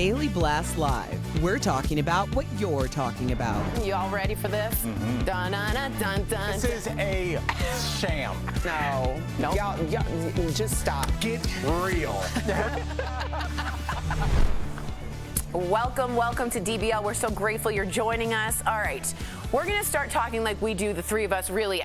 Daily Blast Live. We're talking about what you're talking about. You all ready for this? Mm-hmm. Dun, dun, dun, dun, dun. This is a sham. No. Nope. Y'all, just stop. Get real. Welcome to DBL. We're so grateful you're joining us. All right, we're going to start talking like we do, the three of us, really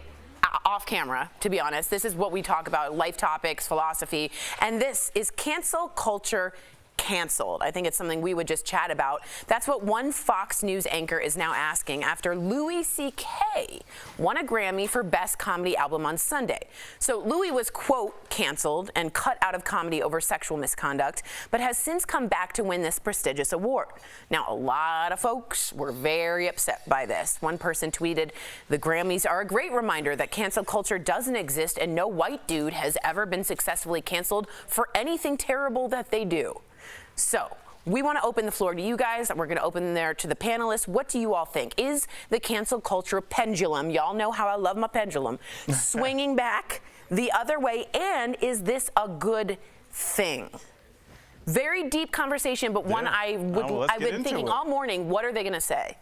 off camera, to be honest. This is what we talk about, life topics, philosophy, and this is cancel culture canceled. I think it's something we would just chat about. That's what one Fox News anchor is now asking after Louis C.K. won a Grammy for Best Comedy Album on Sunday. So Louis was, quote, canceled and cut out of comedy over sexual misconduct, but has since come back to win this prestigious award. Now, a lot of folks were very upset by this. One person tweeted, "The Grammys are a great reminder that cancel culture doesn't exist and no white dude has ever been successfully canceled for anything terrible that they do." So we want to open the floor to you guys. We're going to open there to the panelists. What do you all think? Is the cancel culture pendulum, y'all know how I love my pendulum, swinging back the other way? And is this a good thing? Very deep conversation, but one I've been thinking all morning, what are they going to say?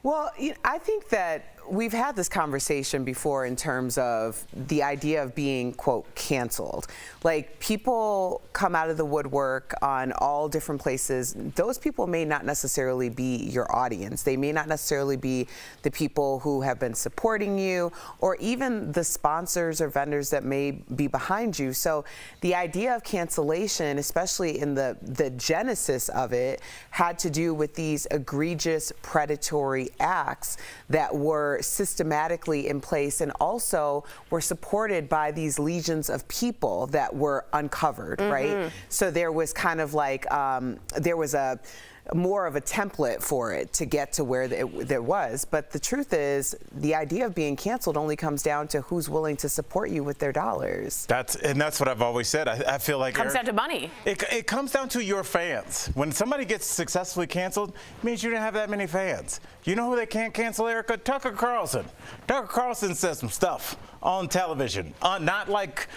Well, I think that we've had this conversation before in terms of the idea of being, quote, canceled. Like, people come out of the woodwork on all different places. Those people may not necessarily be your audience. They may not necessarily be the people who have been supporting you or even the sponsors or vendors that may be behind you. So the idea of cancellation, especially in the genesis of it, had to do with these egregious predatory acts that were systematically in place and also were supported by these legions of people that were uncovered, right? So there was kind of like, there was more of a template for it to get to where there was. But the truth is, the idea of being canceled only comes down to who's willing to support you with their dollars. That's what I've always said. I feel like Comes down to money. It comes down to your fans. When somebody gets successfully canceled, it means you didn't have that many fans. You know who they can't cancel, Erica? Tucker Carlson. Tucker Carlson said some stuff on television, not like,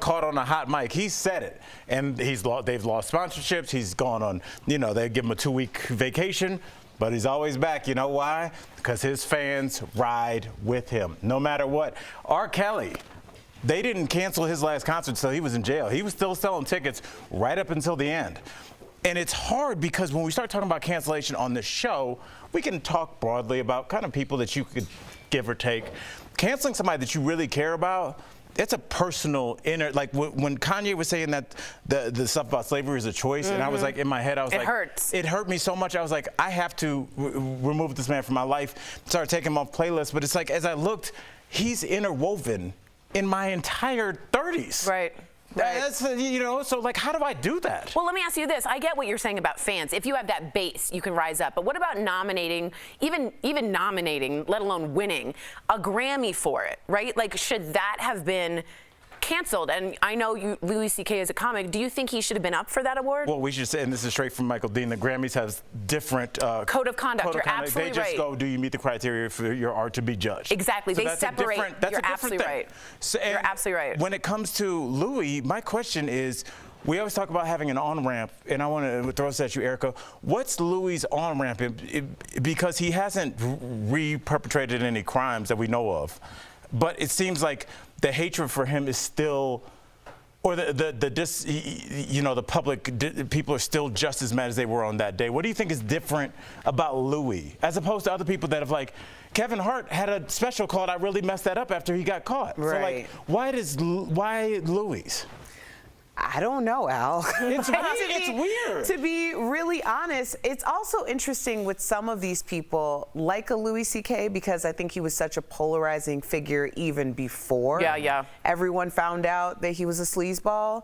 caught on a hot mic. He said it, and they've lost sponsorships. He's gone on, they give him a 2-week vacation, but he's always back. You know why? Because his fans ride with him, no matter what. R. Kelly, they didn't cancel his last concert until he was in jail. He was still selling tickets right up until the end. And it's hard because when we start talking about cancellation on this show, we can talk broadly about kind of people that you could give or take. Canceling somebody that you really care about, it's a personal inner, like when Kanye was saying that the stuff about slavery is a choice, and I was like, in my head, I was like, hurts. It hurt me so much. I was like, I have to remove this man from my life. Started taking him off playlists, but it's like, as I looked, he's interwoven in my entire 30s. Right. That's, so like, how do I do that? Well, let me ask you this. I get what you're saying about fans. If you have that base, you can rise up. But what about nominating, even nominating, let alone winning, a Grammy for it, right? Like, should that have been canceled? And I know Louis C.K. is a comic. Do you think he should have been up for that award? Well, we should say, and this is straight from Michael Dean, the Grammys has different code of conduct. You're absolutely right. They just go, do you meet the criteria for your art to be judged? Exactly. So they separate. You're absolutely right. So, you're absolutely right. When it comes to Louis, my question is, we always talk about having an on-ramp, and I want to throw this at you, Erica. What's Louis' on-ramp? Because he hasn't re-perpetrated any crimes that we know of. But it seems like the hatred for him is still, or the public, people are still just as mad as they were on that day. What do you think is different about Louis, as opposed to other people that have, like, Kevin Hart had a special called "I Really Messed That Up" after he got caught. Right. So, like, why Louis? I don't know, Al. It's weird. To be really honest, it's also interesting with some of these people, like a Louis C.K., because I think he was such a polarizing figure even before everyone found out that he was a sleazeball.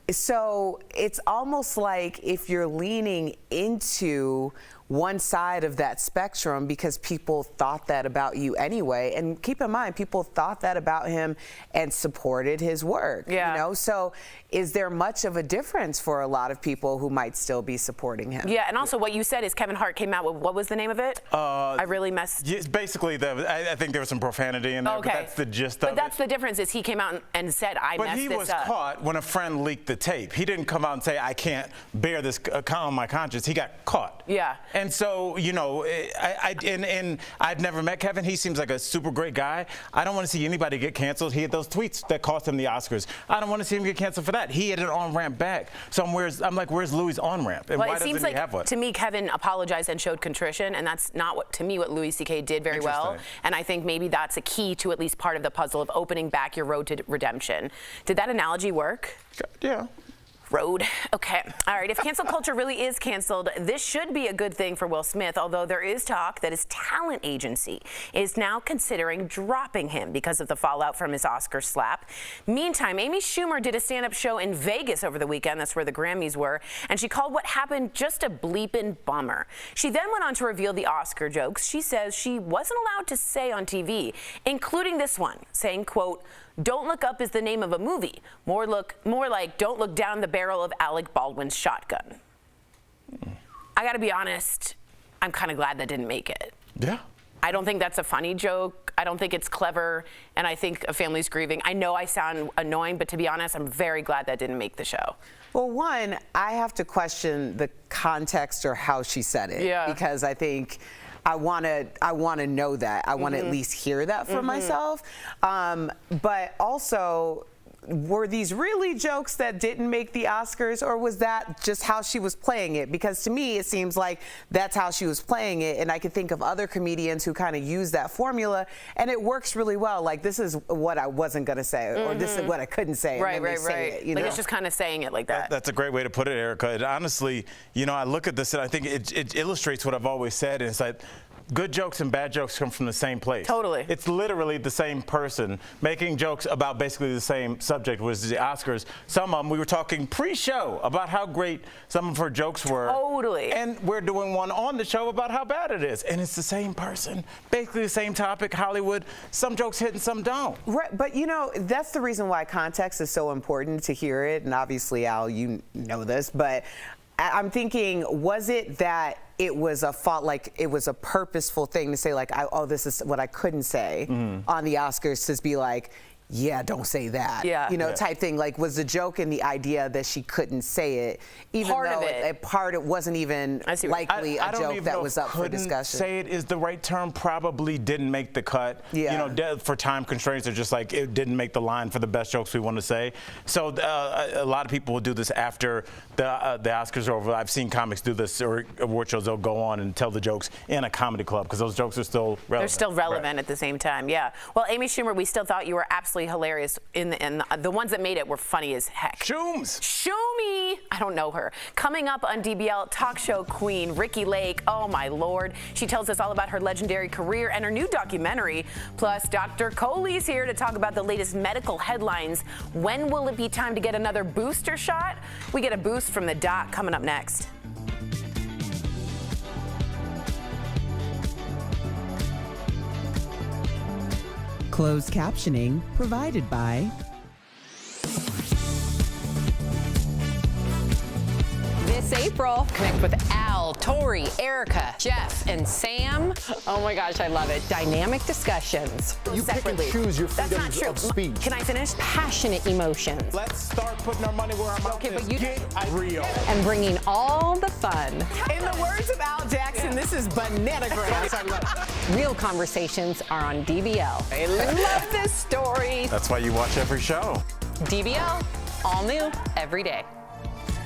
So it's almost like if you're leaning into one side of that spectrum because people thought that about you anyway. And keep in mind, people thought that about him and supported his work. Yeah. You know, so is there much of a difference for a lot of people who might still be supporting him? Yeah, and also what you said is Kevin Hart came out with, what was the name of it? I really messed. It's basically, I think there was some profanity in there, Okay. but that's the gist of it. But that's the difference is he came out and said, I messed this up. But he was caught when a friend leaked the tape. He didn't come out and say, I can't bear this on my conscience. He got caught. Yeah. And so, you know, I've never met Kevin. He seems like a super great guy. I don't want to see anybody get canceled. He had those tweets that cost him the Oscars. I don't want to see him get canceled for that. He had an on-ramp back. So I'm like, where's Louis' on-ramp? And Well, why it doesn't seems he like, have one? to me, Kevin apologized and showed contrition, and that's not what, to me, what Louis C.K. did very well. Interesting. And I think maybe that's a key to at least part of the puzzle of opening back your road to redemption. Did that analogy work? Yeah. Road. Okay. All right. If cancel culture really is canceled, this should be a good thing for Will Smith, although there is talk that his talent agency is now considering dropping him because of the fallout from his Oscar slap. Meantime, Amy Schumer did a stand-up show in Vegas over the weekend. That's where the Grammys were. And she called what happened just a bleeping bummer. She then went on to reveal the Oscar jokes she says she wasn't allowed to say on TV, including this one, saying, quote, "Don't Look Up" is the name of a movie. More like Don't Look Down the Barrel of Alec Baldwin's Shotgun. I gotta be honest, I'm kind of glad that didn't make it. Yeah. I don't think that's a funny joke. I don't think it's clever, and I think a family's grieving. I know I sound annoying, but to be honest, I'm very glad that didn't make the show. Well, one, I have to question the context or how she said it. Yeah. Because I think I want to know that. I want to at least hear that for myself. But also, were these really jokes that didn't make the Oscars, or was that just how she was playing it? Because to me, it seems like that's how she was playing it, and I could think of other comedians who kind of use that formula, and it works really well. Like, this is what I wasn't going to say, or this is what I couldn't say. Right, and then right, they say right. it, you Like, know? it's just kind of saying it like that. That's a great way to put it, Erica. And honestly, you know, I look at this and I think it illustrates what I've always said. And it's like, good jokes and bad jokes come from the same place. Totally. It's literally the same person making jokes about basically the same subject, was the Oscars. Some of them, we were talking pre-show about how great some of her jokes were. Totally. And we're doing one on the show about how bad it is. And it's the same person, basically the same topic, Hollywood. Some jokes hit and some don't. Right, but you know, that's the reason why context is so important to hear it. And obviously, Al, you know this, but I'm thinking, was it that it was a fault, like it was a purposeful thing to say, like, oh, this is what I couldn't say on the Oscars, to be like, yeah, don't say that. Yeah. You know, Yeah. type thing. Like, was the joke in the idea that she couldn't say it, even Part though of it. it wasn't even I see what- likely I a don't joke even that know was if up for couldn't discussion. say it is the right term. Probably didn't make the cut. Yeah. You know, for time constraints, or just like it didn't make the line for the best jokes we want to say. So a lot of people will do this after the Oscars are over. I've seen comics do this, or award shows. They'll go on and tell the jokes in a comedy club because those jokes are still relevant. They're still relevant Right. at the same time, yeah. Well, Amy Schumer, we still thought you were absolutely hilarious. And the ones that made it were funny as heck. Shooms. Shumi! I don't know her. Coming up on DBL, talk show queen Ricki Lake. Oh my Lord. She tells us all about her legendary career and her new documentary. Plus, Dr. Coley's here to talk about the latest medical headlines. When will it be time to get another booster shot? We get a boost from the doc coming up next. Closed captioning provided by This April, connect with Al, Tori, Erica, Jeff, and Sam. Oh my gosh, I love it. Dynamic discussions. You pick and choose your That's not freedoms true. of speech. Can I finish? Passionate emotions. Let's start putting our money where our mouth Okay, is. but you- Get real. And bringing all the fun. In the words of Al Jackson, this is bananagrams. Real conversations are on DBL. I love this story. That's why you watch every show. DBL, all new every day.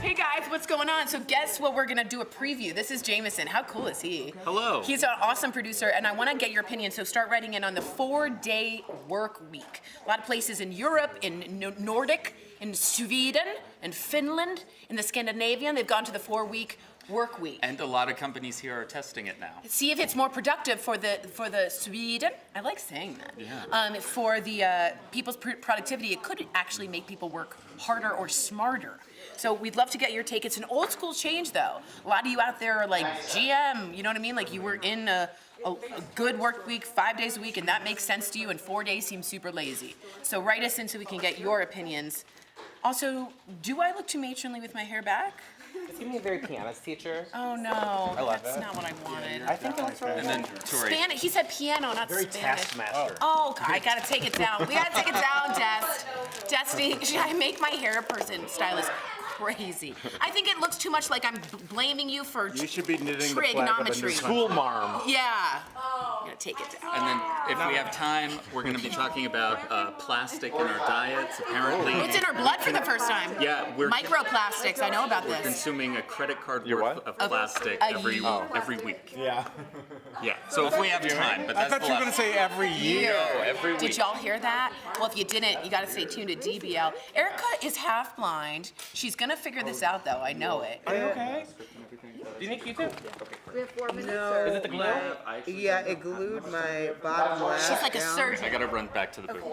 Hey guys, what's going on? So guess what, we're gonna do a preview. This is Jameson. How cool is he? Hello. He's an awesome producer, and I wanna get your opinion, so start writing in on the 4-day work week. A lot of places in Europe, in Nordic, in Sweden, in Finland, in the Scandinavian, they've gone to the 4-week work week. And a lot of companies here are testing it now. See if it's more productive for the Sweden. I like saying that. Yeah. For the people's productivity, it could actually make people work harder or smarter. So we'd love to get your take. It's an old school change, though. A lot of you out there are like GM. You know what I mean? Like you were in a good work week, 5 days a week, and that makes sense to you, and 4 days seems super lazy. So write us in so we can get your opinions. Also, do I look too matronly with my hair back? It's giving me a very pianist teacher. Oh no, love that's it. not what I wanted. I think that's right. And then Tori. Spanish. He said piano, not Very Spanish. taskmaster. Oh, God, I gotta take it down. We gotta take it down, Destiny. Should I make my hair person stylist crazy? I think it looks too much like I'm blaming you for You should be knitting the flag of a new trigonometry. School marm. Yeah. I'm gonna take it down. And then if we have time, we're going to be talking about plastic in our diets. Apparently, It's in our blood for the first time. Yeah, we're Microplastics. I know about we're this. consuming a credit card Your worth what? of plastic a every year. week. Yeah. Yeah. So if we have time, but I that's thought the you were going last. to say every year. No, every week. Did y'all hear that? Well, if you didn't, you got to stay tuned to DBL. Erica is half blind. She's going to figure this out, though. I know it. Are you okay? Do you need Q-tip? No, Is it the glue? yeah, it glued my bottom lip. She's like a surgeon. I got to run back to the booth.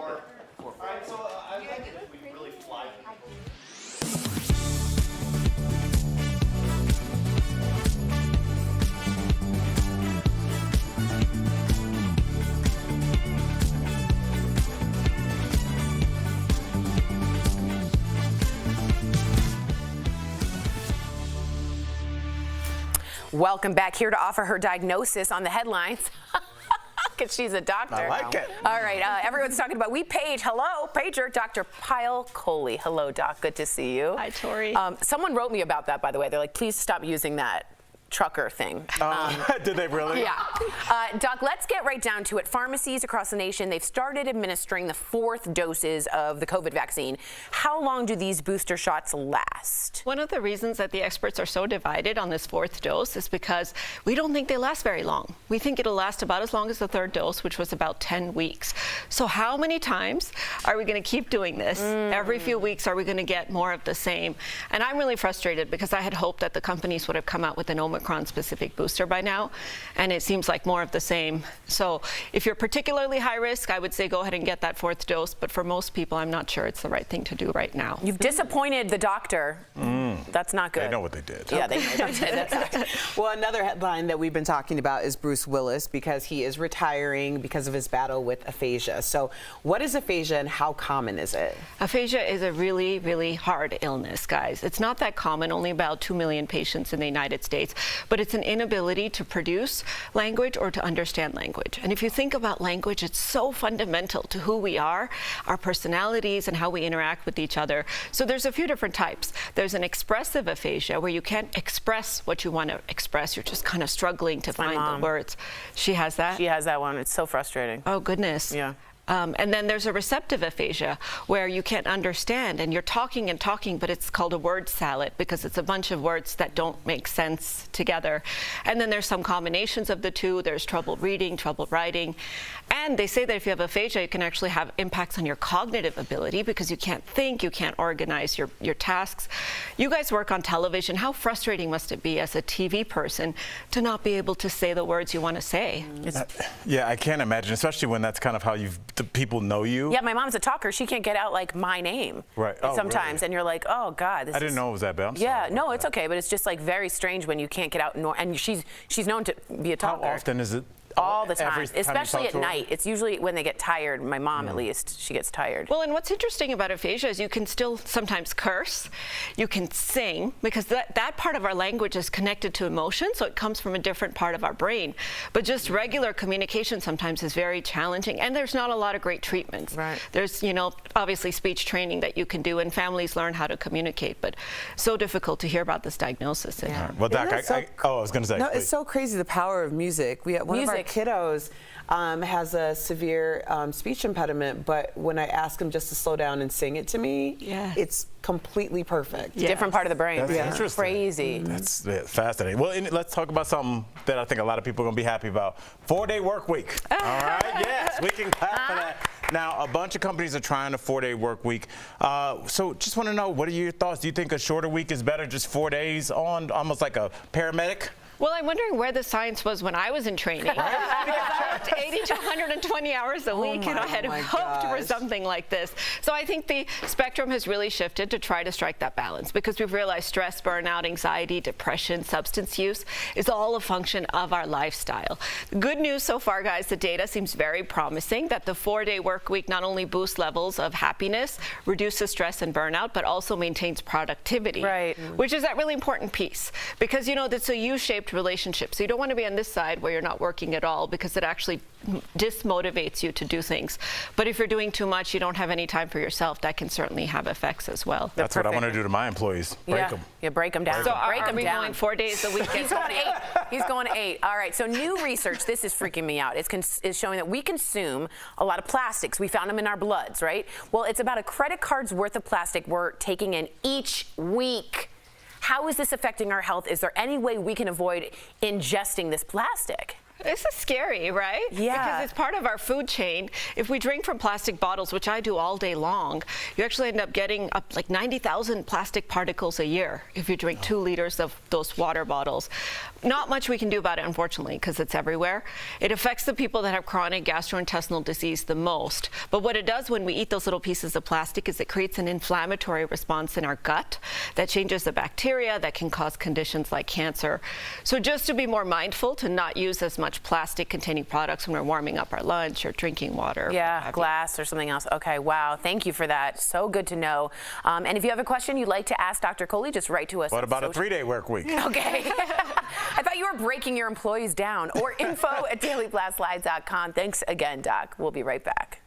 Welcome back, here to offer her diagnosis on the headlines. Because she's a doctor. I like it. All right, everyone's talking about We Page. Hello, pager, Dr. Pyle Coley. Hello, Doc. Good to see you. Hi, Tori. Someone wrote me about that, by the way. They're like, please stop using that trucker thing. Did they really? Yeah. Doc, let's get right down to it. Pharmacies across the nation, they've started administering the 4th doses of the COVID vaccine. How long do these booster shots last? One of the reasons that the experts are so divided on this 4th dose is because we don't think they last very long. We think it'll last about as long as the 3rd dose, which was about 10 weeks. So how many times are we going to keep doing this? Every few weeks, are we going to get more of the same? And I'm really frustrated because I had hoped that the companies would have come out with an Omicron-specific booster by now, and it seems like more of the same. So if you're particularly high risk, I would say go ahead and get that 4th dose, but for most people, I'm not sure it's the right thing to do right now. You've disappointed the doctor. That's not good. They know what they did. Yeah, they did. That's Well, another headline that we've been talking about is Bruce Willis because he is retiring because of his battle with aphasia. So what is aphasia and how common is it? Aphasia is a really, really hard illness, guys. It's not that common, only about 2 million patients in the United States, but it's an inability to produce language or to understand language. And if you think about language, it's so fundamental to who we are, our personalities, and how we interact with each other. So there's a few different types. There's an expressive aphasia where you can't express what you want to express. You're just kind of struggling to find the words. She has that? She has that one. It's so frustrating. Oh, goodness. Yeah. And then there's a receptive aphasia where you can't understand and you're talking and talking, but it's called a word salad because it's a bunch of words that don't make sense together. And then there's some combinations of the two. There's trouble reading, trouble writing. And they say that if you have aphasia, you can actually have impacts on your cognitive ability because you can't think, you can't organize your tasks. You guys work on television. How frustrating must it be as a TV person to not be able to say the words you want to say? Yeah, I can't imagine, especially when that's kind of how the people know you. Yeah, my mom's a talker. She can't get out like my name. Right. Oh, sometimes, really? And you're like, oh God, this I didn't know it was that bad. I'm Yeah, sorry no, about it's that. okay, but it's just like very strange when you can't get out. And she's known to be a How talker. often is it? All the time, Every time you especially talk at to her? night. It's usually when they get tired. My mom, at least, she gets tired. Well, and what's interesting about aphasia is you can still sometimes curse, you can sing, because that part of our language is connected to emotion, so it comes from a different part of our brain. But just regular communication sometimes is very challenging, and there's not a lot of great treatments. Right. There's, obviously speech training that you can do, and families learn how to communicate, but so difficult to hear about this diagnosis. Yeah. Well, Doc, Isn't it so I was going to say. No, please. it's so crazy the power of music. One of our kiddos has a severe speech impediment, but when I ask him just to slow down and sing it to me, it's completely perfect. Yeah. Different part of the brain. That's interesting. Crazy. That's fascinating. Well, let's talk about something that I think a lot of people are going to be happy about. 4-day work week. All right? Yes, we can clap for that. Now, a bunch of companies are trying a 4-day work week. So just want to know, what are your thoughts? Do you think a shorter week is better, just 4 days on, almost like a paramedic? Well, I'm wondering where the science was when I was in training. Because I worked 80 to 120 hours a week, and I had hoped for something like this. So I think the spectrum has really shifted to try to strike that balance, because we've realized stress, burnout, anxiety, depression, substance use is all a function of our lifestyle. Good news so far, guys, the data seems very promising that the 4-day work week not only boosts levels of happiness, reduces stress and burnout, but also maintains productivity. Right. Which is that really important piece, because, you know, it's a U-shaped relationship. So you don't want to be on this side where you're not working at all, because it actually dismotivates you to do things. But if you're doing too much, you don't have any time for yourself, that can certainly have effects as well. That's what I want to do to my employees. Break them. Yeah, break them down. So break are them we down. going 4 days a week? He's going 8. He's going 8. All right. So new research, this is freaking me out. Is showing that we consume a lot of plastics. We found them in our bloods, right? Well, it's about a credit card's worth of plastic we're taking in each week. How is this affecting our health? Is there any way we can avoid ingesting this plastic? This is scary, right? Yeah. Because it's part of our food chain. If we drink from plastic bottles, which I do all day long, you actually end up getting up like 90,000 plastic particles a year if you drink 2 liters of those water bottles. Not much we can do about it, unfortunately, because it's everywhere. It affects the people that have chronic gastrointestinal disease the most. But what it does when we eat those little pieces of plastic is it creates an inflammatory response in our gut that changes the bacteria that can cause conditions like cancer. So just to be more mindful to not use as much plastic containing products when we're warming up our lunch or drinking water. Yeah, glass or something else. Okay, wow. Thank you for that. So good to know. And if you have a question you'd like to ask Dr. Coley, just write to us. What about a 3-day work week? Okay. I thought you were breaking your employees down. Or info@dailyblastlive.com. Thanks again, Doc. We'll be right back.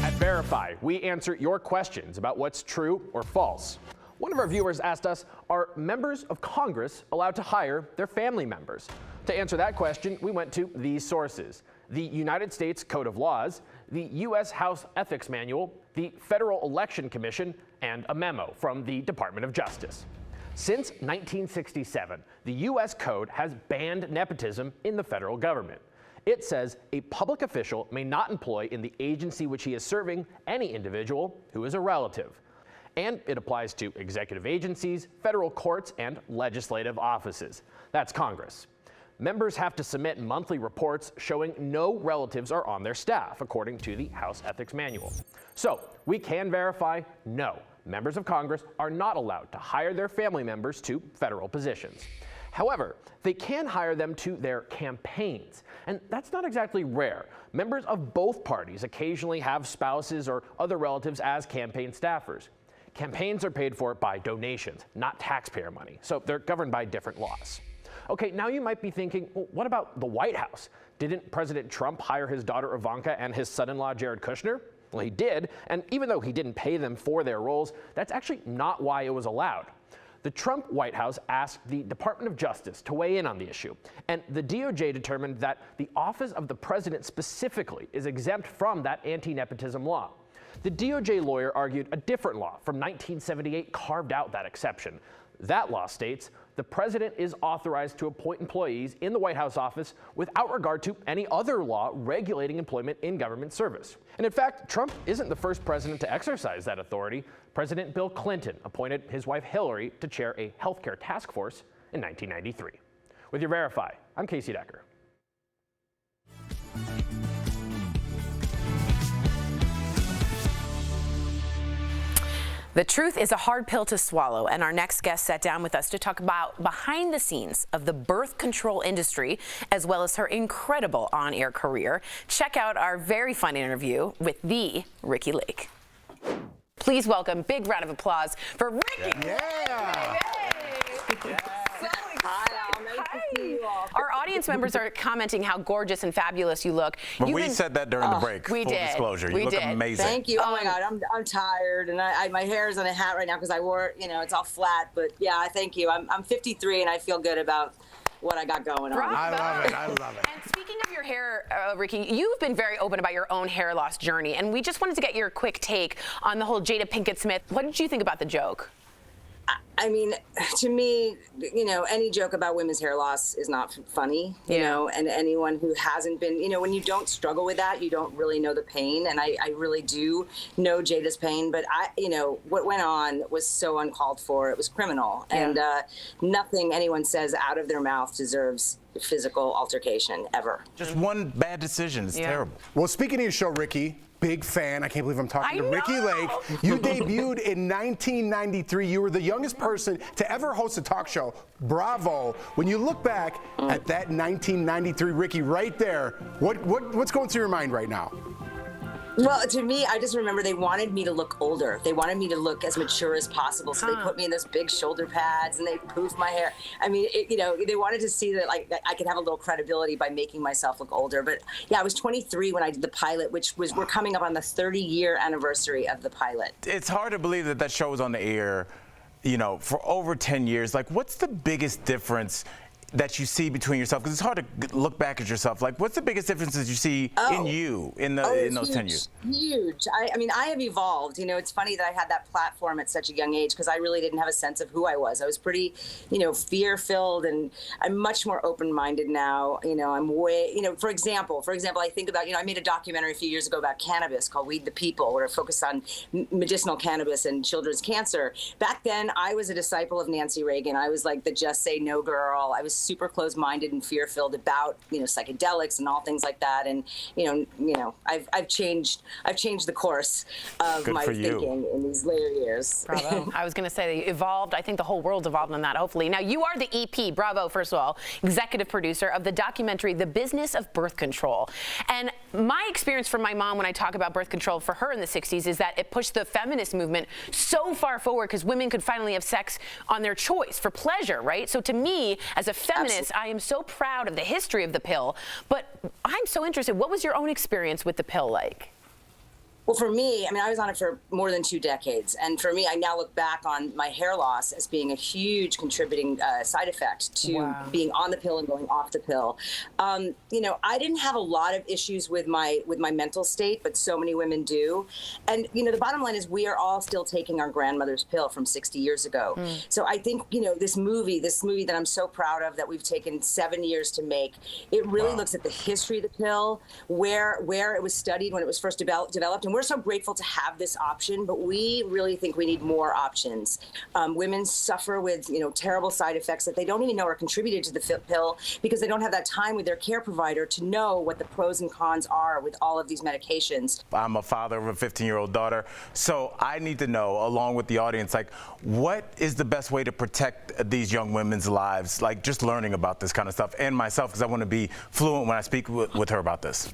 At Verify, we answer your questions about what's true or false. One of our viewers asked us, are members of Congress allowed to hire their family members? To answer that question, we went to these sources: the United States Code of Laws, the U.S. House Ethics Manual, the Federal Election Commission, and a memo from the Department of Justice. Since 1967, the U.S. Code has banned nepotism in the federal government. It says a public official may not employ in the agency which he is serving any individual who is a relative. And it applies to executive agencies, federal courts, and legislative offices. That's Congress. Members have to submit monthly reports showing no relatives are on their staff, according to the House Ethics Manual. So, we can verify, no, members of Congress are not allowed to hire their family members to federal positions. However, they can hire them to their campaigns, and that's not exactly rare. Members of both parties occasionally have spouses or other relatives as campaign staffers. Campaigns are paid for by donations, not taxpayer money, so they're governed by different laws. Okay, now you might be thinking, well, what about the White House? Didn't President Trump hire his daughter Ivanka and his son-in-law Jared Kushner? Well, he did, and even though he didn't pay them for their roles, that's actually not why it was allowed. The Trump White House asked the Department of Justice to weigh in on the issue, and the DOJ determined that the office of the president specifically is exempt from that anti-nepotism law. The DOJ lawyer argued a different law from 1978 carved out that exception. That law states the president is authorized to appoint employees in the White House office without regard to any other law regulating employment in government service. And in fact, Trump isn't the first president to exercise that authority. President Bill Clinton appointed his wife Hillary to chair a healthcare task force in 1993. With your Verify, I'm Casey Decker. The truth is a hard pill to swallow, and our next guest sat down with us to talk about behind the scenes of the birth control industry, as well as her incredible on-air career. Check out our very fun interview with the Ricki Lake. Please welcome, big round of applause for Ricki. Yeah. Our audience members are commenting how gorgeous and fabulous you look. But we said that during the break. We Full did. disclosure. You We look did. amazing. Thank you. Oh my God, I'm tired, and my hair is in a hat right now because I wore it. You know, it's all flat. But yeah, thank you. I'm 53, and I feel good about what I got going on. I love it. I love it. And speaking of your hair, Ricki, you've been very open about your own hair loss journey, and we just wanted to get your quick take on the whole Jada Pinkett Smith. What did you think about the joke? I mean, to me, any joke about women's hair loss is not funny, you know, and anyone who hasn't been, when you don't struggle with that, you don't really know the pain. And I really do know Jada's pain, but what went on was so uncalled for. It was criminal. And nothing anyone says out of their mouth deserves physical altercation ever. Just one bad decision. It's terrible. Well, speaking of your show, Ricky, big fan. I can't believe I'm talking to Ricky Lake. You debuted in 1993. You were the youngest person to ever host a talk show. Bravo. When you look back at that 1993 Ricky right there, what's going through your mind right now? Well, to me, I just remember they wanted me to look older. They wanted me to look as mature as possible. So they put me in those big shoulder pads and they poofed my hair. I mean, they wanted to see that like I could have a little credibility by making myself look older. But yeah, I was 23 when I did the pilot, which was, we're coming up on the 30-year anniversary of the pilot. It's hard to believe that show was on the air, for over 10 years. Like, what's the biggest difference that you see between yourself? Because it's hard to look back at yourself. Like, what's the biggest differences you see in you in those 10 years? Huge. I mean, I have evolved. It's funny that I had that platform at such a young age because I really didn't have a sense of who I was. I was pretty, fear-filled, and I'm much more open-minded now. I'm way, for example, I think about, I made a documentary a few years ago about cannabis called Weed the People, where it focused on medicinal cannabis and children's cancer. Back then, I was a disciple of Nancy Reagan. I was like the just say no girl. I was super closed-minded and fear-filled about psychedelics and all things like that, and I've changed the course of my thinking in these later years. Bravo. I was going to say they evolved. I think the whole world's evolved on that, hopefully. Now, you are the EP, bravo, first of all, executive producer of the documentary The Business of Birth Control. And my experience from my mom when I talk about birth control for her in the 60s is that it pushed the feminist movement so far forward because women could finally have sex on their choice for pleasure, right? So to me, as a feminist, I am so proud of the history of the pill, but I'm so interested. What was your own experience with the pill like? Well, for me, I was on it for more than 2 decades. And for me, I now look back on my hair loss as being a huge contributing side effect to being on the pill and going off the pill. I didn't have a lot of issues with my mental state, but so many women do. And, the bottom line is we are all still taking our grandmother's pill from 60 years ago. So I think, this movie that I'm so proud of that we've taken 7 years to make, it really looks at the history of the pill, where it was studied when it was first developed. And we're so grateful to have this option, but we really think we need more options. Women suffer with, terrible side effects that they don't even know are contributed to the pill because they don't have that time with their care provider to know what the pros and cons are with all of these medications. I'm a father of a 15-year-old daughter, so I need to know, along with the audience, like, what is the best way to protect these young women's lives? Like, just learning about this kind of stuff, and myself, because I want to be fluent when I speak with her about this.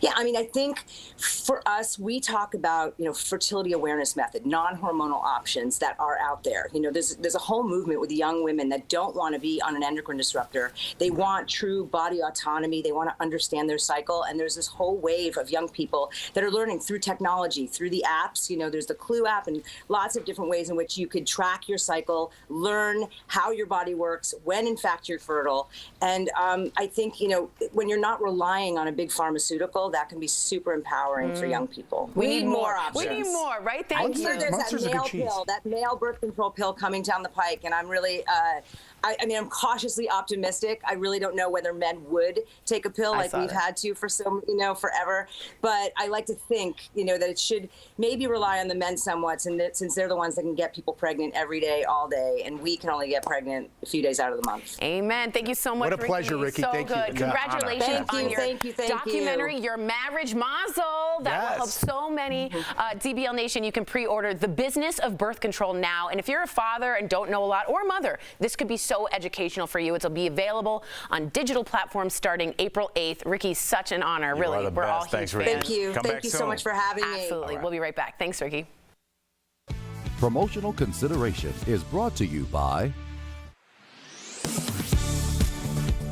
Yeah, I think for us, we talk about, fertility awareness method, non-hormonal options that are out there. There's a whole movement with young women that don't want to be on an endocrine disruptor. They want true body autonomy. They want to understand their cycle. And there's this whole wave of young people that are learning through technology, through the apps. There's the Clue app and lots of different ways in which you could track your cycle, learn how your body works, when in fact you're fertile. And I think, when you're not relying on a big pharmaceutical, that can be super empowering for young people. We need more options. We need more, right? Thank you. There's that male pill, that male birth control pill coming down the pike, and I'm really, I'm cautiously optimistic. I really don't know whether men would take a pill like we've had to for forever. But I like to think, that it should maybe rely on the men somewhat, and that since they're the ones that can get people pregnant every day, all day, and we can only get pregnant a few days out of the month. Amen. Thank you so much. What a pleasure, Ricky. So Thank good. you. Congratulations on your thank you. documentary, Your Marriage Mazel. That will help so many. DBL Nation, you can pre-order The Business of Birth Control now. And if you're a father and don't know a lot, or a mother, this could be so educational for you. It'll be available on digital platforms starting April 8th. Ricky, such an honor. Really, we're all huge fans. Thank you. Thank you so much for having me. Absolutely. We'll be right back. Thanks, Ricky. Promotional consideration is brought to you by...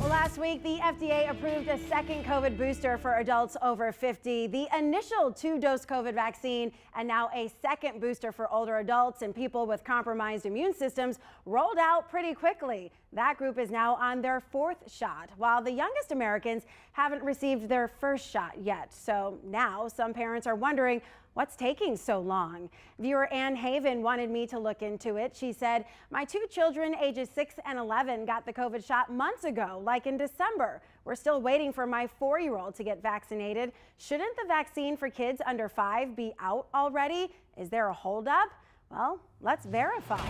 Last week, the FDA approved a second COVID booster for adults over 50, the initial 2-dose COVID vaccine, and now a second booster for older adults and people with compromised immune systems rolled out pretty quickly. That group is now on their 4th shot, while the youngest Americans haven't received their first shot yet. So now some parents are wondering what's taking so long. Viewer Ann Haven wanted me to look into it. She said, my 2 children, ages 6 and 11, got the COVID shot months ago, like in December. We're still waiting for my 4-year-old to get vaccinated. Shouldn't the vaccine for kids under 5 be out already? Is there a holdup? Well, let's verify.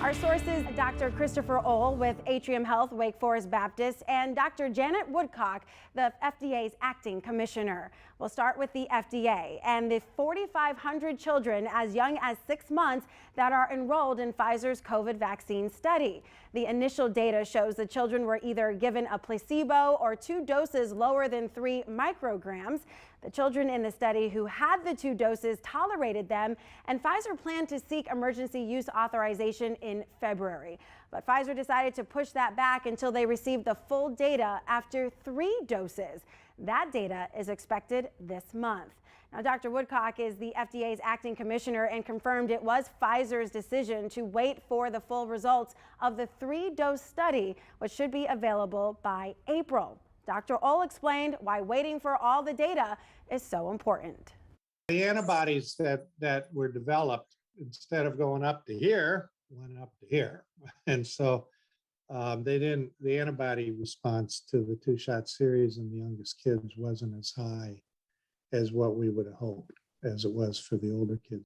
Our sources, Dr. Christopher Ohl with Atrium Health, Wake Forest Baptist, and Dr. Janet Woodcock, the FDA's acting commissioner. We'll start with the FDA and the 4,500 children as young as 6 months that are enrolled in Pfizer's COVID vaccine study. The initial data shows the children were either given a placebo or 2 doses lower than 3 micrograms. The children in the study who had the 2 doses tolerated them, and Pfizer planned to seek emergency use authorization in February. But Pfizer decided to push that back until they received the full data after 3 doses. That data is expected this month. Now, Dr. Woodcock is the FDA's acting commissioner and confirmed it was Pfizer's decision to wait for the full results of the 3-dose study, which should be available by April. Dr. Ohl explained why waiting for all the data is so important. The antibodies that were developed, instead of going up to here, went up to here. And so the antibody response to the 2-shot series in the youngest kids wasn't as high as what we would have hoped as it was for the older kids.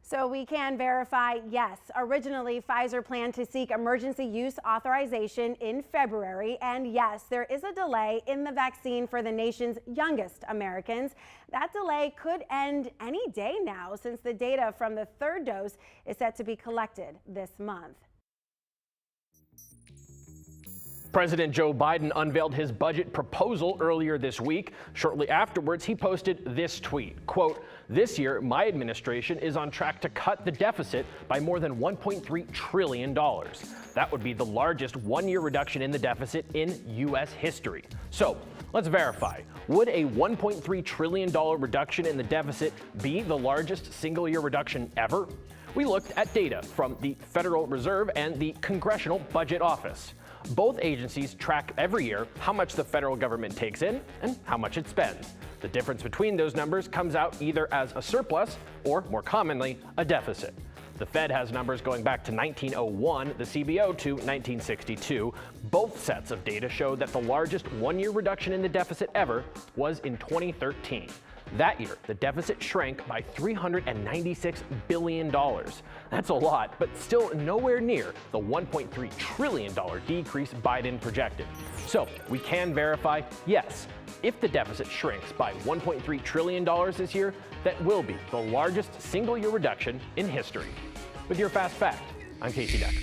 So we can verify, yes, originally Pfizer planned to seek emergency use authorization in February. And yes, there is a delay in the vaccine for the nation's youngest Americans. That delay could end any day now, since the data from the 3rd dose is set to be collected this month. President Joe Biden unveiled his budget proposal earlier this week. Shortly afterwards, he posted this tweet, quote, "This year, my administration is on track to cut the deficit by more than $1.3 trillion. That would be the largest one-year reduction in the deficit in U.S. history." So let's verify. Would a $1.3 trillion reduction in the deficit be the largest single-year reduction ever? We looked at data from the Federal Reserve and the Congressional Budget Office. Both agencies track every year how much the federal government takes in and how much it spends. The difference between those numbers comes out either as a surplus or, more commonly, a deficit. The Fed has numbers going back to 1901, the CBO to 1962. Both sets of data show that the largest one-year reduction in the deficit ever was in 2013. That year, the deficit shrank by $396 billion. That's a lot, but still nowhere near the $1.3 trillion decrease Biden projected. So we can verify, yes, if the deficit shrinks by $1.3 trillion this year, that will be the largest single-year reduction in history. With your Fast Fact, I'm Casey Decker.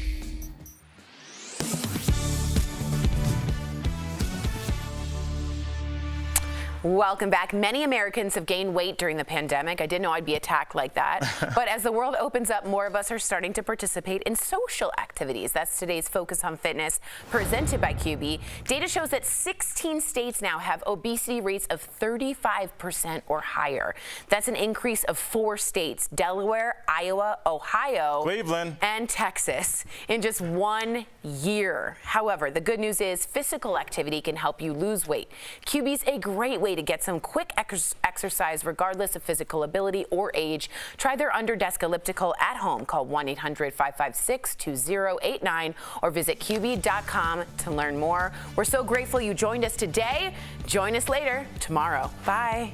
Welcome back. Many Americans have gained weight during the pandemic. I didn't know I'd be attacked like that. But as the world opens up, more of us are starting to participate in social activities. That's today's Focus on Fitness, presented by QB. Data shows that 16 states now have obesity rates of 35% or higher. That's an increase of 4 states: Delaware, Iowa, Ohio, Cleveland, and Texas in just 1 year. However, the good news is physical activity can help you lose weight. QB's a great way to get some quick exercise regardless of physical ability or age. Try their under-desk elliptical at home. Call 1-800-556-2089 or visit QB.com to learn more. We're so grateful you joined us today. Join us later tomorrow. Bye.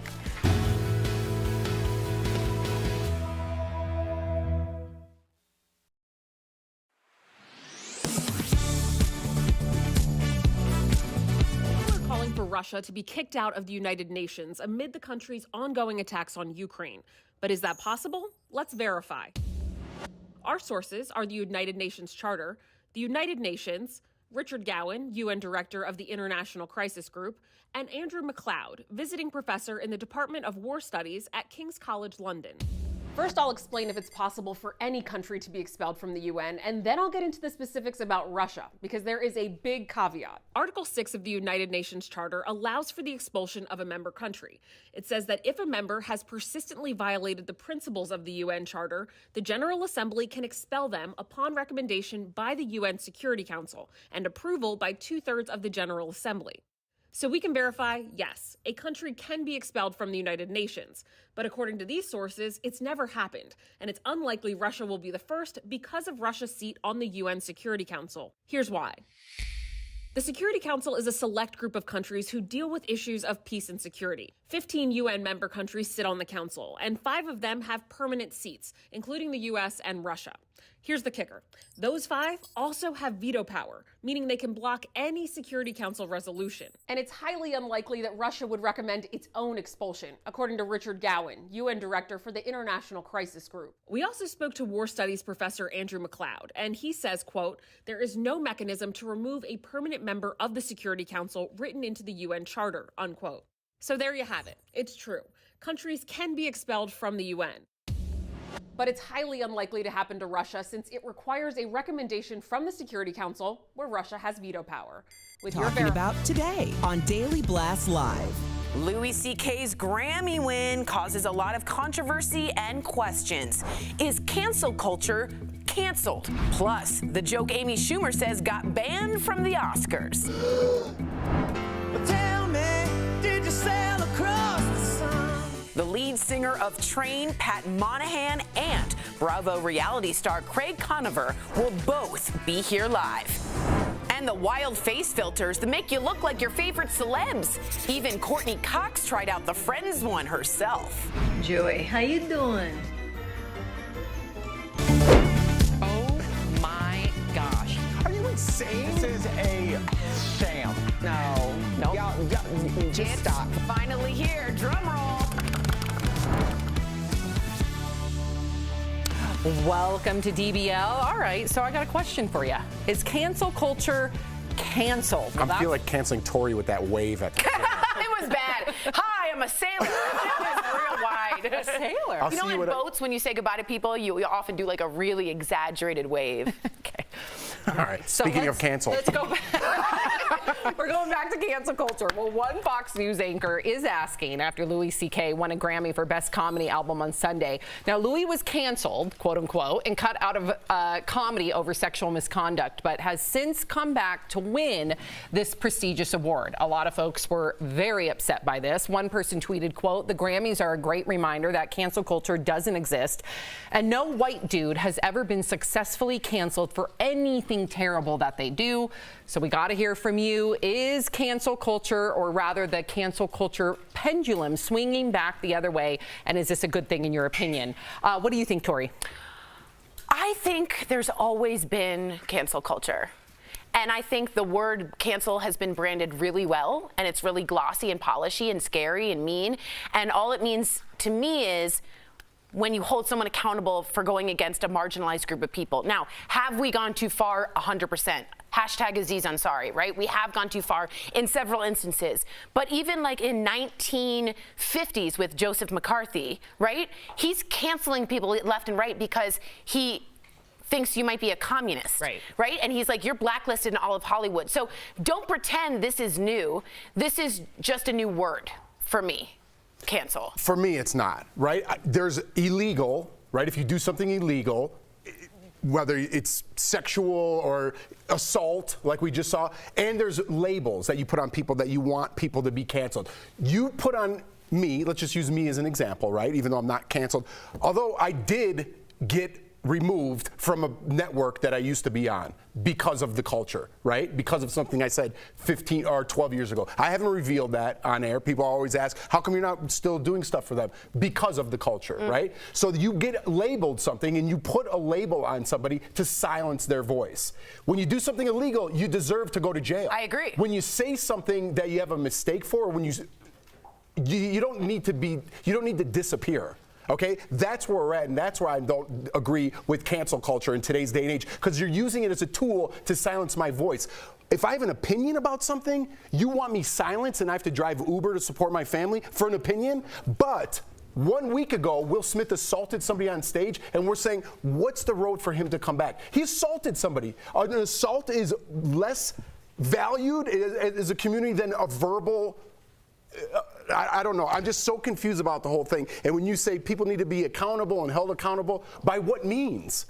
For Russia to be kicked out of the United Nations amid the country's ongoing attacks on Ukraine. But is that possible? Let's verify. Our sources are the United Nations Charter, the United Nations, Richard Gowan, UN Director of the International Crisis Group, and Andrew MacLeod, visiting professor in the Department of War Studies at King's College London. First, I'll explain if it's possible for any country to be expelled from the UN, and then I'll get into the specifics about Russia, because there is a big caveat. Article 6 of the United Nations Charter allows for the expulsion of a member country. It says that if a member has persistently violated the principles of the UN Charter, the General Assembly can expel them upon recommendation by the UN Security Council and approval by 2/3 of the General Assembly. So we can verify, yes, a country can be expelled from the United Nations. But according to these sources, it's never happened. And it's unlikely Russia will be the first because of Russia's seat on the UN Security Council. Here's why. The Security Council is a select group of countries who deal with issues of peace and security. 15 UN member countries sit on the council, and 5 of them have permanent seats, including the US and Russia. Here's the kicker. Those 5 also have veto power, meaning they can block any Security Council resolution. And it's highly unlikely that Russia would recommend its own expulsion, according to Richard Gowan, UN Director for the International Crisis Group. We also spoke to War Studies professor Andrew McLeod, and he says, quote, there is no mechanism to remove a permanent member of the Security Council written into the UN Charter, unquote. So there you have it. It's true. Countries can be expelled from the UN. But it's highly unlikely to happen to Russia since it requires a recommendation from the Security Council where Russia has veto power. With Talking about today on Daily Blast Live. Louis C.K.'s Grammy win causes a lot of controversy and questions. Is cancel culture canceled? Plus, the joke Amy Schumer says got banned from the Oscars. Tell me, did you sail across the sun? The lead singer of Train, Pat Monahan, and Bravo reality star Craig Conover will both be here live. And the wild face filters that make you look like your favorite celebs. Even Courtney Cox tried out the Friends one herself. Joey, how you doing? Oh my gosh. Are you insane? This is a sham. No. Just stop. Finally here, drum roll. Welcome to DBL. All right, so I got a question for you. Is cancel culture canceled? I feel like canceling Tori with that wave at the It was bad. Hi, I'm a sailor. It was real wide. A sailor. I'll You know, see in what boats, when you say goodbye to people, you often do like a really exaggerated wave. Okay. All right. Speaking of cancel. Let's go back. We're going back to cancel culture. Well, one Fox News anchor is asking after Louis C.K. won a Grammy for Best Comedy Album on Sunday. Now, Louis was canceled, quote unquote, and cut out of comedy over sexual misconduct, but has since come back to win this prestigious award. A lot of folks were very upset by this. One person tweeted, quote, the Grammys are a great reminder that cancel culture doesn't exist, and no white dude has ever been successfully canceled for anything terrible that they do. So we got to hear from you. Is cancel culture, or rather the cancel culture pendulum, swinging back the other way? And is this a good thing in your opinion? What do you think, Tori? I think there's always been cancel culture. And I think the word cancel has been branded really well, and it's really glossy and polishy and scary and mean. And all it means to me is when you hold someone accountable for going against a marginalized group of people. Now, have we gone too far? 100%. Hashtag Aziz Ansari, right? We have gone too far in several instances. But even like in 1950s with Joseph McCarthy, right? He's canceling people left and right because he thinks you might be a communist, right? And he's like, you're blacklisted in all of Hollywood. So don't pretend this is new. This is just a new word for me. Cancel. For me, it's not, right? There's illegal, right? If you do something illegal, whether it's sexual or assault, like we just saw, and there's labels that you put on people that you want people to be canceled. You put on me, let's just use me as an example, right? Even though I'm not canceled. Although I did get removed from a network that I used to be on because of the culture, right? Because of something I said 15 or 12 years ago. I haven't revealed that on air. People always ask, how come you're not still doing stuff for them? Because of the culture, right? So you get labeled something and you put a label on somebody to silence their voice. When you do something illegal, you deserve to go to jail. I agree. When you say something that you have a mistake for, when you don't need to disappear. Okay, that's where we're at, and that's where I don't agree with cancel culture in today's day and age, because you're using it as a tool to silence my voice. If I have an opinion about something, you want me silenced and I have to drive Uber to support my family for an opinion, but 1 week ago, Will Smith assaulted somebody on stage, and we're saying, what's the road for him to come back? He assaulted somebody. An assault is less valued as a community than a verbal. I don't know. I'm just so confused about the whole thing. And when you say people need to be accountable and held accountable, by what means?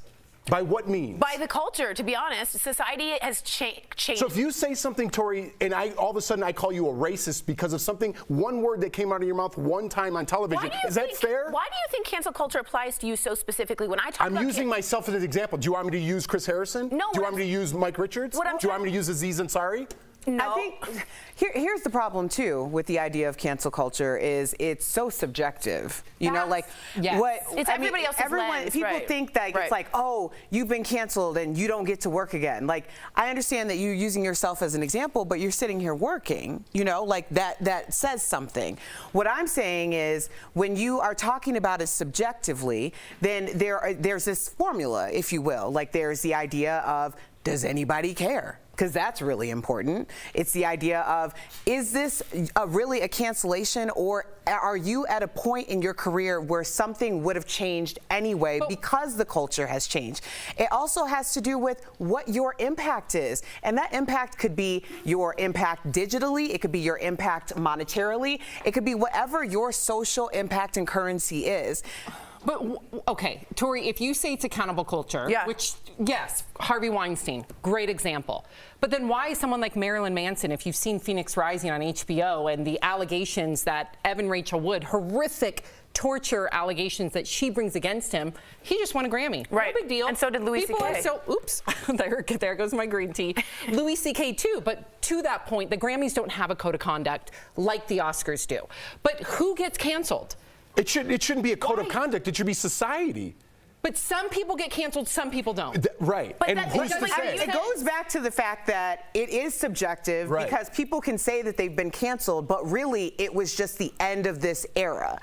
By what means? By the culture, to be honest. Society has changed. So if you say something, Tori, and all of a sudden I call you a racist because of something, one word that came out of your mouth one time on television, is that fair? Why do you think cancel culture applies to you so specifically? When I talk about I'm using myself as an example. Do you want me to use Chris Harrison? No. Do you want me to use Mike Richards? Do you want me to use Aziz Ansari? No. I think here's the problem too with the idea of cancel culture is it's so subjective. You know, like what it's everybody else's lens, people right. think that it's like, oh, you've been canceled and you don't get to work again. Like, I understand that you're using yourself as an example, but you're sitting here working. You know, like that says something. What I'm saying is when you are talking about it subjectively, then there's this formula, if you will. Like there's the idea of, does anybody care? Because that's really important. It's the idea of, is this really a cancellation, or are you at a point in your career where something would have changed anyway because the culture has changed? It also has to do with what your impact is. And that impact could be your impact digitally, it could be your impact monetarily, it could be whatever your social impact and currency is. But, okay, Tori, if you say it's accountable culture, which, yes, Harvey Weinstein, great example. But then why is someone like Marilyn Manson, if you've seen Phoenix Rising on HBO and the allegations that Evan Rachel Wood, horrific torture allegations that she brings against him, he just won a Grammy. Right. No big deal. And so did Louis C.K. Oops, there goes my green tea. Louis C.K. too, but to that point, the Grammys don't have a code of conduct like the Oscars do. But who gets canceled? It shouldn't be a code of conduct. It should be society. But some people get canceled, some people don't. Right. But and who's to I mean, say? it goes back to the fact that it is subjective because people can say that they've been canceled, but really it was just the end of this era.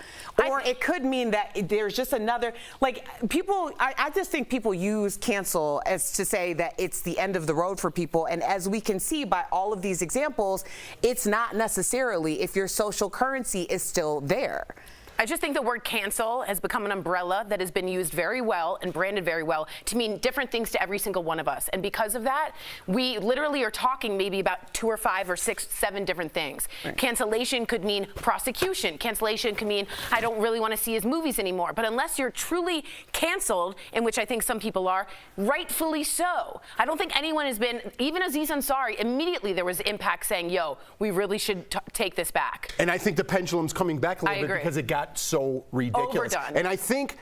Or it could mean that there's just another, like people, I just think people use cancel as to say that it's the end of the road for people. And as we can see by all of these examples, it's not necessarily if your social currency is still there. I just think the word cancel has become an umbrella that has been used very well and branded very well to mean different things to every single one of us. And because of that, we literally are talking maybe about 2 or 5 or 6, 7 different things. Right. Cancellation could mean prosecution. Cancellation could mean I don't really want to see his movies anymore. But unless you're truly canceled, in which I think some people are, rightfully so. I don't think anyone has been, even Aziz Ansari, immediately there was impact saying, yo, we really should take this back. And I think the pendulum's coming back a little bit because it got so ridiculous. Overdone. And I think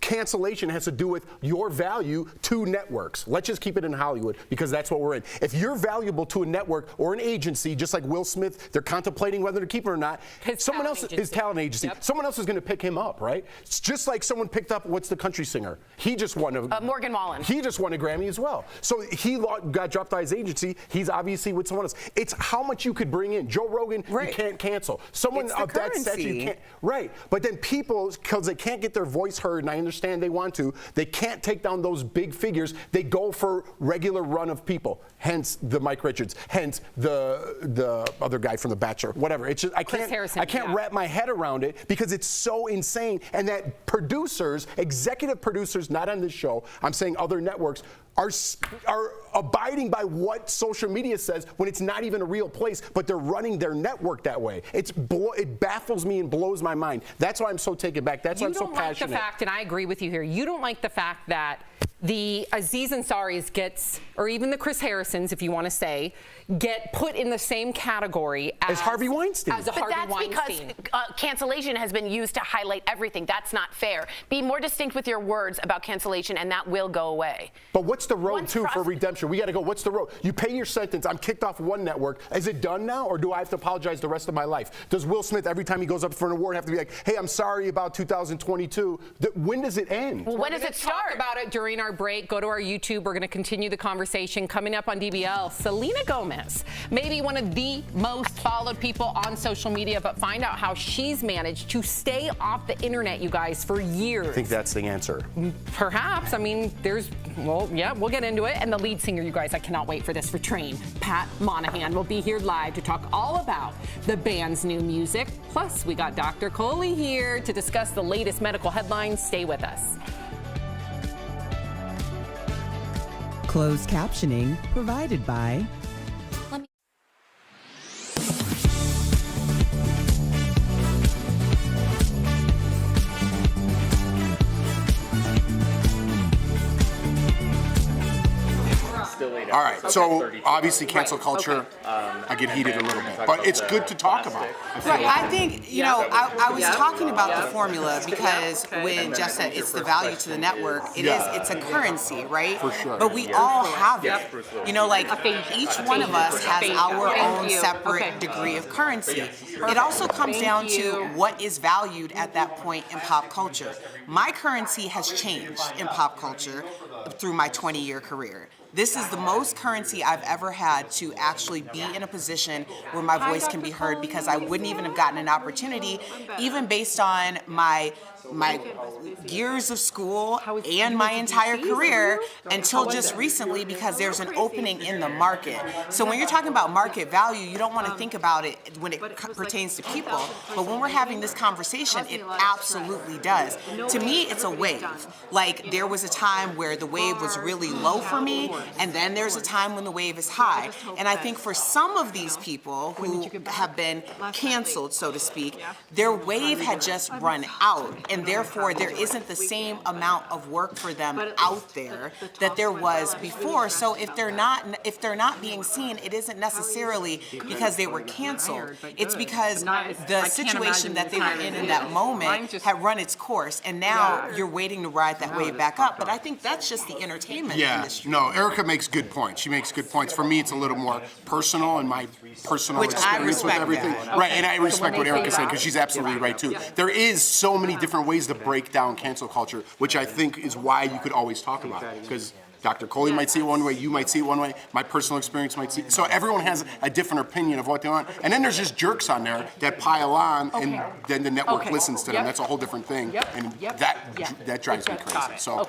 cancellation has to do with your value to networks. Let's just keep it in Hollywood because that's what we're in. If you're valuable to a network or an agency, just like Will Smith, they're contemplating whether to keep him or not. His talent agency. Yep. Someone else is going to pick him up, right? It's just like someone picked up, what's the country singer? He just won a Morgan Wallen. He just won a Grammy as well. So he got dropped by his agency. He's obviously with someone else. It's how much you could bring in. Joe Rogan, you can't cancel. Someone of that stature, you can't. Right. But then people, because they can't get their voice heard, and I understand they want to, they can't take down those big figures. They go for regular run of people. Hence the Mike Richards. Hence the other guy from The Bachelor. Whatever. It's just I can't wrap my head around it because it's so insane. And that producers, executive producers, not on this show, I'm saying other networks, are abiding by what social media says when it's not even a real place, but they're running their network that way. It baffles me and blows my mind. That's why I'm so taken back. That's why I'm so passionate. You don't like the fact, and I agree with you here, you don't like the fact that the Aziz Ansari's gets, or even the Chris Harrisons, if you want to say, get put in the same category as Harvey Weinstein. But that's because cancellation has been used to highlight everything. That's not fair. Be more distinct with your words about cancellation, and that will go away. But what's the road for redemption? We got to go. What's the road? You pay your sentence. I'm kicked off one network. Is it done now, or do I have to apologize the rest of my life? Does Will Smith, every time he goes up for an award, have to be like, hey, I'm sorry about 2022? When does it end? Well, when does it start? Talk about it during our our break, go to our YouTube. We're going to continue the conversation. Coming up on DBL, Selena Gomez, maybe one of the most followed people on social media, but find out how she's managed to stay off the internet, you guys, for years. I think that's the answer. Perhaps. I mean, we'll get into it. And the lead singer, you guys, I cannot wait for this, for Train, Pat Monahan, will be here live to talk all about the band's new music. Plus, we got Dr. Coley here to discuss the latest medical headlines. Stay with us. Closed captioning provided by All right, so obviously cancel culture, I get heated a little bit, but it's good to talk about. Right, I think, I was talking about the formula because when Jeff said it's the value to the network, it's a currency, right? For sure. But we all have it. Each one of us has our own separate degree of currency. It also comes down to what is valued at that point in pop culture. My currency has changed in pop culture through my 20-year career. This is the most currency I've ever had to actually be in a position where my voice can be heard, because I wouldn't even have gotten an opportunity, even based on my years of school and my entire career, until just recently, because there's an opening in the market. So when you're talking about market value, you don't want to think about it when it pertains to people, but when we're having this conversation, it absolutely does. To me, it's a wave. Like, there was a time where the wave was really low for me, and then there's a time when the wave is high. And I think for some of these people who have been canceled, so to speak, their wave had just run out, and therefore there isn't the same amount of work for them out there that there was before. So if they're not being seen, it isn't necessarily because they were canceled. It's because the situation that they were in that moment had run its course, and now you're waiting to ride that wave back up. But I think that's just the entertainment industry. No, Erica makes good points. She makes good points. For me, it's a little more personal and my personal experience with everything. Right, and I respect what Erica's saying, because she's absolutely right too. There is so many different ways to break down cancel culture, which I think is why you could always talk about it, because Dr. Coley might see it one way, you might see it one way, my personal experience might see it. So everyone has a different opinion of what they want. And then there's just jerks on there that pile on, and then the network listens to them. That's a whole different thing. And that drives me crazy. So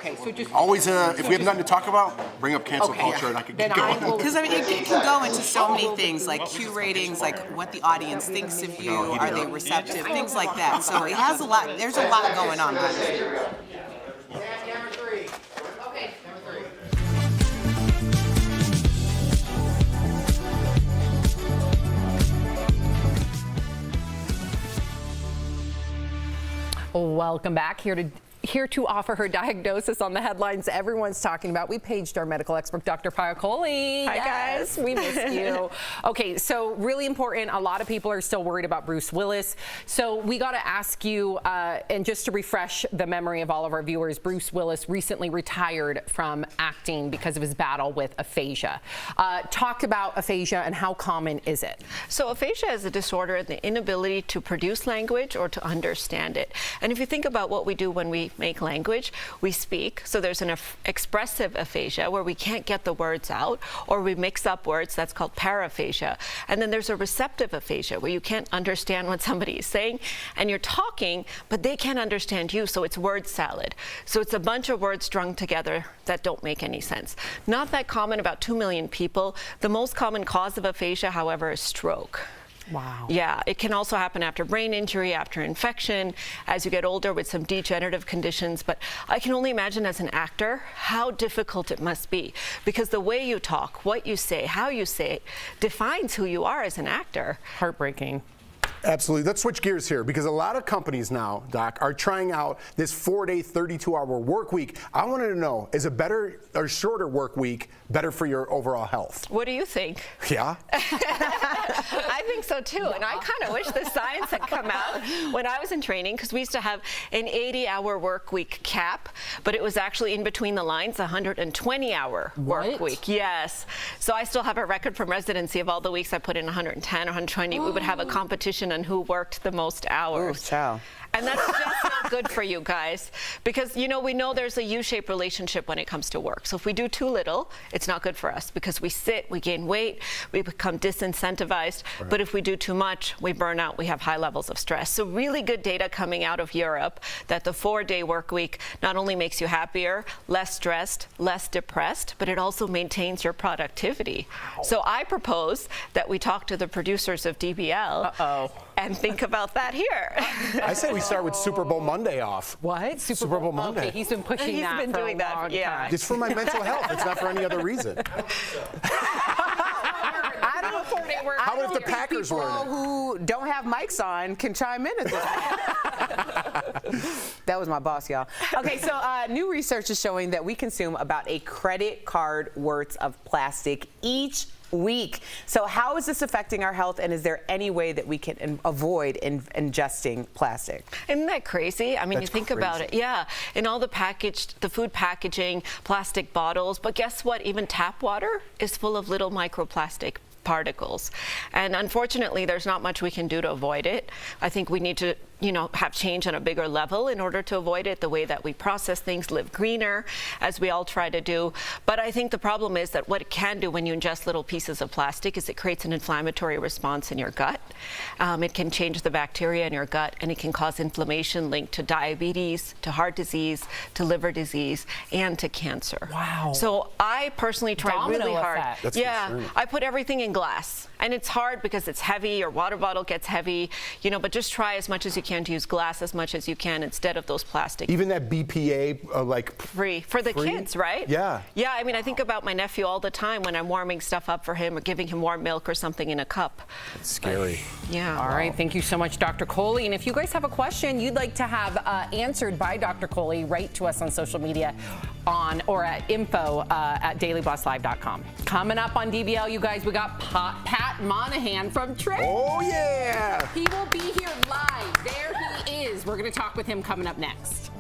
always, if we have nothing to talk about, bring up cancel culture and I could get going. Because it can go into so many things, like Q ratings, like what the audience thinks of you, are they receptive, things like that. So it has a lot, there's a lot going on behind it. Welcome back. Here to offer her diagnosis on the headlines everyone's talking about. We paged our medical expert, Dr. Pia Coley. Hi, guys. We missed you. Okay, so really important. A lot of people are still worried about Bruce Willis. So we got to ask you, and just to refresh the memory of all of our viewers, Bruce Willis recently retired from acting because of his battle with aphasia. Talk about aphasia and how common is it? So aphasia is a disorder in the inability to produce language or to understand it. And if you think about what we do when we make language, we speak. So there's an expressive aphasia where we can't get the words out, or we mix up words. That's called paraphasia. And then there's a receptive aphasia where you can't understand what somebody is saying, and you're talking, but they can't understand you. So it's word salad. So it's a bunch of words strung together that don't make any sense. Not that common, about 2 million people. The most common cause of aphasia, however, is stroke. Wow. Yeah, it can also happen after brain injury, after infection, as you get older with some degenerative conditions. But I can only imagine as an actor how difficult it must be, because the way you talk, what you say, how you say it defines who you are as an actor. Heartbreaking. Absolutely. Let's switch gears here, because a lot of companies now, Doc, are trying out this 4-day, 32-hour work week. I wanted to know, is a better or shorter work week better for your overall health? What do you think? Yeah. I think so too, and I kind of wish the science had come out when I was in training, because we used to have an 80-hour work week cap, but it was actually in between the lines, a 120-hour work week. Yes. So I still have a record from residency of all the weeks I put in 110, 120. We would have a competition competition on who worked the most hours. Ooh, child. And that's just not good for you guys, because we know there's a U-shaped relationship when it comes to work. So if we do too little, it's not good for us, because we sit, we gain weight, we become disincentivized. Right. But if we do too much, we burn out, we have high levels of stress. So really good data coming out of Europe that the 4-day work week not only makes you happier, less stressed, less depressed, but it also maintains your productivity. Wow. So I propose that we talk to the producers of DBL and think about that here. I say we start with Super Bowl Monday off. What? Super Bowl Monday. Okay, he's been pushing that He's been for doing a long that, time. It's for my mental health. It's not for any other reason. I don't know. How about if the Packers were in it? Who don't have mics on can chime in at this point. That was my boss, y'all. Okay, so new research is showing that we consume about a credit card worth of plastic each week. So how is this affecting our health, and is there any way that we can avoid ingesting plastic? Isn't that crazy? I mean, That's you think crazy. about it. Yeah, in all the food packaging, plastic bottles, but guess what? Even tap water is full of little microplastic particles. And unfortunately, there's not much we can do to avoid it. I think we need to have change on a bigger level in order to avoid it, the way that we process things, live greener, as we all try to do. But I think the problem is that what it can do when you ingest little pieces of plastic is it creates an inflammatory response in your gut. It can change the bacteria in your gut, and it can cause inflammation linked to diabetes, to heart disease, to liver disease, and to cancer. Wow. So I personally try really hard. Effect. That's yeah, concerning. I put everything in glass. And it's hard because it's heavy, your water bottle gets heavy, but just try as much as you can to use glass as much as you can instead of those plastic. Even that BPA, free for the kids, right? Yeah. Yeah, I mean, I think about my nephew all the time when I'm warming stuff up for him or giving him warm milk or something in a cup. It's scary. Yeah. All right, thank you so much, Dr. Coley. And if you guys have a question you'd like to have answered by Dr. Coley, write to us on social media or at info@dailybosslive.com. Coming up on DBL, you guys, we got Pat Monahan from Trip. Oh, yeah. He will be here live. There he is. We're going to talk with him coming up next.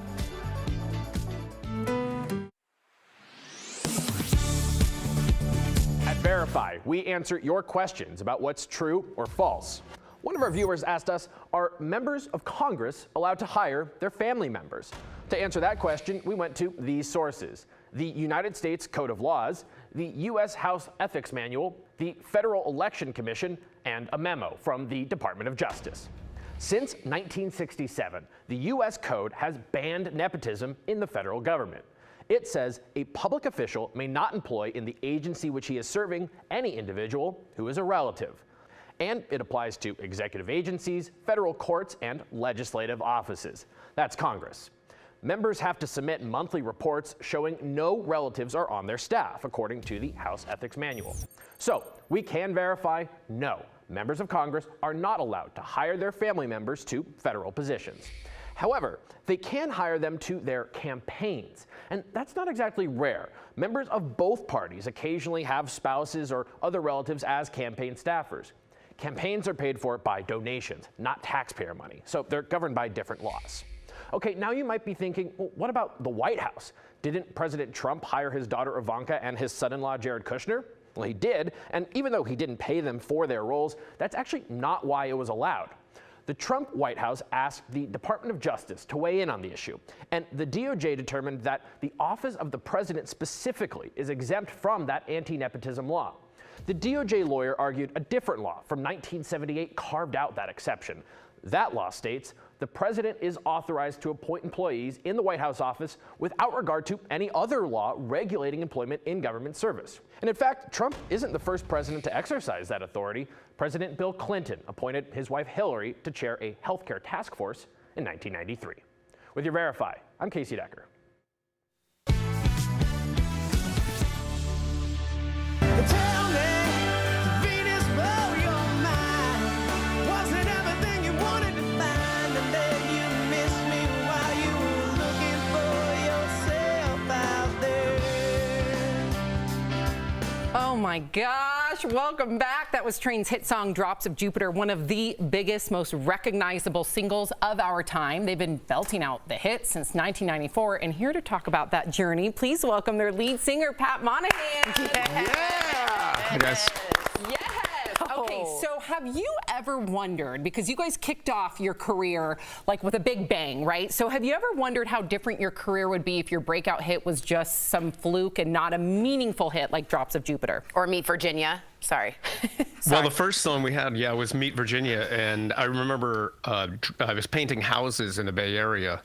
At Verify, we answer your questions about what's true or false. One of our viewers asked us, are members of Congress allowed to hire their family members? To answer that question, we went to these sources: the United States Code of Laws, the U.S. House Ethics Manual, the Federal Election Commission, and a memo from the Department of Justice. Since 1967, the U.S. Code has banned nepotism in the federal government. It says a public official may not employ in the agency which he is serving any individual who is a relative. And it applies to executive agencies, federal courts, and legislative offices. That's Congress. Members have to submit monthly reports showing no relatives are on their staff, according to the House Ethics Manual. So we can verify, no, members of Congress are not allowed to hire their family members to federal positions. However, they can hire them to their campaigns, and that's not exactly rare. Members of both parties occasionally have spouses or other relatives as campaign staffers. Campaigns are paid for by donations, not taxpayer money, so they're governed by different laws. Okay, now you might be thinking, well, what about the White House? Didn't President Trump hire his daughter Ivanka and his son-in-law Jared Kushner? Well, he did, and even though he didn't pay them for their roles, that's actually not why it was allowed. The Trump White House asked the Department of Justice to weigh in on the issue, and the DOJ determined that the office of the president specifically is exempt from that anti-nepotism law. The DOJ lawyer argued a different law from 1978 carved out that exception. That law states the president is authorized to appoint employees in the White House office without regard to any other law regulating employment in government service. And in fact, Trump isn't the first president to exercise that authority. President Bill Clinton appointed his wife Hillary to chair a healthcare task force in 1993. With your Verify, I'm Casey Decker. Oh my gosh, welcome back. That was Train's hit song, Drops of Jupiter, one of the biggest, most recognizable singles of our time. They've been belting out the hits since 1994, and here to talk about that journey, please welcome their lead singer, Pat Monahan. Yeah! Hi, guys. Yes. Okay, so have you ever wondered, because you guys kicked off your career like with a big bang, right? So have you ever wondered how different your career would be if your breakout hit was just some fluke and not a meaningful hit like Drops of Jupiter? Or Meet Virginia. Sorry. Well, the first song we had, was Meet Virginia. And I remember I was painting houses in the Bay Area,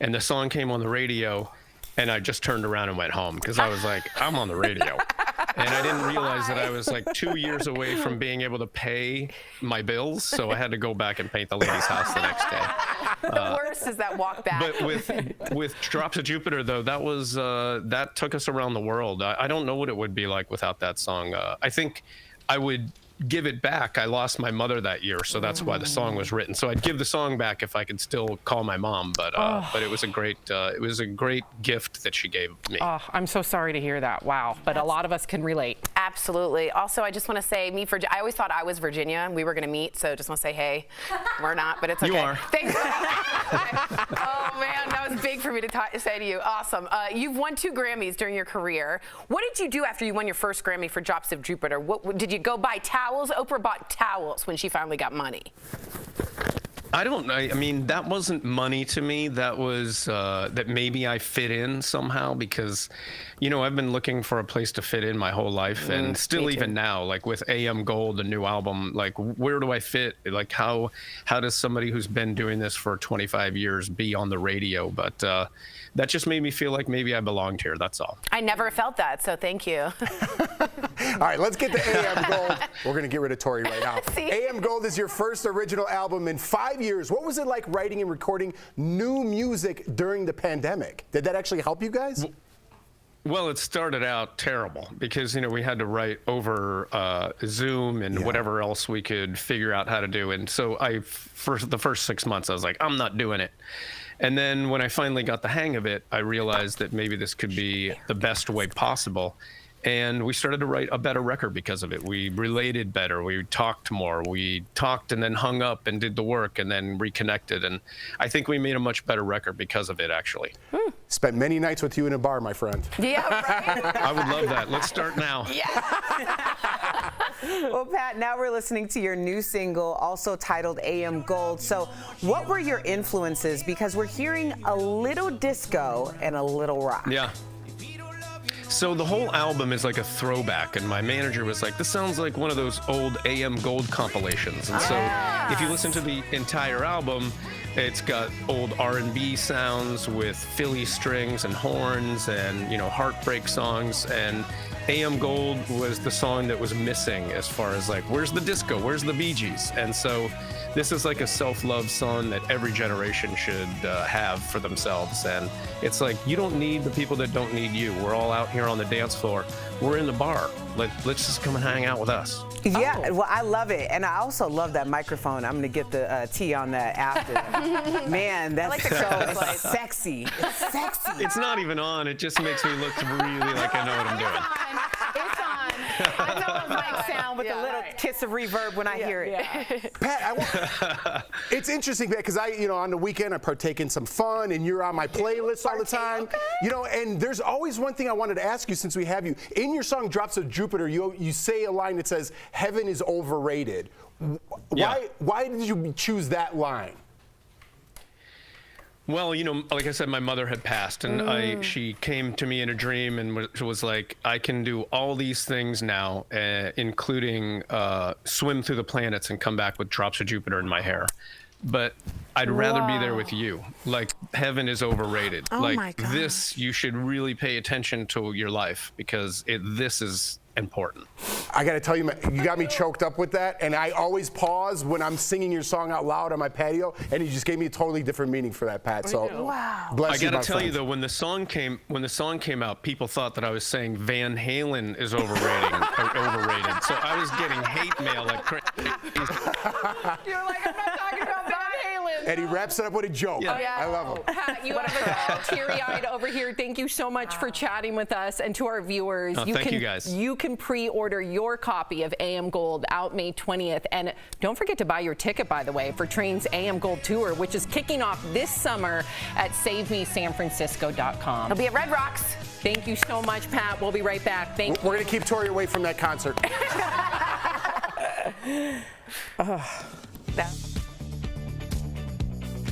and the song came on the radio, and I just turned around and went home because I was like, I'm on the radio. And I didn't realize that I was like 2 years away from being able to pay my bills, so I had to go back and paint the lady's house the next day. The worst is that walk back. But with Drops of Jupiter, though, that was that took us around the world. I don't know what it would be like without that song. I think I would give it back. I lost my mother that year, so that's why the song was written. So I'd give the song back if I could still call my mom. But it was a great gift that she gave me. Oh, I'm so sorry to hear that. Wow. But a lot of us can relate. Absolutely. Also, I just want to say, I always thought I was Virginia and we were going to meet, so just want to say, hey, we're not, but it's okay. You are. Thanks. Oh, man, that was big for me to say to you. Awesome. You've won 2 Grammys during your career. What did you do after you won your first Grammy for Drops of Jupiter? What did you go buy towels? Oprah bought towels when she finally got money. I mean, that wasn't money to me. That was that maybe I fit in somehow because, I've been looking for a place to fit in my whole life, and still even now, like with AM Gold, the new album, like where do I fit? Like how does somebody who's been doing this for 25 years be on the radio? But that just made me feel like maybe I belonged here. That's all. I never felt that, so thank you. All right, let's get to AM Gold. We're going to get rid of Tori right now. AM Gold is your first original album in 5 years. What was it like writing and recording new music during the pandemic? Did that actually help you guys? Well, it started out terrible because, we had to write over Zoom and whatever else we could figure out how to do. And so for the first 6 months, I was like, I'm not doing it. And then when I finally got the hang of it, I realized that maybe this could be the best way possible. And we started to write a better record because of it. We related better. We talked more. We talked and then hung up and did the work and then reconnected. And I think we made a much better record because of it, actually. Spent many nights with you in a bar, my friend. Yeah, right? I would love that. Let's start now. Yeah. Well, Pat, now we're listening to your new single, also titled AM Gold. So what were your influences? Because we're hearing a little disco and a little rock. Yeah. So the whole album is like a throwback, and my manager was like, this sounds like one of those old AM Gold compilations. And so if you listen to the entire album, it's got old R&B sounds with Philly strings and horns and, heartbreak songs. And AM Gold was the song that was missing as far as like, where's the disco? Where's the Bee Gees? And so this is like a self-love song that every generation should have for themselves. And it's like, you don't need the people that don't need you. We're all out here on the dance floor. We're in the bar. Let's just come and hang out with us. Yeah, well, I love it. And I also love that microphone. I'm going to get the tea on that after. Man, that's so sexy. It's sexy. It's not even on. It just makes me look really like I know what I'm doing. It's on. I know it might sound with a little kiss of reverb when I hear it. Pat, it's interesting because on the weekend I partake in some fun, and you're on my playlist all the time. And there's always one thing I wanted to ask you since we have you. In your song Drops of Jupiter, you say a line that says, "Heaven is overrated." Why did you choose that line? Well, like I said, my mother had passed, and she came to me in a dream and was like, I can do all these things now, including swim through the planets and come back with drops of Jupiter in my hair. But I'd rather be there with you. Like, heaven is overrated. Oh like, my God. This, you should really pay attention to your life because this is important. I got to tell you, you got me choked up with that, and I always pause when I'm singing your song out loud on my patio, and you just gave me a totally different meaning for that, Pat. So, bless you, I got to tell friend. you though, when the song came out, people thought that I was saying Van Halen is overrated. So I was getting hate mail like crazy. You're like, I'm not talking about Van Halen. And he wraps it up with a joke. Yeah. I love him. Pat, you have us all teary-eyed over here. Thank you so much for chatting with us, and to our viewers. Thank you guys. You can pre-order your copy of AM Gold out May 20th. And don't forget to buy your ticket, by the way, for Train's AM Gold Tour, which is kicking off this summer at SaveMeSanFrancisco.com. He'll be at Red Rocks. Thank you so much, Pat. We'll be right back. Thank you. We're going to keep Tori away from that concert.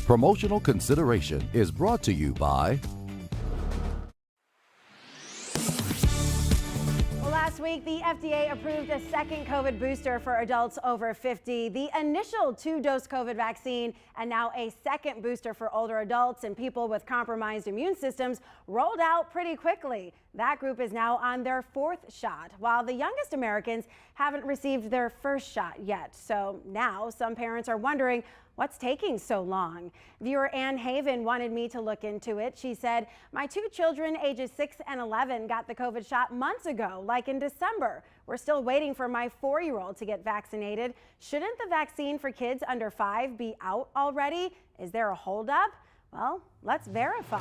Promotional consideration is brought to you by Last week, the FDA approved a second COVID booster for adults over 50. The initial 2-dose COVID vaccine and now a second booster for older adults and people with compromised immune systems rolled out pretty quickly. That group is now on their 4th shot, while the youngest Americans haven't received their first shot yet. So now some parents are wondering, what's taking so long? Viewer Ann Haven wanted me to look into it. She said, my 2 children, ages 6 and 11, got the COVID shot months ago, like in December. We're still waiting for my 4-year-old to get vaccinated. Shouldn't the vaccine for kids under 5 be out already? Is there a holdup? Well, let's verify.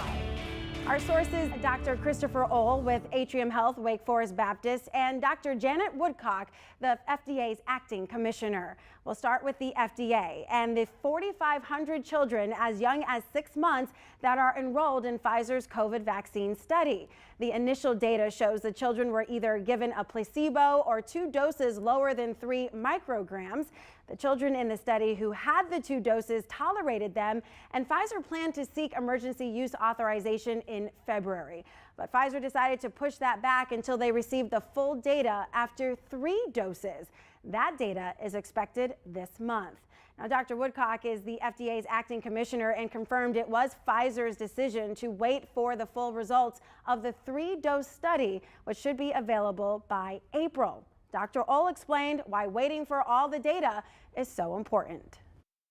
Our sources, Dr. Christopher Ohl with Atrium Health, Wake Forest Baptist, and Dr. Janet Woodcock, the FDA's acting commissioner. We'll start with the FDA and the 4,500 children as young as 6 months that are enrolled in Pfizer's COVID vaccine study. The initial data shows the children were either given a placebo or 2 doses lower than 3 micrograms. The children in the study who had the 2 doses tolerated them, and Pfizer planned to seek emergency use authorization in February. But Pfizer decided to push that back until they received the full data after 3 doses. That data is expected this month. Now, Dr. Woodcock is the FDA's acting commissioner and confirmed it was Pfizer's decision to wait for the full results of the 3-dose study, which should be available by April. Dr. Ohl explained why waiting for all the data is so important.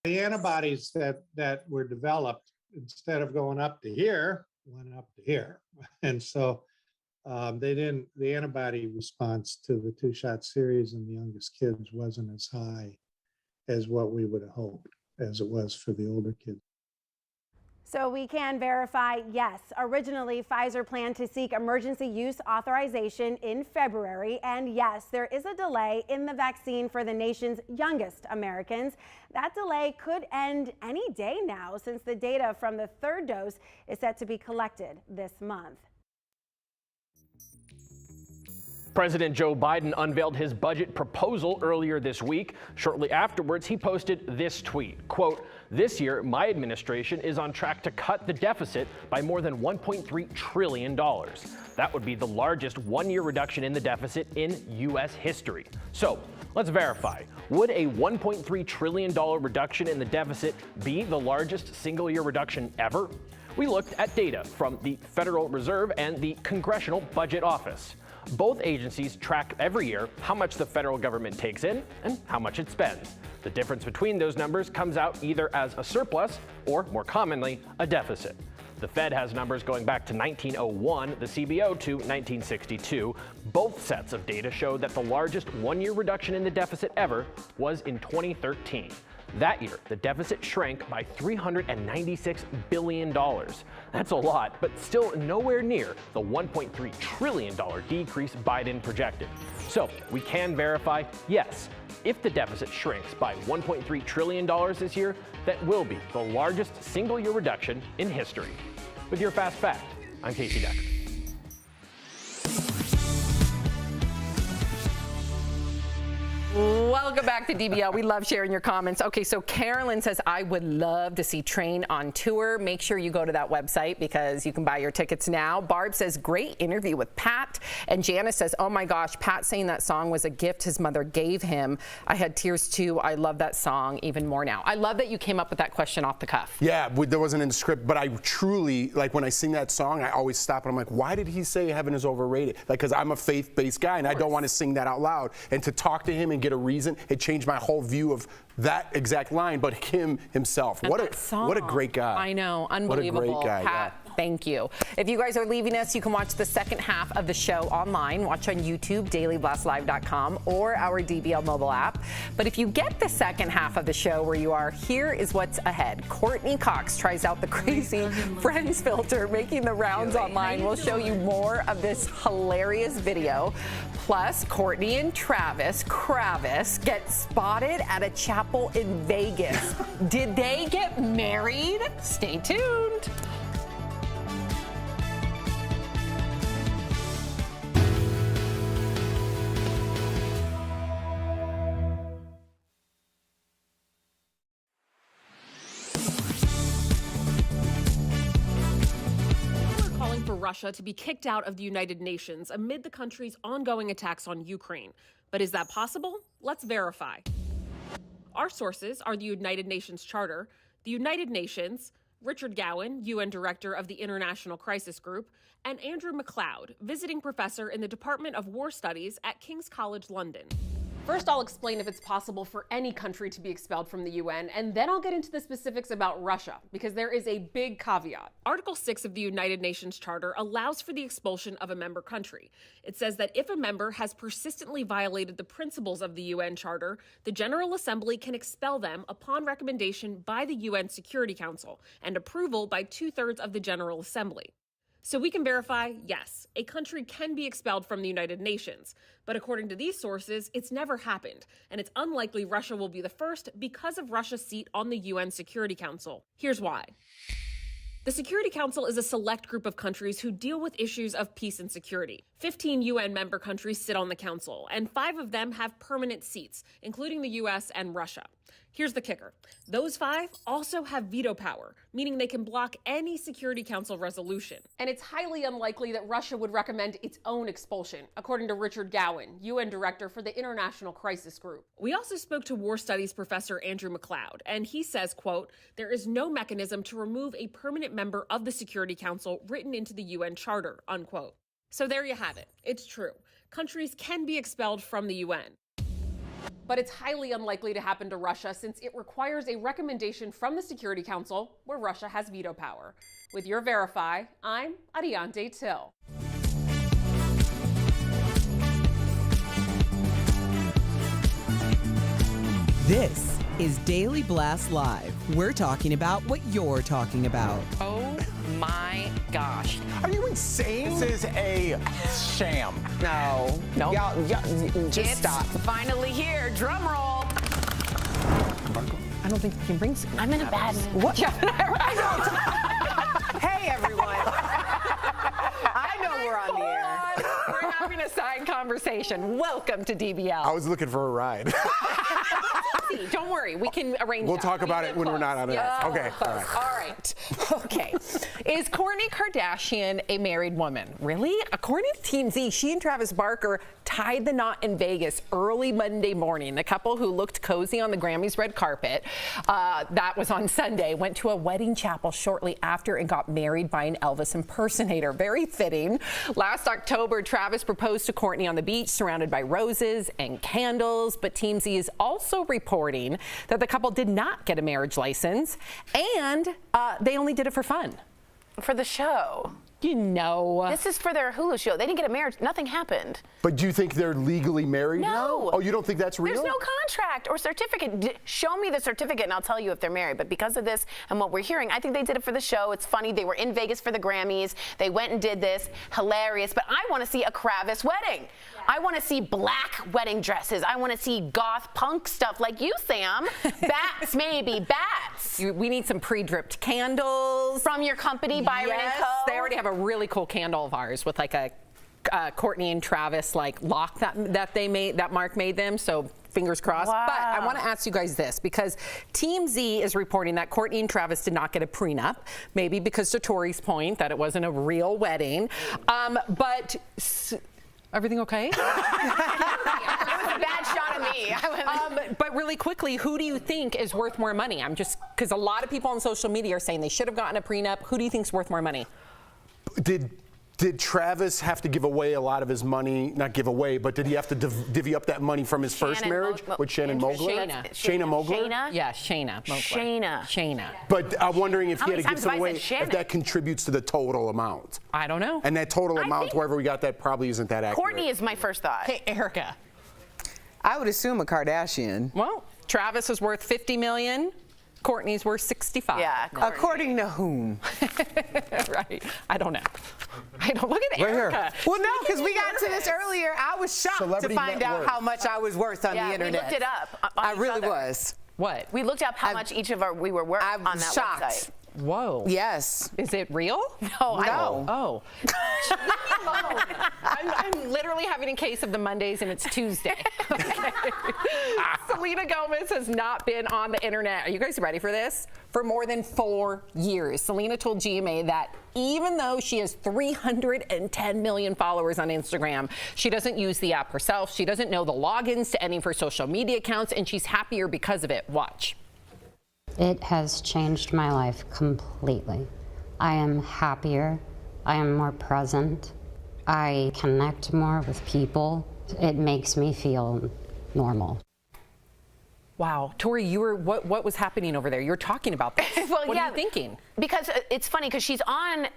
The antibodies that were developed, instead of going up to here, went up to here. And so the antibody response to the 2-shot series in the youngest kids wasn't as high as what we would have hoped as it was for the older kids. So we can verify, yes, originally Pfizer planned to seek emergency use authorization in February. And yes, there is a delay in the vaccine for the nation's youngest Americans. That delay could end any day now, since the data from the 3rd dose is set to be collected this month. President Joe Biden unveiled his budget proposal earlier this week. Shortly afterwards, he posted this tweet, quote, "This year, my administration is on track to cut the deficit by more than $1.3 trillion. That would be the largest one-year reduction in the deficit in U.S. history." So let's verify. Would a $1.3 trillion reduction in the deficit be the largest single-year reduction ever? We looked at data from the Federal Reserve and the Congressional Budget Office. Both agencies track every year how much the federal government takes in and how much it spends. The difference between those numbers comes out either as a surplus or, more commonly, a deficit. The Fed has numbers going back to 1901, the CBO to 1962. Both sets of data show that the largest one-year reduction in the deficit ever was in 2013. That year, the deficit shrank by $396 billion. That's a lot, but still nowhere near the $1.3 trillion decrease Biden projected. So we can verify, yes, if the deficit shrinks by $1.3 trillion this year, that will be the largest single-year reduction in history. With your Fast Fact, I'm Casey Decker. Welcome back to DBL. We love sharing your comments. Okay, so Carolyn says, I would love to see Train on tour. Make sure you go to that website because you can buy your tickets now. Barb says, great interview with Pat. And Janice says, oh my gosh, Pat saying that song was a gift his mother gave him. I had tears too. I love that song even more now. I love that you came up with that question off the cuff. Yeah, there wasn't in the script, but I truly, like when I sing that song, I always stop and I'm like, why did he say heaven is overrated? Like, because I'm a faith-based guy and I don't want to sing that out loud. And to talk to him and get a reason, it changed my whole view of that exact line, but him himself. What a great guy. I know, unbelievable. What a great guy. Pat, thank you. If you guys are leaving us, you can watch the second half of the show online. Watch on YouTube, dailyblastlive.com, or our DBL mobile app. But if you get the second half of the show where you are, here is what's ahead. Courtney Cox tries out the crazy friends filter, making the rounds online. We'll show you more of this hilarious video. Plus, Courtney and Travis Kravis get spotted at a chapel in Vegas. Did they get married? Stay tuned. People are calling for Russia to be kicked out of the United Nations amid the country's ongoing attacks on Ukraine. But is that possible? Let's verify. Our sources are the United Nations Charter, the United Nations, Richard Gowan, UN Director of the International Crisis Group, and Andrew MacLeod, visiting professor in the Department of War Studies at King's College London. First, I'll explain if it's possible for any country to be expelled from the UN, and then I'll get into the specifics about Russia, because there is a big caveat. Article 6 of the United Nations Charter allows for the expulsion of a member country. It says that if a member has persistently violated the principles of the UN Charter, the General Assembly can expel them upon recommendation by the UN Security Council and approval by 2/3 of the General Assembly. So we can verify, yes, a country can be expelled from the United Nations. But according to these sources, it's never happened. And it's unlikely Russia will be the first because of Russia's seat on the UN Security Council. Here's why. The Security Council is a select group of countries who deal with issues of peace and security. 15 UN member countries sit on the council, and 5 of them have permanent seats, including the US and Russia. Here's the kicker. Those 5 also have veto power, meaning they can block any Security Council resolution. And it's highly unlikely that Russia would recommend its own expulsion, according to Richard Gowan, UN Director for the International Crisis Group. We also spoke to War Studies professor Andrew MacLeod, and he says, quote, there is no mechanism to remove a permanent member of the Security Council written into the UN Charter, unquote. So there you have it. It's true. Countries can be expelled from the UN. But it's highly unlikely to happen to Russia since it requires a recommendation from the Security Council where Russia has veto power. With your Verify, I'm Ariante Till. This is Daily Blast Live. We're talking about what you're talking about. Oh my gosh. Are you insane? This is a sham. No. No. Y'all just stop. Finally here. Drum roll. I don't think you can bring signal. I'm in a bad mood. What? Hey, everyone. I know we're on the air. We're having a side conversation. Welcome to DBL. I was looking for a ride. Don't worry, we can arrange We'll that. talk about it when we're not on air. Yeah. Okay. All right. All right. Okay. Is Kourtney Kardashian a married woman? Really? According to Team Z, she and Travis Barker tied the knot in Vegas early Monday morning. The couple who looked cozy on the Grammys red carpet, that was on Sunday, went to a wedding chapel shortly after and got married by an Elvis impersonator. Very fitting. Last October, Travis proposed to Kourtney on the beach surrounded by roses and candles, but Team Z is also reporting that the couple did not get a marriage license and they only did it for fun. For the show. You know. This is for their Hulu show. They didn't get a marriage. Nothing happened. But do you think they're legally married now? No. Oh, you don't think that's real? There's no contract or certificate. Show me the certificate and I'll tell you if they're married. But because of this and what we're hearing, I think they did it for the show. It's funny. They were in Vegas for the Grammys. They went and did this. Hilarious. But I want to see a Kravis wedding. I want to see black wedding dresses. I want to see goth punk stuff like you, Sam. Bats, maybe. Bats. We need some pre-dripped candles. From your company, Byron yes, & Co. They already have a really cool candle of ours with like a Kourtney and Travis like lock that they made, that Mark made them. So fingers crossed. Wow. But I want to ask you guys this because Team Z is reporting that Kourtney and Travis did not get a prenup, maybe because to Tori's point that it wasn't a real wedding. But everything okay? It was a bad shot at me. But really quickly, who do you think is worth more money? I'm just because a lot of people on social media are saying they should have gotten a prenup. Who do you think is worth more money? Did Travis have to give away a lot of his money? Not give away, but did he have to divvy up that money from his first marriage with Shannon Mogler? Shayna Mogler? Yeah, Shayna Mogler. Shayna. But I'm wondering if he had to give some away, if Shannon? that contributes to the total amount. I don't know. And that total amount, wherever we got that, probably isn't that accurate. Kourtney is my first thought. Hey, Erica. I would assume a Kardashian. Well, Travis is worth $50 million. Kourtney's worth 65. Yeah. According to whom? Right. I don't know. I don't look at Right Erica. here. Well, no, because we got to this earlier. I was shocked Celebrity to find net out worth. how much I was worth on the internet. We looked it up. I really was. What? We looked up how much each of we were worth on that shocked. website. Whoa. Yes. Is it real? No. Oh. I'm literally having a case of the Mondays and it's Tuesday. Okay. Selena Gomez has not been on the internet. Are you guys ready for this? For more than 4 years. Selena told GMA that even though she has 310 million followers on Instagram, she doesn't use the app herself. She doesn't know the logins to any of her social media accounts, and she's happier because of it. Watch. It has changed my life completely. I am happier. I am more present. I connect more with people. It makes me feel normal. Wow. Tori, you were what was happening over there? You're talking about this. Well, what yeah, are you thinking? Because it's funny because she's on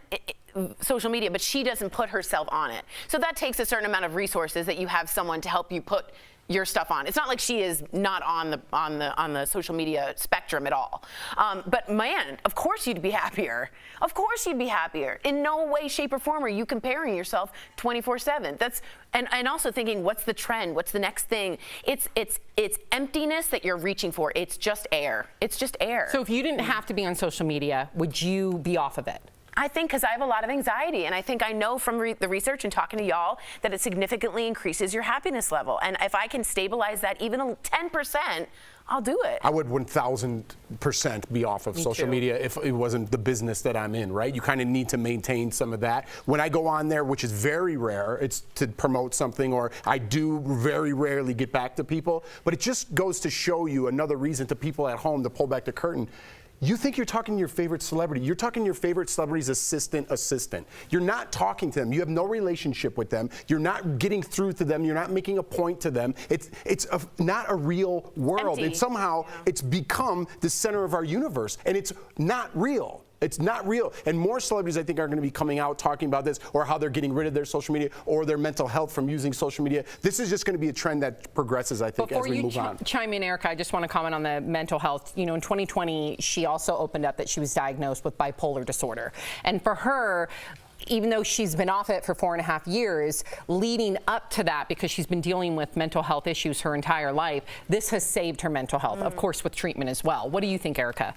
social media, but she doesn't put herself on it. So that takes a certain amount of resources that you have someone to help you put your stuff on. It's not like she is not on the social media spectrum at all. But man, of course you'd be happier. Of course you'd be happier. In no way, shape, or form are you comparing yourself 24/7. That's and also thinking, what's the trend? What's the next thing? It's emptiness that you're reaching for. It's just air. It's just air. So if you didn't have to be on social media, would you be off of it? I think because I have a lot of anxiety, and I think I know from the research and talking to y'all that it significantly increases your happiness level. And if I can stabilize that even 10%, I'll do it. I would 1,000% be off of social media if it wasn't the business that I'm in, right? You kind of need to maintain some of that. When I go on there, which is very rare, it's to promote something, or I do very rarely get back to people. But it just goes to show you another reason to people at home to pull back the curtain. You think you're talking to your favorite celebrity. You're talking to your favorite celebrity's assistant. You're not talking to them. You have no relationship with them. You're not getting through to them. You're not making a point to them. It's not a real world. Empty. And somehow it's become the center of our universe. And it's not real. It's not real. And more celebrities, I think, are going to be coming out talking about this, or how they're getting rid of their social media or their mental health from using social media. This is just going to be a trend that progresses, I think, as we move on. Before you chime in, Erica, I just want to comment on the mental health. You know, in 2020, she also opened up that she was diagnosed with bipolar disorder. And for her, even though she's been off it for 4.5 years, leading up to that, because she's been dealing with mental health issues her entire life, this has saved her mental health, of course, with treatment as well. What do you think, Erica?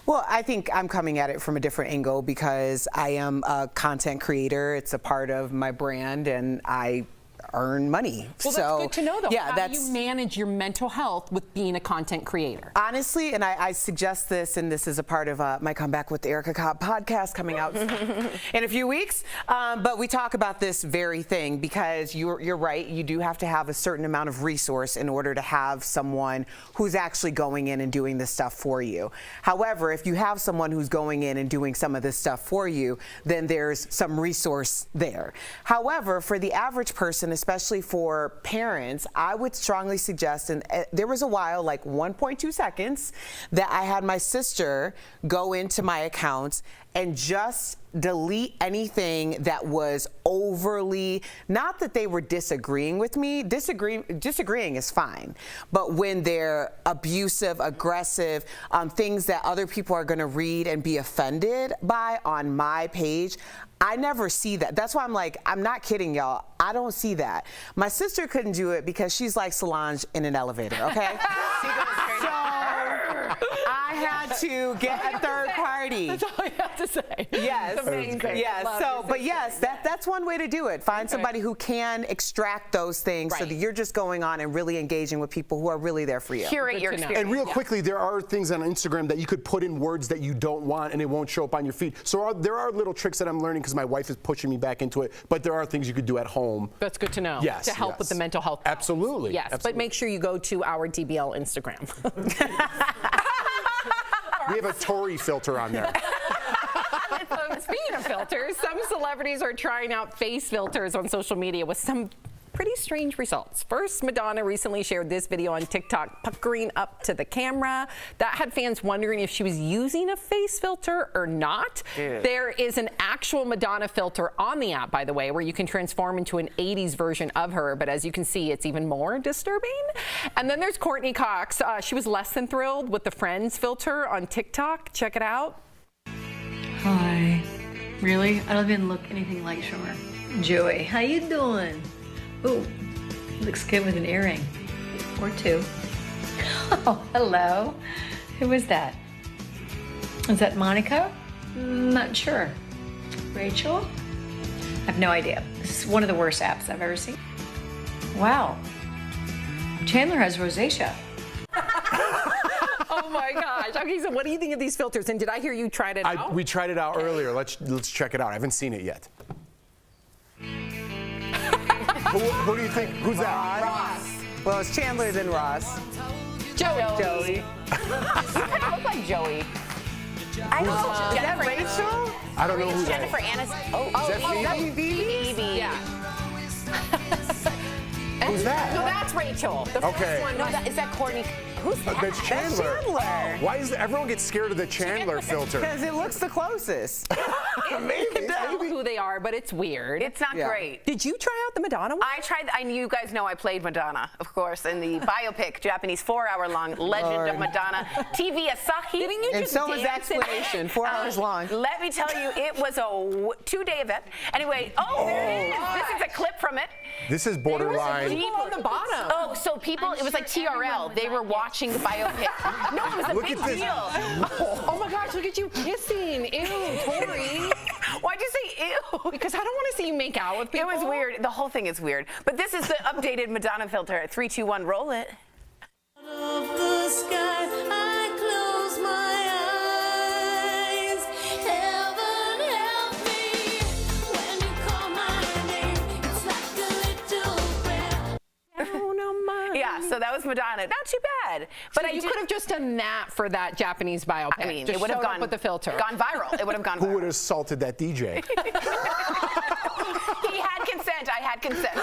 Well, I think I'm coming at it from a different angle because I am a content creator. It's a part of my brand, and I earn money. Well, so, that's good to know, though. Yeah, How do you manage your mental health with being a content creator? Honestly, and I suggest this, and this is a part of my Comeback with Erica Cobb podcast coming out in a few weeks. But we talk about this very thing because you're right. You do have to have a certain amount of resource in order to have someone who's actually going in and doing this stuff for you. However, if you have someone who's going in and doing some of this stuff for you, then there's some resource there. However, for the average person, especially for parents, I would strongly suggest, and there was a while, like 1.2 seconds, that I had my sister go into my accounts and just delete anything that was overly, not that they were disagreeing with me, disagreeing is fine, but when they're abusive, aggressive, things that other people are gonna read and be offended by on my page, I never see that. That's why I'm like, I'm not kidding, y'all. I don't see that. My sister couldn't do it because she's like Solange in an elevator, okay? So I had to get a third party. That's all you have to say. Yes. Amazing. Yes. So, but yes, that's one way to do it. Find somebody who can extract those things so that you're just going on and really engaging with people who are really there for you. Curate your experience. And real quickly, there are things on Instagram that you could put in words that you don't want, and it won't show up on your feed. So there are little tricks that I'm learning because my wife is pushing me back into it. But there are things you could do at home. That's good to know. Yes. To help with the mental health. Absolutely. Yes. Absolutely. But make sure you go to our DBL Instagram. We have a Tory filter on there. Speaking of filters, some celebrities are trying out face filters on social media with some pretty strange results. First, Madonna recently shared this video on TikTok puckering up to the camera. That had fans wondering if she was using a face filter or not. Dude. There is an actual Madonna filter on the app, by the way, where you can transform into an 80s version of her, but as you can see, it's even more disturbing. And then there's Courtney Cox. She was less than thrilled with the Friends filter on TikTok. Check it out. Hi. Really? I don't even look anything like Summer. Joey, how you doing? Ooh, looks good with an earring. Or two. Oh, hello. Who was that? Is that Monica? Not sure. Rachel? I have no idea. This is one of the worst apps I've ever seen. Wow. Chandler has rosacea. Oh my gosh. Okay, so what do you think of these filters? And did I hear you tried it out? We tried it out earlier. Let's check it out. I haven't seen it yet. who do you think? Who's that? Ross. Well, it's Chandler then Ross. Joey. You kind of look like Joey. I don't know. Is that Rachel? I don't know who that Jennifer is. Aniston. Is that Phoebe? Phoebe. Yeah. Who's that? No, that's Rachel. The Okay. first one. No, is that Courtney? Who's that? That's Chandler. Chandler. Why does everyone get scared of the Chandler filter? Because it looks the closest. Maybe. Know who they are, but it's weird. It's not great. Did you try out the Madonna one? I tried. You guys know I played Madonna, of course, in the biopic, Japanese 4-hour-long Legend of Madonna. TV Asahi. Didn't you And just so was the dance in it? explanation, 4 hours long. Let me tell you, it was a 2-day event. Anyway, there it is. This is a clip from it. This is borderline. People on the bottom. Oh, so people, it was like TRL. They were watching the biopic. No, it was a Look big at this. deal. Oh my gosh, look at you kissing. Ew, Tori. Why'd you say ew? Because I don't want to see you make out with people. It was weird. The whole thing is weird. But this is the updated Madonna filter. 3, 2, 1, roll it. Of the sky, I close my eyes. Heaven help me when you call my name. It's like a little prayer. Yeah, so that was Madonna. Not too bad. But So you could have just done that for that Japanese biopic. I mean, just it would have showed up gone with the filter. Gone viral. It would have gone Who viral. would have assaulted that DJ? He had consent. I had consent.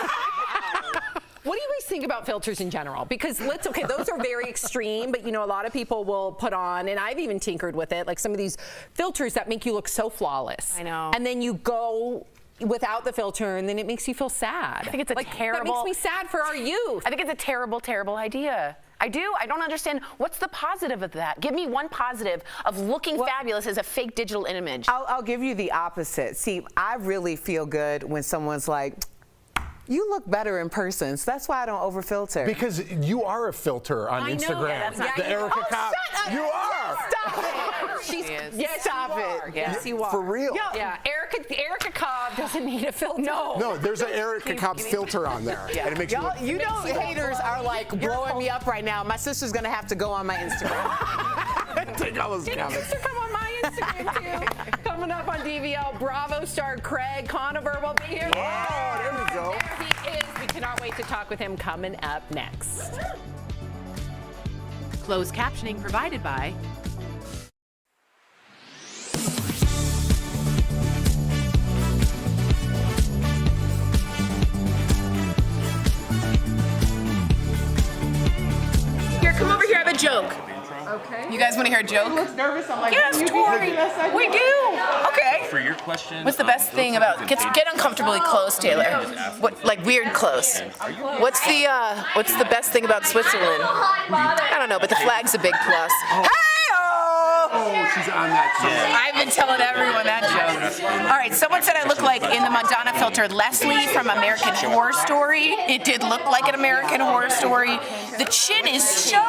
What do you guys think about filters in general? Because those are very extreme, but a lot of people will put on, and I've even tinkered with it, like some of these filters that make you look so flawless. I know. And then you go without the filter, and then it makes you feel sad. I think it's a terrible. That makes me sad for our youth. I think it's a terrible, terrible idea. I do. I don't understand. What's the positive of that? Give me one positive of looking fabulous as a fake digital image. I'll give you the opposite. See, I really feel good when someone's like, you look better in person, so that's why I don't over-filter. Because you are a filter on Instagram. Yeah, that's not the true. Erica Cobb. shut up. You are. Stop it. Yes, Stop you it. are. Yes, you are. For real. Yeah, Erica Cobb doesn't need a filter. No, there's an Erica Cobb filter on there. Yeah. And it makes Y'all, you you know haters are like blowing me up right now. My sister's gonna have to go on my Instagram. take all those comments. Come on my Instagram too. Coming up on DBL, Bravo star Craig Conover will be here. Oh, there we go. There he is. We cannot wait to talk with him coming up next. Closed captioning provided by Here, come over here. I have a joke. Okay. You guys want to hear a joke? He looks nervous. I'm like, yes, Tori. We do. Okay. For your question, What's the best thing about get uncomfortably close, Taylor? What like weird close? What's the best thing about Switzerland? I don't know, but the flag's a big plus. Oh, she's on that song. I've been telling everyone that joke. All right, someone said I look like in the Madonna filter Leslie from American Horror Story. It did look like an American Horror Story. The chin is so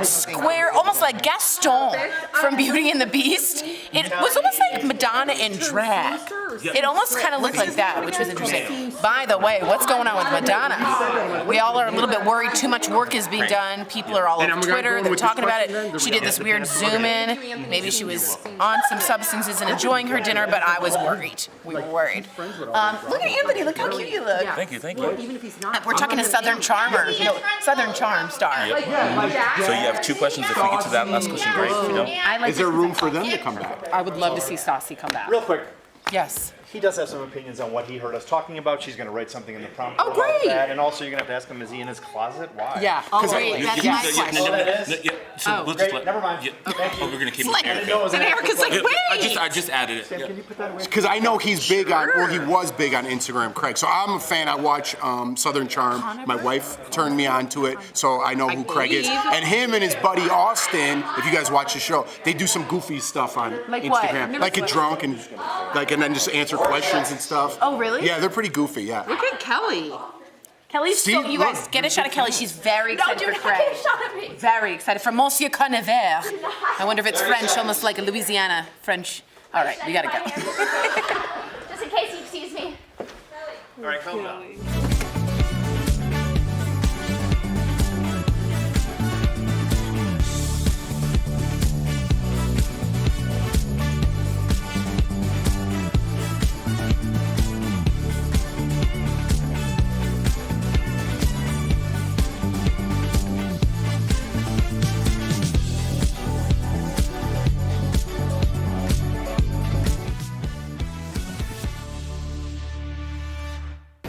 square, almost like Gaston from Beauty and the Beast. It was almost like Madonna in drag. It almost kind of looked like that, which was interesting. By the way, what's going on with Madonna? We all are a little bit worried. Too much work is being done. People are all over Twitter. They're talking about it. She did this weird zoom in. Maybe she was on some substances and enjoying her dinner, but I was worried. We were worried. Look at Anthony. Look how cute you look. Thank you, thank you. even if he's not. We're talking to Southern Charmer. No, Southern Charm star. Yep. So you have 2 questions. If we get to that last question, great. If you don't, Is there room for them to come back? I would love to see Stassi come back. Real quick, Yes. he does have some opinions on what he heard us talking about. She's going to write something in the prompt Oh, about great. that. And also, you're going to have to ask him, is he in his closet? Why? Yeah. Oh, great. That's my question. Oh, that is? So we'll just let. Never mind. Yeah. Oh, we're gonna keep Like, it. and Erica's like, Yeah, wait. I just added it. Sam, Yeah. can you put that away? Because I know he's big on, well, he was big on Instagram, Craig. So I'm a fan. I watch Southern Charm. My wife turned me on to it, so I know who Craig is. And him and his buddy Austin, if you guys watch the show, they do some goofy stuff on Like what? Instagram. Like get drunk and then just answer questions and stuff. Oh, really? Yeah, they're pretty goofy, yeah. Look at Kelly. Kelly's See, so, you guys look. get a shot of Kelly. She's very excited do for not Craig. get a shot of me. Very excited for Monsieur Conover. I wonder if it's French, almost like a Louisiana French All right, you gotta go. Just in case he sees me. All right, calm down.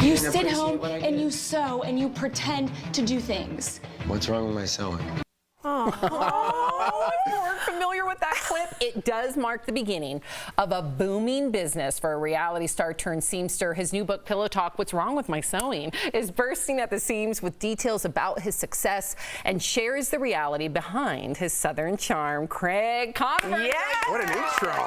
You sit home and you sew and you pretend to do things. What's wrong with my sewing? Oh, we're familiar with that clip. It does mark the beginning of a booming business for a reality star turned seamster. His new book, Pillow Talk, What's Wrong with My Sewing, is bursting at the seams with details about his success and shares the reality behind his Southern charm. Craig Conover. Yeah. What an intro.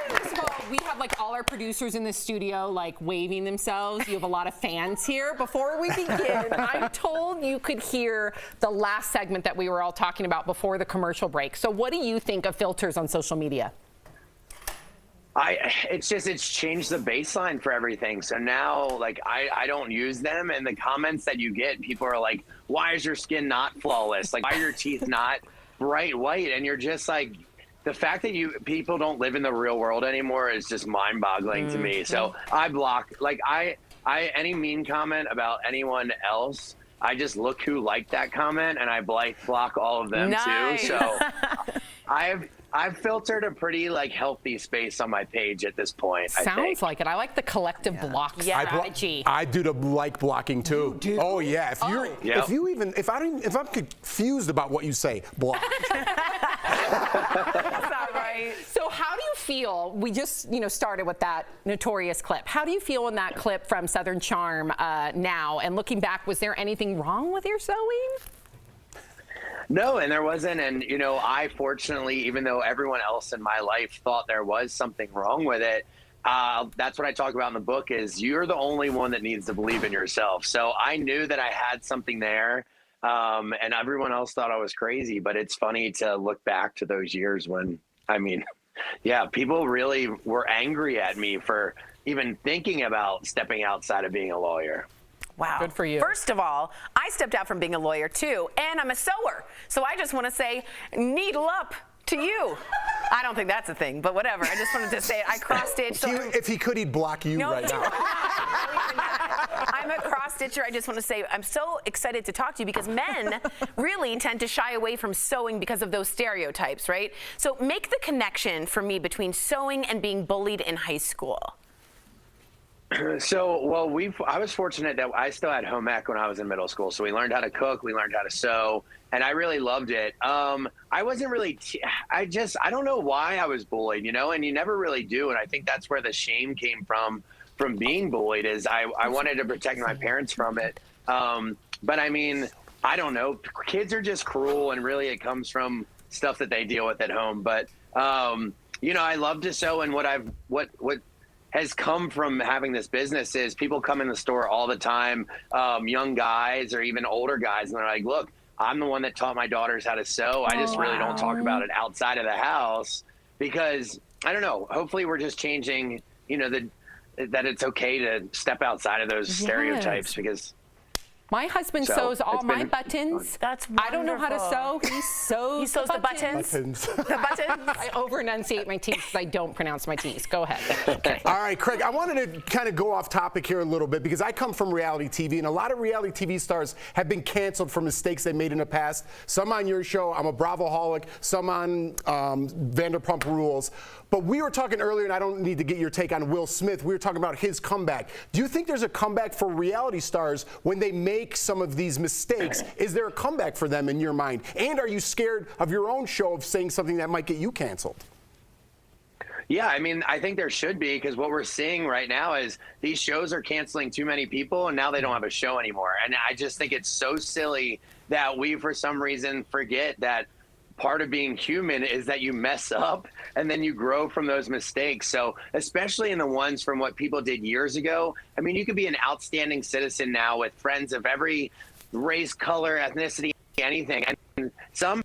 First of all, we have like all our producers in the studio like waving themselves. You have a lot of fans here. Before we begin, I'm told you could hear the last segment that we were all talking about before the commercial break. So what do you think of filters on social media? It's changed the baseline for everything. So now, like, I don't use them, and the comments that you get, people are like, why is your skin not flawless? Like, why are your teeth not bright white? And you're just like, the fact that people don't live in the real world anymore is just mind-boggling to me. So I block, like, any mean comment about anyone else, I just look who liked that comment and I block all of them too. So I've filtered a pretty like healthy space on my page at this point. Sounds like it. I like the collective block strategy. I do the like blocking too. Oh yeah. If I'm confused about what you say, block. So how do you feel? We just started with that notorious clip. How do you feel in that clip from Southern Charm now? And looking back, was there anything wrong with your sewing? No, and there wasn't. And, I fortunately, even though everyone else in my life thought there was something wrong with it, that's what I talk about in the book is you're the only one that needs to believe in yourself. So I knew that I had something there, and everyone else thought I was crazy. But it's funny to look back to those years when, people really were angry at me for even thinking about stepping outside of being a lawyer. Wow. Good for you. First of all, I stepped out from being a lawyer too, and I'm a sewer. So I just want to say, needle up to you. I don't think that's a thing, but whatever. I just wanted to say it. I cross-stitch. If he could, he'd block you right now. I'm a cross-stitcher. I just want to say I'm so excited to talk to you because men really tend to shy away from sewing because of those stereotypes, right? So make the connection for me between sewing and being bullied in high school. So, I was fortunate that I still had home ec when I was in middle school. So we learned how to cook, we learned how to sew, and I really loved it. I wasn't really, I don't know why I was bullied, and you never really do. And I think that's where the shame came from being bullied is I wanted to protect my parents from it. But I mean, I don't know. Kids are just cruel, and really it comes from stuff that they deal with at home. But, I love to sew, and what has come from having this business is people come in the store all the time, young guys or even older guys, and they're like, look, I'm the one that taught my daughters how to sew. I just really don't talk about it outside of the house because, I don't know, hopefully we're just changing, that it's okay to step outside of those stereotypes because... My husband sews all my buttons. That's wonderful. I don't know how to sew. He sews the buttons. The buttons. I over-enunciate my T's because I don't pronounce my T's. Go ahead. Okay. All right, Craig, I wanted to kind of go off topic here a little bit because I come from reality TV, and a lot of reality TV stars have been canceled for mistakes they made in the past. Some on your show, I'm a Bravo-holic, some on Vanderpump Rules. But we were talking earlier, and I don't need to get your take on Will Smith. We were talking about his comeback. Do you think there's a comeback for reality stars when they make some of these mistakes? Is there a comeback for them in your mind? And are you scared of your own show of saying something that might get you canceled? Yeah, I mean, I think there should be because what we're seeing right now is these shows are canceling too many people and now they don't have a show anymore. And I just think it's so silly that we, for some reason, forget that part of being human is that you mess up and then you grow from those mistakes. So especially in the ones from what people did years ago, I mean, you could be an outstanding citizen now with friends of every race, color, ethnicity, anything. And some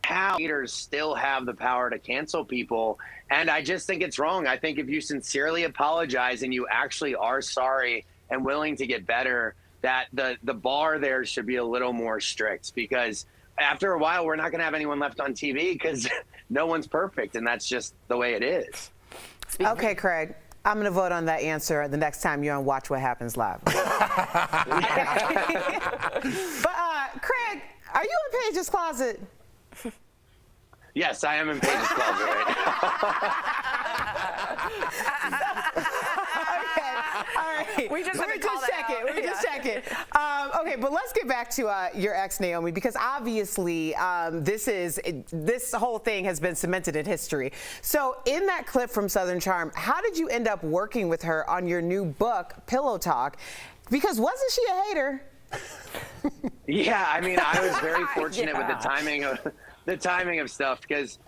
how leaders still have the power to cancel people. And I just think it's wrong. I think if you sincerely apologize and you actually are sorry and willing to get better, that the bar there should be a little more strict, because after a while, we're not going to have anyone left on TV because no one's perfect. And that's just the way it is. Okay, Craig. I'm going to vote on that answer the next time you're on Watch What Happens Live. But, Craig, are you in Paige's closet? Yes, I am in Paige's closet right All right. We just check it. We just check it. Okay, but let's get back to your ex, Naomi, because obviously this whole thing has been cemented in history. So in that clip from Southern Charm, how did you end up working with her on your new book, Pillow Talk? Because wasn't she a hater? Yeah, I mean, I was very fortunate with the timing of stuff, because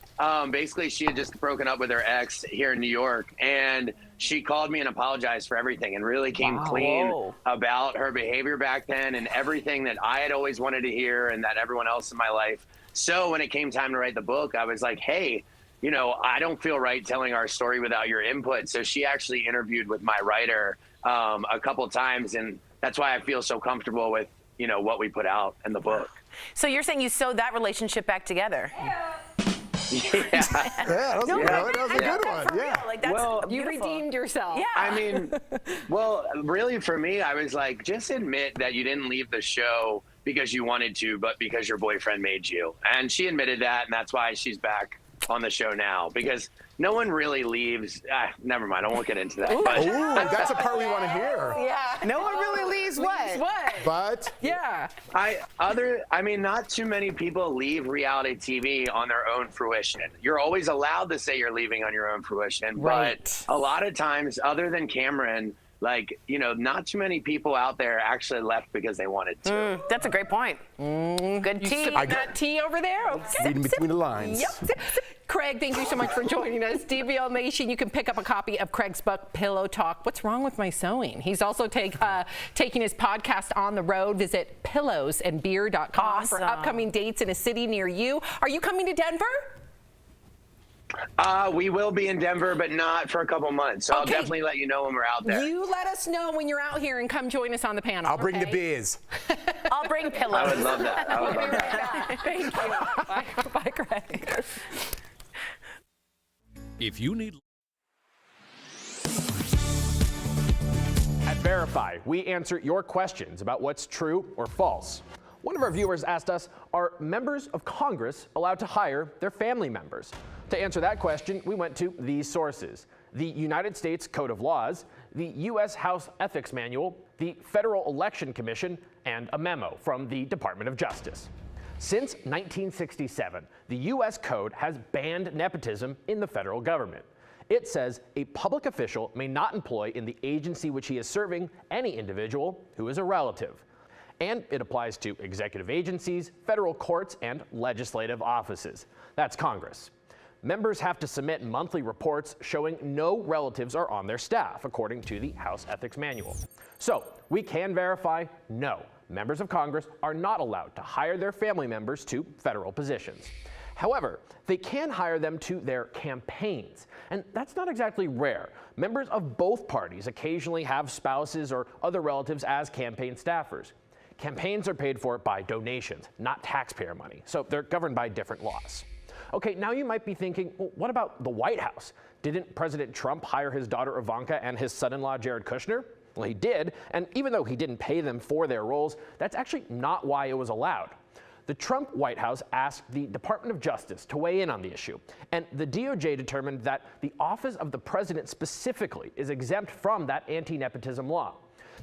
basically she had just broken up with her ex here in New York, and she called me and apologized for everything and really came clean about her behavior back then and everything that I had always wanted to hear and that everyone else in my life. So when it came time to write the book, I was like, hey, you know, I don't feel right telling our story without your input. So she actually interviewed with my writer a couple times, and that's why I feel so comfortable with, you know, what we put out in the book. So you're saying you sewed that relationship back together? Yeah, that was a good one. Yeah. Like, that's you redeemed yourself. Yeah. I mean, well, really for me, I was like, just admit that you didn't leave the show because you wanted to, but because your boyfriend made you. And she admitted that, and that's why she's back on the show now, because no one really leaves. Never mind, I won't get into that. Ooh, that's the part we want to hear. Yeah. No one really leaves what? But yeah. I mean, not too many people leave reality TV on their own fruition. You're always allowed to say you're leaving on your own fruition, but a lot of times, other than Cameron, like, you know, not too many people out there actually left because they wanted to. That's a great point. Good tea. I got tea over there. Okay. Reading between the lines. Yep. Sip, sip. Craig, thank you so much for joining us. DBL Nation, you can pick up a copy of Craig's book, Pillow Talk. What's wrong with my sewing? He's also taking his podcast on the road. Visit pillowsandbeer.com for upcoming dates in a city near you. Are you coming to Denver? We will be in Denver, but not for a couple months. So I'll definitely let you know when we're out there. You let us know when you're out here and come join us on the panel. I'll bring the beers. I'll bring pillows. I would love that. I would love that. Thank you. Bye, Craig. If you need... At Verify, we answer your questions about what's true or false. One of our viewers asked us, are members of Congress allowed to hire their family members? To answer that question, we went to these sources: the United States Code of Laws, the U.S. House Ethics Manual, the Federal Election Commission, and a memo from the Department of Justice. Since 1967, the U.S. Code has banned nepotism in the federal government. It says a public official may not employ in the agency which he is serving any individual who is a relative. And it applies to executive agencies, federal courts, and legislative offices. That's Congress. Members have to submit monthly reports showing no relatives are on their staff, according to the House Ethics Manual. So we can verify, no, members of Congress are not allowed to hire their family members to federal positions. However, they can hire them to their campaigns, and that's not exactly rare. Members of both parties occasionally have spouses or other relatives as campaign staffers. Campaigns are paid for by donations, not taxpayer money, so they're governed by different laws. Okay, now you might be thinking, well, what about the White House? Didn't President Trump hire his daughter Ivanka and his son-in-law Jared Kushner? Well, he did, and even though he didn't pay them for their roles, that's actually not why it was allowed. The Trump White House asked the Department of Justice to weigh in on the issue, and the DOJ determined that the office of the president specifically is exempt from that anti-nepotism law.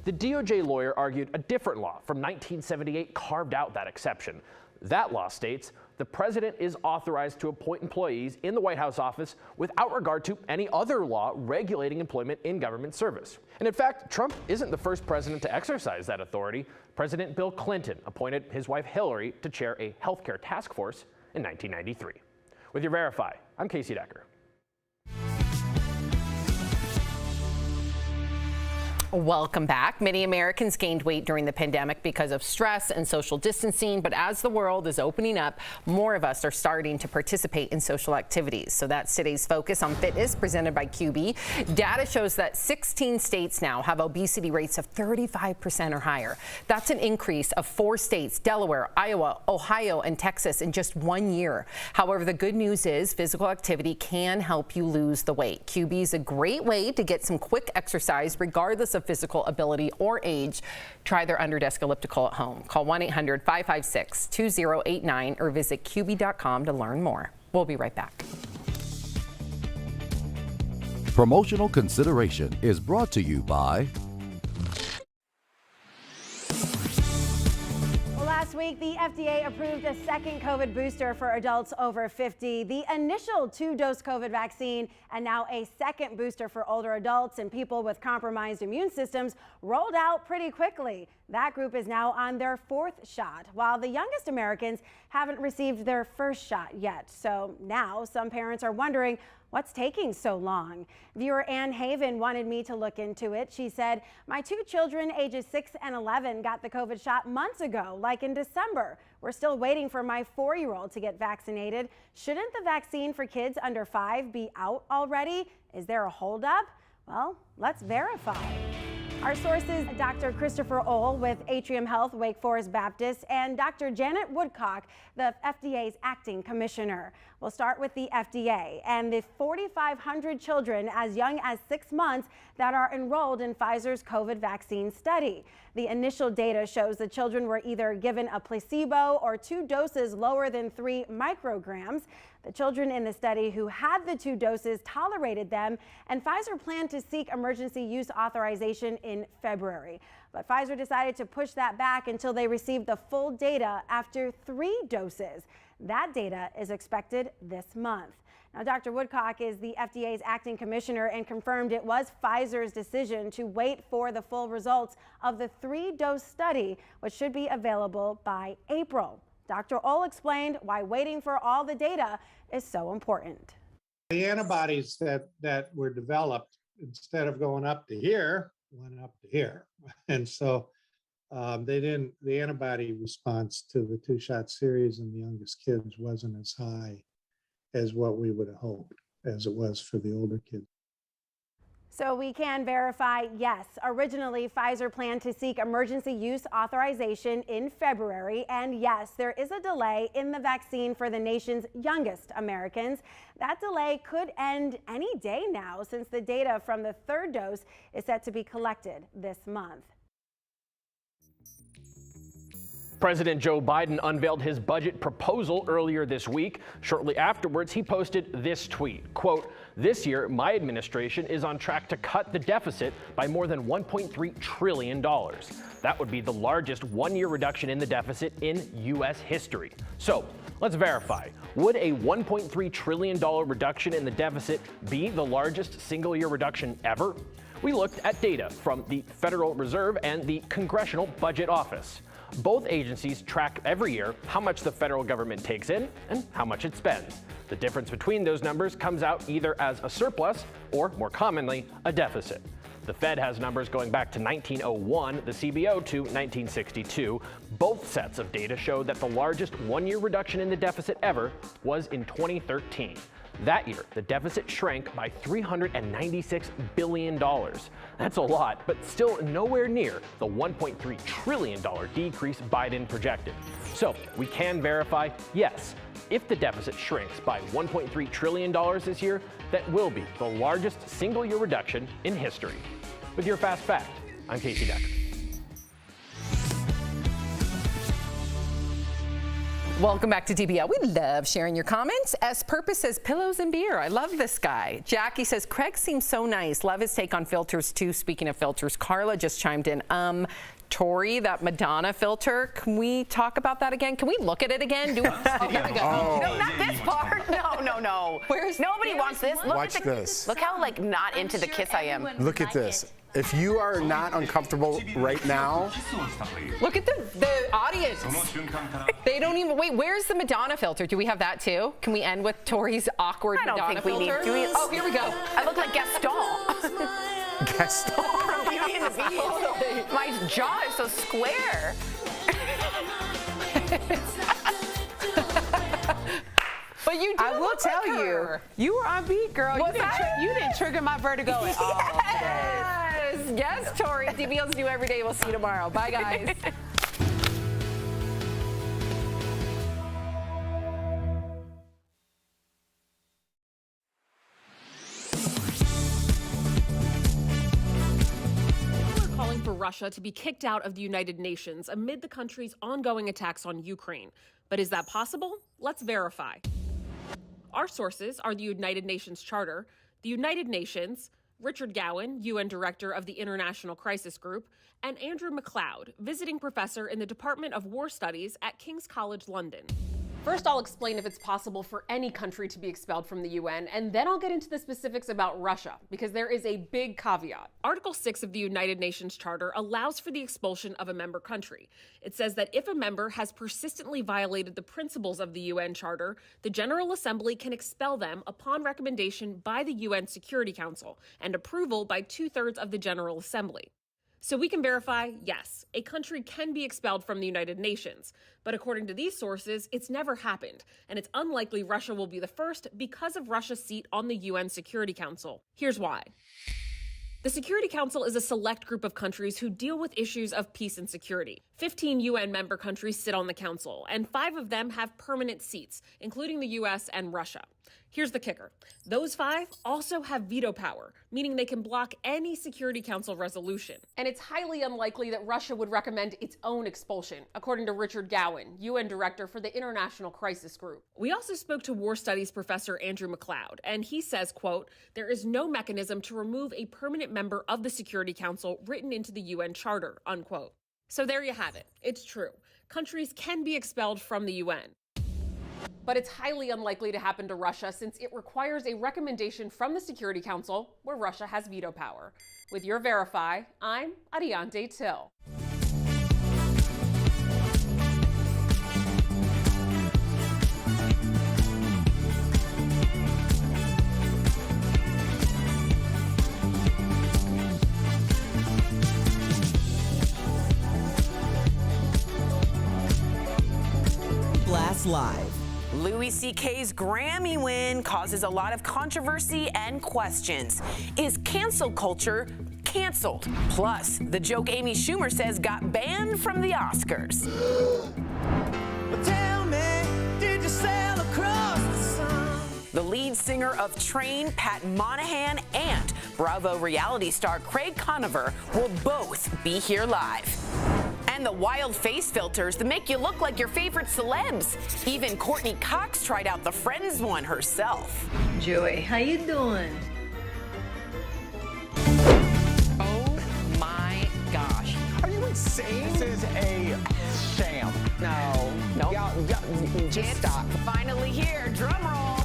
The DOJ lawyer argued a different law from 1978 carved out that exception. That law states the president is authorized to appoint employees in the White House office without regard to any other law regulating employment in government service. And in fact, Trump isn't the first president to exercise that authority. President Bill Clinton appointed his wife Hillary to chair a healthcare task force in 1993. With your Verify, I'm Casey Decker. Welcome back. Many Americans gained weight during the pandemic because of stress and social distancing, but as the world is opening up, more of us are starting to participate in social activities. So that's today's Focus on Fitness presented by QB. Data shows that 16 states now have obesity rates of 35% or higher. That's an increase of 4 states, Delaware, Iowa, Ohio, and Texas in just 1 year. However, the good news is physical activity can help you lose the weight. QB is a great way to get some quick exercise regardless of physical ability or age. Try their Underdesk Elliptical at home. Call 1-800-556-2089 or visit QB.com to learn more. We'll be right back. Promotional consideration is brought to you by Last week, the FDA approved a second COVID booster for adults over 50, the initial 2-dose COVID vaccine, and now a second booster for older adults and people with compromised immune systems rolled out pretty quickly. That group is now on their 4th shot, while the youngest Americans haven't received their first shot yet. So now some parents are wondering, what's taking so long? Viewer Ann Haven wanted me to look into it. She said, my 2 children, ages 6 and 11, got the COVID shot months ago, like in December. We're still waiting for my 4-year-old to get vaccinated. Shouldn't the vaccine for kids under 5 be out already? Is there a holdup? Well, let's verify. Our sources, Dr. Christopher Ohl with Atrium Health, Wake Forest Baptist, and Dr. Janet Woodcock, the FDA's acting commissioner. We'll start with the FDA and the 4,500 children as young as 6 months that are enrolled in Pfizer's COVID vaccine study. The initial data shows the children were either given a placebo or 2 doses lower than 3 micrograms. The children in the study who had the 2 doses tolerated them, and Pfizer planned to seek emergency use authorization in February. But Pfizer decided to push that back until they received the full data after 3 doses. That data is expected this month. Now, Dr. Woodcock is the FDA's acting commissioner and confirmed it was Pfizer's decision to wait for the full results of the 3-dose study, which should be available by April. Dr. Ohl explained why waiting for all the data is so important. The antibodies that were developed, instead of going up to here, went up to here. And so the antibody response to the 2-shot series in the youngest kids wasn't as high as what we would have hoped as it was for the older kids. So we can verify, yes, originally Pfizer planned to seek emergency use authorization in February. And yes, there is a delay in the vaccine for the nation's youngest Americans. That delay could end any day now, since the data from the 3rd dose is set to be collected this month. President Joe Biden unveiled his budget proposal earlier this week. Shortly afterwards, he posted this tweet, quote, "This year, my administration is on track to cut the deficit by more than $1.3 trillion. That would be the largest 1-year reduction in the deficit in U.S. history." So let's verify. Would a $1.3 trillion reduction in the deficit be the largest single-year reduction ever? We looked at data from the Federal Reserve and the Congressional Budget Office. Both agencies track every year how much the federal government takes in and how much it spends. The difference between those numbers comes out either as a surplus or, more commonly, a deficit. The Fed has numbers going back to 1901, the CBO to 1962. Both sets of data show that the largest 1-year reduction in the deficit ever was in 2013. That year, the deficit shrank by $396 billion. That's a lot, but still nowhere near the $1.3 trillion decrease Biden projected. So we can verify, yes, if the deficit shrinks by $1.3 trillion this year, that will be the largest single-year reduction in history. With your Fast Fact, I'm Casey Decker. Welcome back to DBL. We love sharing your comments. S. Purpose says pillows and beer. I love this guy. Jackie says Craig seems so nice. Love his take on filters too. Speaking of filters, Carla just chimed in. Tori, that Madonna filter. Can we talk about that again? Can we look at it again? Oh, here we go. Oh. No, not this part. No. Nobody wants this. Look Watch at this. Look how not into the kiss I am. Look at this. If you are not uncomfortable right now, look at the audience. They don't even wait. Where's the Madonna filter? Do we have that too? Can we end with Tori's awkward Madonna filter? I don't think we need. Oh, here we go. I look like Gaston. Guest star. From Beauty and the Beast. My jaw is so square. But you do I will tell her. you were on beat, girl. You didn't trigger my vertigo at all today. Yes, Tori. DBL's new every day. We'll see you tomorrow. Bye, guys. Calling for Russia to be kicked out of the United Nations amid the country's ongoing attacks on Ukraine. But is that possible? Let's verify. Our sources are the United Nations Charter, the United Nations, Richard Gowan, UN Director of the International Crisis Group, and Andrew MacLeod, visiting professor in the Department of War Studies at King's College London. First, I'll explain if it's possible for any country to be expelled from the UN, and then I'll get into the specifics about Russia, because there is a big caveat. Article 6 of the United Nations Charter allows for the expulsion of a member country. It says that if a member has persistently violated the principles of the UN Charter, the General Assembly can expel them upon recommendation by the UN Security Council and approval by 2/3 of the General Assembly. So we can verify, yes, a country can be expelled from the United Nations. But according to these sources, it's never happened. And it's unlikely Russia will be the first because of Russia's seat on the UN Security Council. Here's why. The Security Council is a select group of countries who deal with issues of peace and security. 15 UN member countries sit on the council, and 5 of them have permanent seats, including the US and Russia. Here's the kicker. Those 5 also have veto power, meaning they can block any Security Council resolution. And it's highly unlikely that Russia would recommend its own expulsion, according to Richard Gowan, UN Director for the International Crisis Group. We also spoke to War Studies professor Andrew MacLeod, and he says, quote, there is no mechanism to remove a permanent member of the Security Council written into the UN Charter, unquote. So there you have it. It's true. Countries can be expelled from the UN. But it's highly unlikely to happen to Russia since it requires a recommendation from the Security Council, where Russia has veto power. With your Verify, I'm Ariante Till. Blast Live. Louis C.K.'s Grammy win causes a lot of controversy and questions. Is cancel culture canceled? Plus, the joke Amy Schumer says got banned from the Oscars. Tell me, did you sail across the sun? The lead singer of Train, Pat Monahan, and Bravo reality star Craig Conover will both be here live. And the wild face filters that make you look like your favorite celebs. Even Courtney Cox tried out the Friends one herself. Joey, how you doing? Oh my gosh. Are you insane? This is a sham. No. Nope. Y'all, just stop. Finally here, drum roll.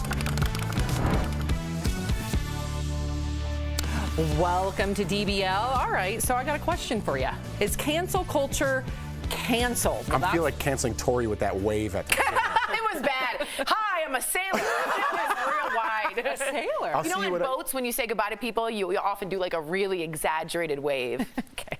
Welcome to DBL. All right, so I got a question for you. Is cancel culture canceled? I feel like canceling Tori with that wave at the end. It was bad. Hi, I'm a sailor. It was real wide. A sailor. I'll You know, see in what I- boats, when you say goodbye to people, you often do like a really exaggerated wave. Okay.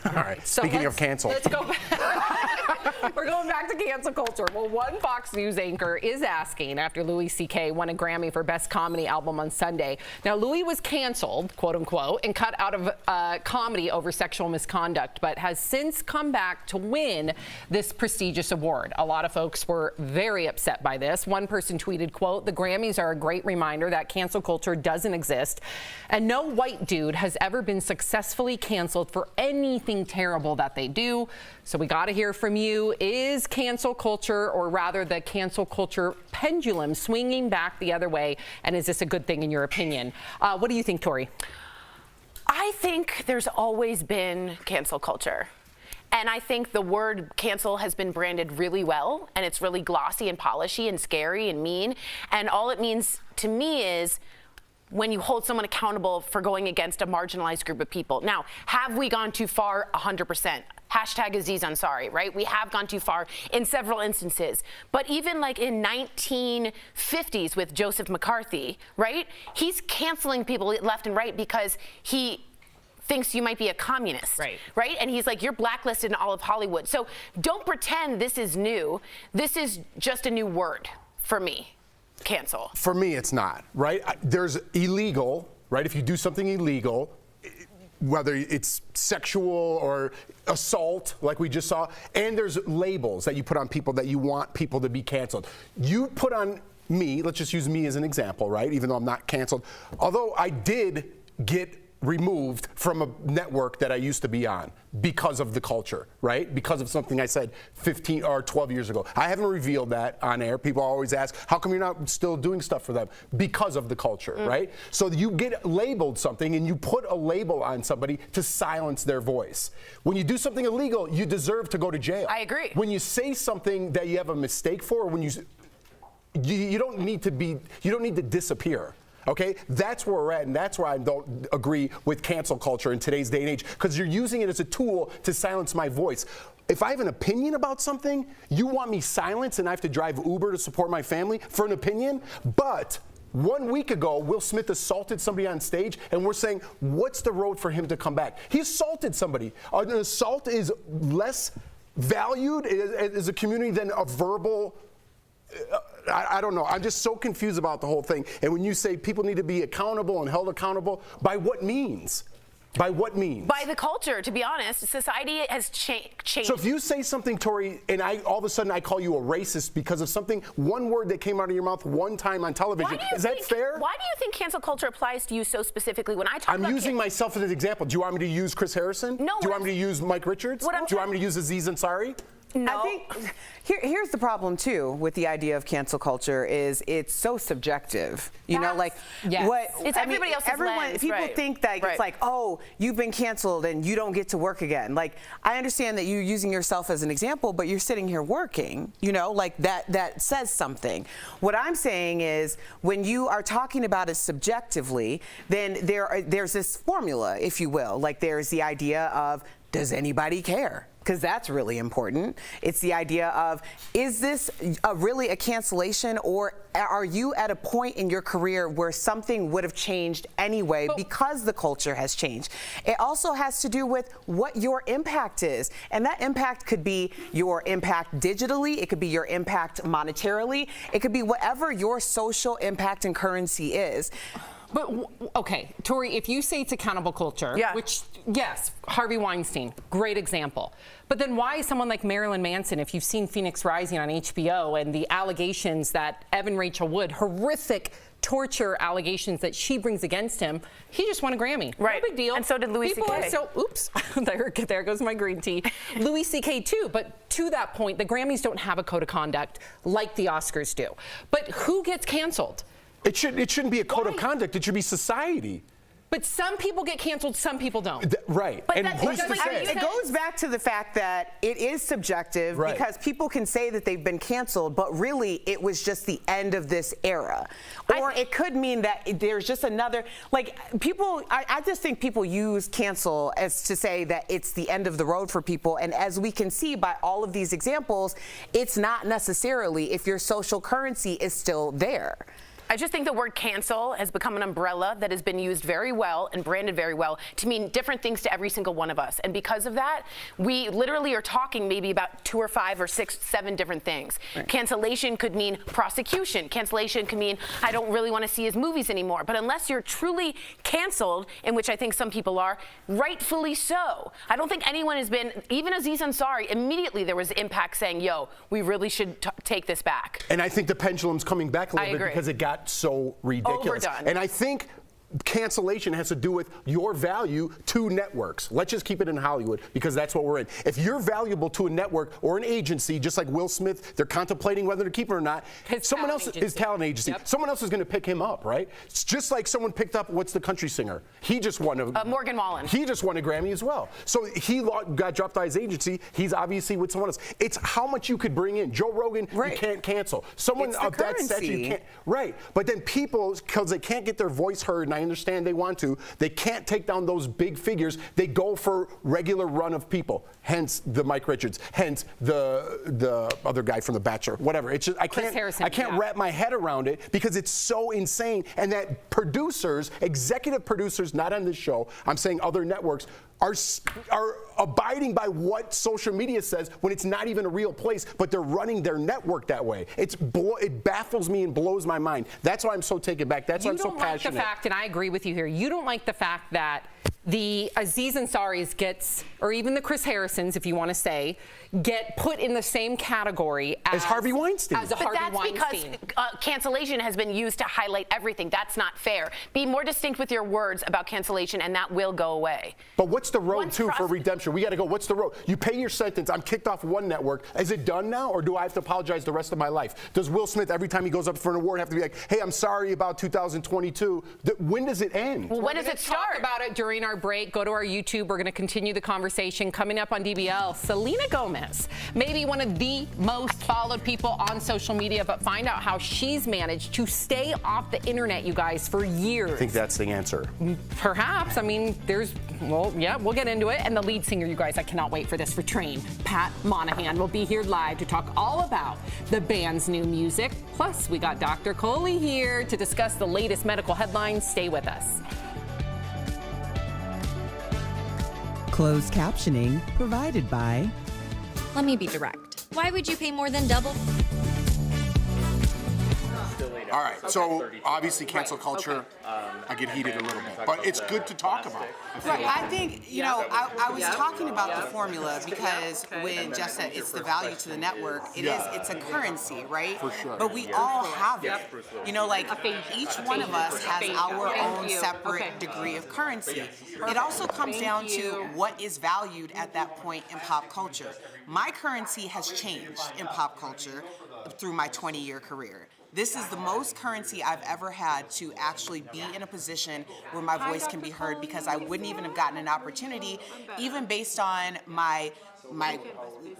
All right, So speaking of let's- canceled. Let's go back. We're going back to cancel culture. Well, one Fox News anchor is asking after Louis C.K. won a Grammy for Best Comedy Album on Sunday. Now, Louis was canceled, quote unquote, and cut out of comedy over sexual misconduct, but has since come back to win this prestigious award. A lot of folks were very upset by this. One person tweeted, quote, the Grammys are a great reminder that cancel culture doesn't exist, and no white dude has ever been successfully canceled for anything terrible that they do. So we got to hear from you. Is cancel culture, or rather the cancel culture pendulum, swinging back the other way? And is this a good thing in your opinion? What do you think, Tori? I think there's always been cancel culture. And I think the word cancel has been branded really well, and it's really glossy and polishy and scary and mean. And all it means to me is when you hold someone accountable for going against a marginalized group of people. Now, have we gone too far? 100%. Hashtag Aziz Ansari, right? We have gone too far in several instances. But even like in 1950s with Joseph McCarthy, right? He's canceling people left and right because he thinks you might be a communist, right? And he's like, you're blacklisted in all of Hollywood. So don't pretend this is new. This is just a new word for me. Cancel. For me, it's not, right? There's illegal, right? If you do something illegal, whether it's sexual or assault, like we just saw, and there's labels that you put on people that you want people to be canceled. You put on me, let's just use me as an example, right? Even though I'm not canceled. Although I did get removed from a network that I used to be on because of the culture, right? Because of something I said 15 or 12 years ago. I haven't revealed that on air. People always ask, how come you're not still doing stuff for them? Because of the culture, right? So you get labeled something and you put a label on somebody to silence their voice. When you do something illegal, you deserve to go to jail. I agree. When you say something that you have a mistake for, when you don't need to disappear. Okay, that's where we're at, and that's why I don't agree with cancel culture in today's day and age, because you're using it as a tool to silence my voice. If I have an opinion about something, you want me silenced and I have to drive Uber to support my family for an opinion? But 1 week ago, Will Smith assaulted somebody on stage, and we're saying, what's the road for him to come back? He assaulted somebody. An assault is less valued as a community than a verbal. I don't know. I'm just so confused about the whole thing. And when you say people need to be accountable and held accountable, by what means? By what means? By the culture, to be honest. Society has changed. So if you say something, Tori, and all of a sudden I call you a racist because of something, one word that came out of your mouth one time on television, is that fair? Why do you think cancel culture applies to you so specifically? When I talk I'm using myself as an example. Do you want me to use Chris Harrison? No. Do you want me to use Mike Richards? Do you want me to use Aziz Ansari? No. I think here's the problem too with the idea of cancel culture is it's so subjective. You know, like what it's everybody else's lens, people right. think that it's like, oh, you've been canceled and you don't get to work again. Like, I understand that you're using yourself as an example, but you're sitting here working. You know, like that says something. What I'm saying is when you are talking about it subjectively, then there's this formula, if you will. Like there's the idea of, does anybody care? Because that's really important. It's the idea of, is this really a cancellation, or are you at a point in your career where something would have changed anyway because the culture has changed? It also has to do with what your impact is. And that impact could be your impact digitally. It could be your impact monetarily. It could be whatever your social impact and currency is. But, okay, Tori, if you say it's accountable culture, which, yes, Harvey Weinstein, great example. But then why is someone like Marilyn Manson, if you've seen Phoenix Rising on HBO and the allegations that Evan Rachel Wood, horrific torture allegations that she brings against him, he just won a Grammy. Right. No big deal. And so did Louis C.K. So, oops, there goes my green tea. Louis C.K. too, but to that point, the Grammys don't have a code of conduct like the Oscars do. But who gets canceled? It shouldn't be a code of conduct. It should be society. But some people get canceled, some people don't. Right. But and who's to say? It goes back to the fact that it is subjective because people can say that they've been canceled, but really it was just the end of this era. Or it could mean that there's just another, like people, I just think people use cancel as to say that it's the end of the road for people. And as we can see by all of these examples, it's not necessarily if your social currency is still there. I just think the word cancel has become an umbrella that has been used very well and branded very well to mean different things to every single one of us. And because of that, we literally are talking maybe about 2 or 5 or 6, 7 different things. Right. Cancellation could mean prosecution. Cancellation could mean I don't really want to see his movies anymore. But unless you're truly canceled, in which I think some people are, rightfully so. I don't think anyone has been, even Aziz Ansari, immediately there was impact saying, yo, we really should take this back. And I think the pendulum's coming back a little bit because it got so ridiculous. Overdone. And I think cancellation has to do with your value to networks. Let's just keep it in Hollywood because that's what we're in. If you're valuable to a network or an agency, just like Will Smith, they're contemplating whether to keep him or not. Someone else, his talent agency, someone else is going to pick him up, right? It's just like someone picked up, what's the country singer? He just won a Morgan Wallen. He just won a Grammy as well. So he got dropped by his agency. He's obviously with someone else. It's how much you could bring in. Joe Rogan, you can't cancel. Someone of that stature, you can't. Right. But then people, because they can't get their voice heard, and I understand they want to, they can't take down those big figures. They go for regular run of people. Hence the Mike Richards. Hence the other guy from The Bachelor. Whatever. It's just I can't wrap my head around it because it's so insane. And that producers, executive producers, not on this show, I'm saying other networks, are abiding by what social media says when it's not even a real place, but they're running their network that way. It baffles me and blows my mind. That's why I'm so taken back. That's why I'm so passionate. You don't like the fact, and I agree with you here, you don't like the fact that the Aziz Ansari's gets, or even the Chris Harrisons, if you want to say, get put in the same category as Harvey Weinstein. As a Harvey Weinstein. Because cancellation has been used to highlight everything. That's not fair. Be more distinct with your words about cancellation, and that will go away. But what's the road for redemption? We got to go. What's the road? You pay your sentence. I'm kicked off one network. Is it done now, or do I have to apologize the rest of my life? Does Will Smith, every time he goes up for an award, have to be like, hey, I'm sorry about 2022? When does it end? Well, when does it start? Talk about it during our break. Go to our YouTube. We're going to continue the conversation. Coming up on DBL, Selena Gomez, maybe one of the most followed people on social media, but find out how she's managed to stay off the internet, you guys, for years. I think that's the answer. Perhaps. I mean, we'll get into it. And the lead singer, you guys, I cannot wait for this for Train. Pat Monahan will be here live to talk all about the band's new music. Plus, we got Dr. Coley here to discuss the latest medical headlines. Stay with us. Closed captioning provided by... Let me be direct. Why would you pay more than double? All right, so obviously cancel culture, I get heated a little bit, but it's good to talk about. Right, I think, I was talking about the formula because when Jeff said it's the value to the network, it's a currency, right? For sure. But we all have it. Each one of us has our own separate degree of currency. It also comes down to what is valued at that point in pop culture. My currency has changed in pop culture through my 20-year career. This is the most currency I've ever had to actually be in a position where my voice can be heard, because I wouldn't even have gotten an opportunity, even based on my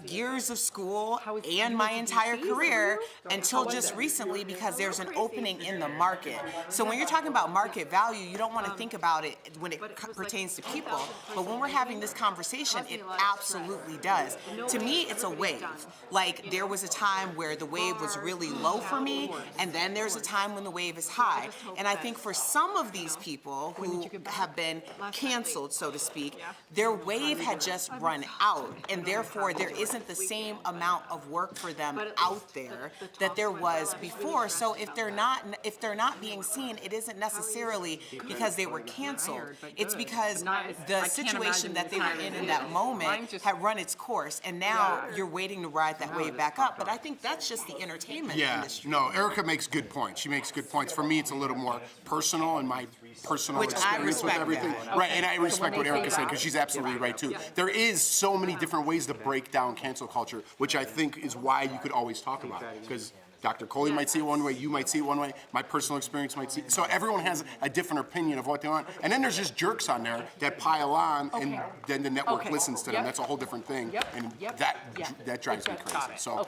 years of school and my entire career, until just recently, because there's an opening in the market. So when you're talking about market value, you don't want to think about it when it pertains to people, but when we're having this conversation, it absolutely does. To me, it's a wave. Like, there was a time where the wave was really low for me, and then there's a time when the wave is high. And I think for some of these people who have been canceled, so to speak, their wave had just run out, and therefore there isn't the same amount of work for them out there that there was before. So if they're not being seen, it isn't necessarily because they were canceled. It's because the situation that they were in that moment had run its course, and now you're waiting to ride that wave back up. But I think that's just the entertainment industry. No, Erica makes good points. She makes good points. For me, it's a little more personal and my personal experience with everything. Right, and I respect what Erica said, because she's absolutely right too. There is so many different ways to break down cancel culture, which I think is why you could always talk about it, because Dr. Coley might see it one way, you might see it one way, my personal experience might see it. So everyone has a different opinion of what they want. And then there's just jerks on there that pile on, and then the network listens to them. That's a whole different thing. And that drives me crazy. So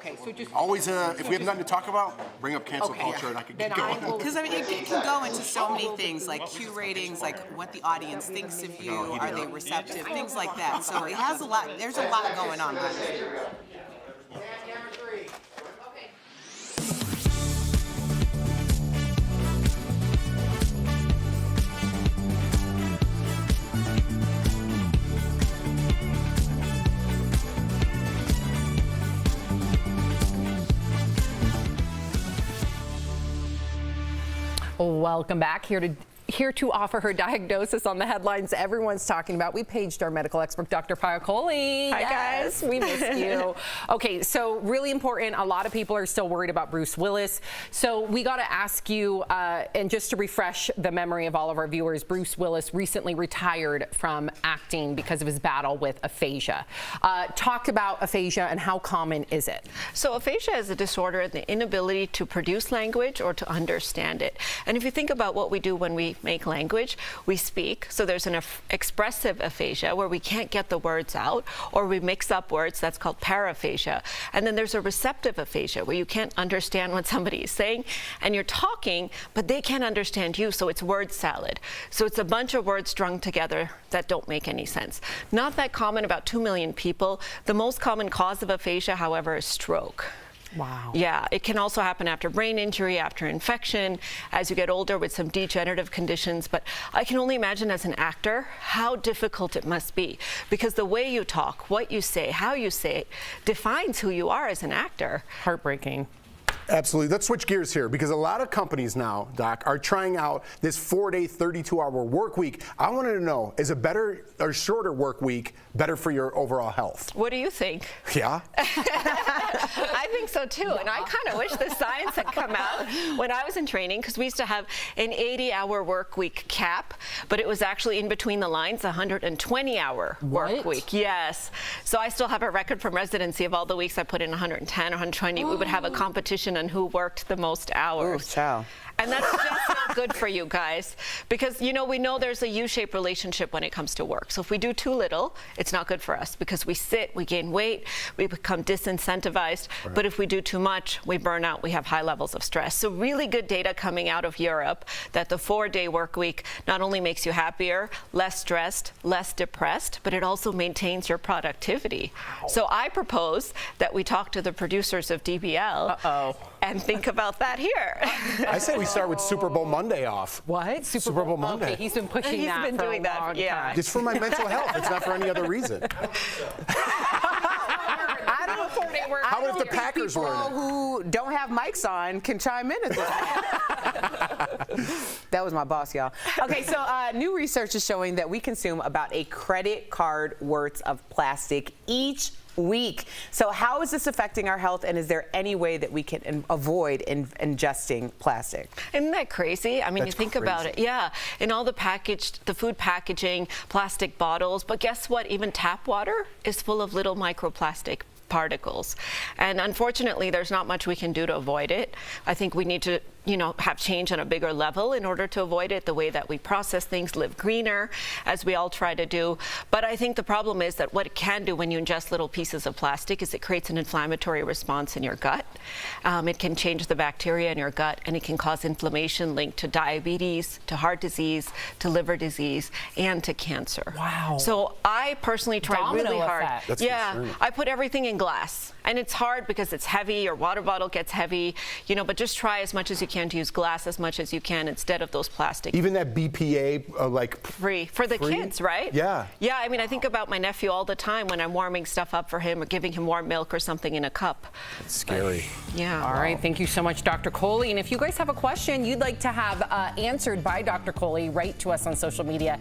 always, if we have nothing to talk about, bring up cancel culture and I can get going. Because it can go into so many things, like Q ratings, like what the audience thinks of you, are they receptive, things like that. So it has a lot, there's a lot going on behind it. Welcome back. Here to offer her diagnosis on the headlines everyone's talking about. We paged our medical expert, Dr. Paya Coley. Hi, guys. We missed you. Okay, so really important. A lot of people are still worried about Bruce Willis. So we got to ask you, and just to refresh the memory of all of our viewers, Bruce Willis recently retired from acting because of his battle with aphasia. Talk about aphasia and how common is it? So aphasia is a disorder, the inability to produce language or to understand it. And if you think about what we do when we make language, we speak. So there's an expressive aphasia where we can't get the words out, or we mix up words. That's called paraphasia. And then there's a receptive aphasia where you can't understand what somebody is saying, and you're talking, but they can't understand you, so it's word salad. So it's a bunch of words strung together that don't make any sense. Not that common, about 2 million people. The most common cause of aphasia, however, is stroke. Wow. Yeah, it can also happen after brain injury, after infection, as you get older with some degenerative conditions. But I can only imagine as an actor how difficult it must be, because the way you talk, what you say, how you say it, defines who you are as an actor. Heartbreaking. Absolutely. Let's switch gears here, because a lot of companies now, Doc, are trying out this 4-day, 32-hour work week. I wanted to know, is a better or shorter work week better for your overall health? What do you think? Yeah. I think so too, and I kind of wish the science had come out when I was in training, because we used to have an 80-hour work week cap, but it was actually in between the lines, 120-hour work week. Yes. So I still have a record from residency of all the weeks I put in 110 or 120. We would have a competition on who worked the most hours. Ooh, child. And that's just not good for you guys, because we know there's a U-shaped relationship when it comes to work. So if we do too little, it's not good for us, because we sit, we gain weight, we become disincentivized. Right. But if we do too much, we burn out, we have high levels of stress. So really good data coming out of Europe that the 4-day work week not only makes you happier, less stressed, less depressed, but it also maintains your productivity. Wow. So I propose that we talk to the producers of DBL and think about that here. I say we start with Super Bowl Monday off. What? Super Bowl Monday. Okay, he's been pushing that He's been doing that, yeah. It's for my mental health. It's not for any other reason. I don't know. How if the Packers were in it? Who don't have mics on can chime in at this point. That was my boss, y'all. Okay, so new research is showing that we consume about a credit card worth of plastic each week. So how is this affecting our health, and is there any way that we can avoid ingesting plastic? Isn't that crazy? I mean, That's you think about it. Yeah, in all the food packaging, plastic bottles, but guess what? Even tap water is full of little microplastic particles. And unfortunately, there's not much we can do to avoid it. I think we need to have change on a bigger level in order to avoid it, the way that we process things, live greener, as we all try to do. But I think the problem is that what it can do when you ingest little pieces of plastic is it creates an inflammatory response in your gut. It can change the bacteria in your gut, and it can cause inflammation linked to diabetes, to heart disease, to liver disease, and to cancer. Wow. So I personally try Domino really hard. effect. That's yeah, concerning. I put everything in glass. And it's hard because it's heavy, your water bottle gets heavy, but just try as much as you can to use glass as much as you can instead of those plastic. Even that BPA, free for the kids, right? Yeah. Yeah, I mean, I think about my nephew all the time when I'm warming stuff up for him or giving him warm milk or something in a cup. It's scary. Yeah. All right, thank you so much, Dr. Coley. And if you guys have a question you'd like to have answered by Dr. Coley, write to us on social media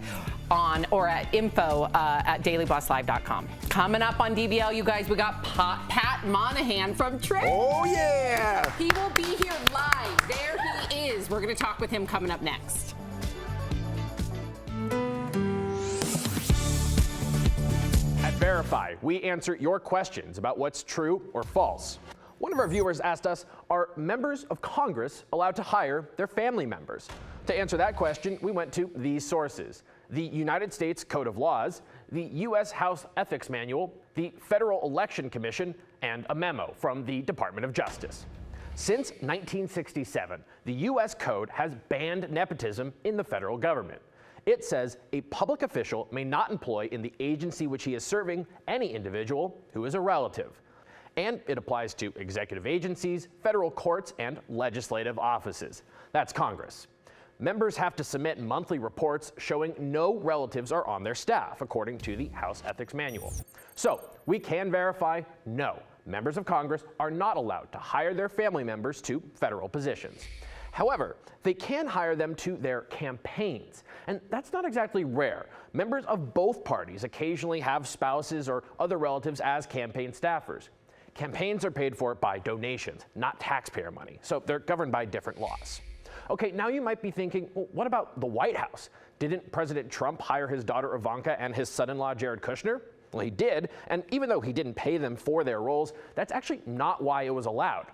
or at info@dailybosslive.com. Coming up on DBL, you guys, we got Pat Monahan from Trade. Oh, yeah. He will be here live. There he is. We're going to talk with him coming up next. At Verify, we answer your questions about what's true or false. One of our viewers asked us, are members of Congress allowed to hire their family members? To answer that question, we went to these sources: the United States Code of Laws, the U.S. House Ethics Manual, the Federal Election Commission, and a memo from the Department of Justice. Since 1967, the U.S. Code has banned nepotism in the federal government. It says a public official may not employ in the agency which he is serving any individual who is a relative. And it applies to executive agencies, federal courts, and legislative offices. That's Congress. Members have to submit monthly reports showing no relatives are on their staff, according to the House Ethics Manual. So we can verify, no, members of Congress are not allowed to hire their family members to federal positions. However, they can hire them to their campaigns, and that's not exactly rare. Members of both parties occasionally have spouses or other relatives as campaign staffers. Campaigns are paid for by donations, not taxpayer money, so they're governed by different laws. Okay, now you might be thinking, well, what about the White House? Didn't President Trump hire his daughter Ivanka and his son-in-law Jared Kushner? Well, he did, and even though he didn't pay them for their roles, that's actually not why it was allowed.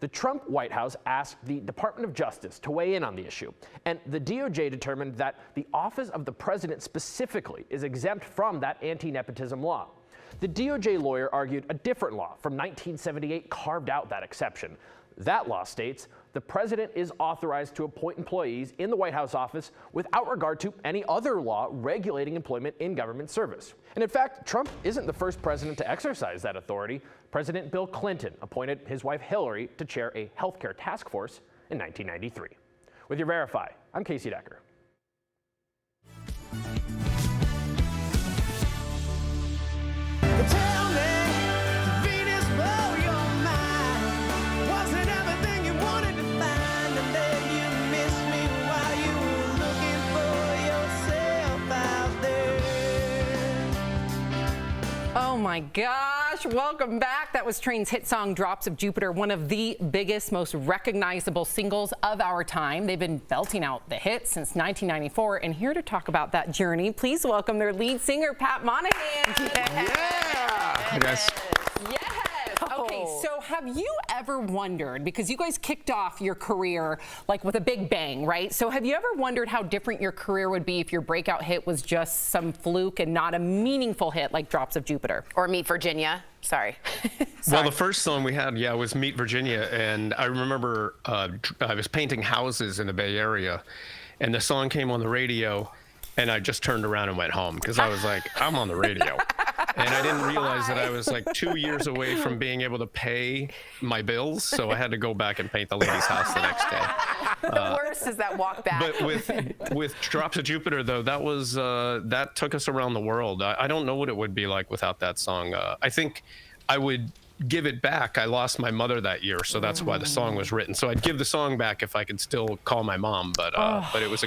The Trump White House asked the Department of Justice to weigh in on the issue, and the DOJ determined that the office of the president specifically is exempt from that anti-nepotism law. The DOJ lawyer argued a different law from 1978 carved out that exception. That law states the president is authorized to appoint employees in the White House office without regard to any other law regulating employment in government service. And in fact, Trump isn't the first president to exercise that authority. President Bill Clinton appointed his wife Hillary to chair a healthcare task force in 1993. With your Verify, I'm Casey Decker. Tell me, Venus, blow your mind. Wasn't everything you wanted to find, and then you missed me while you were looking for yourself out there. Oh my gosh, welcome back. That was Train's hit song, Drops of Jupiter, one of the biggest, most recognizable singles of our time. They've been belting out the hits since 1994, and here to talk about that journey, please welcome their lead singer, Pat Monahan. Hi, guys. Yes. Okay, so have you ever wondered, because you guys kicked off your career like with a big bang, right? So have you ever wondered how different your career would be if your breakout hit was just some fluke and not a meaningful hit like Drops of Jupiter? Or Meet Virginia. Sorry. Well, the first song we had, was Meet Virginia. And I remember I was painting houses in the Bay Area, and the song came on the radio, and I just turned around and went home because I was like, I'm on the radio. And I didn't realize that I was like 2 years away from being able to pay my bills, so I had to go back and paint the lady's house the next day. The worst is that walk back. But with Drops of Jupiter, though, that was that took us around the world. I don't know what it would be like without that song. I think I would give it back. I lost my mother that year, so that's why the song was written. So I'd give the song back if I could still call my mom. But it was a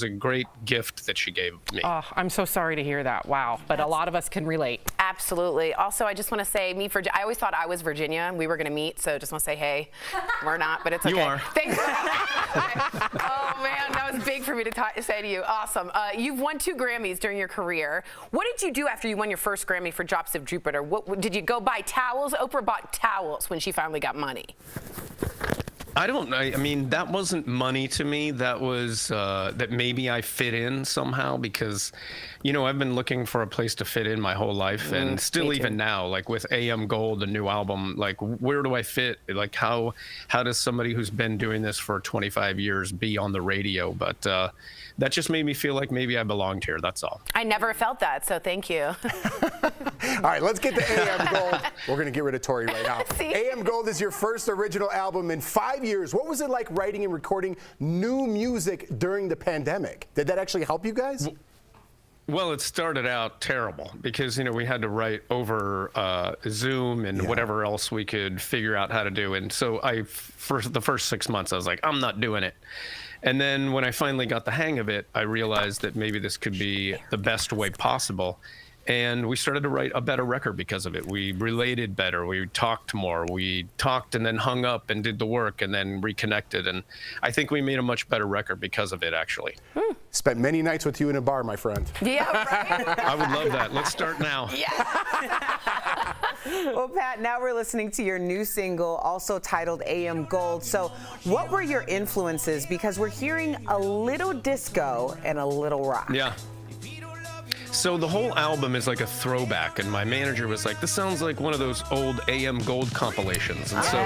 great gift that she gave me. Oh, I'm so sorry to hear that. Wow. But a lot of us can relate. Absolutely. Also, I just want to say, I always thought I was Virginia and we were going to meet, so just want to say, hey, we're not, but it's okay. You are. Thanks. Oh, man, that was big for me to say to you. Awesome. You've won 2 Grammys during your career. What did you do after you won your first Grammy for Drops of Jupiter? What did you go buy towels? Oprah bought towels when she finally got money. I mean, that wasn't money to me. That was that maybe I fit in somehow because, I've been looking for a place to fit in my whole life, and still even now, like with AM Gold, the new album, like where do I fit? Like how does somebody who's been doing this for 25 years be on the radio? But that just made me feel like maybe I belonged here. That's all. I never felt that, so thank you. All right, let's get to AM Gold. We're going to get rid of Tori right now. AM Gold is your first original album in 5 years. What was it like writing and recording new music during the pandemic? Did that actually help you guys? Well, it started out terrible because, we had to write over Zoom and whatever else we could figure out how to do. And so for the first 6 months, I was like, I'm not doing it. And then when I finally got the hang of it, I realized that maybe this could be the best way possible. And we started to write a better record because of it. We related better. We talked more. We talked and then hung up and did the work and then reconnected. And I think we made a much better record because of it, actually. Spent many nights with you in a bar, my friend. Yeah, right? I would love that. Let's start now. Well, Pat, now we're listening to your new single, also titled AM Gold. So what were your influences? Because we're hearing a little disco and a little rock. Yeah. So the whole album is like a throwback, and my manager was like, this sounds like one of those old AM Gold compilations. And so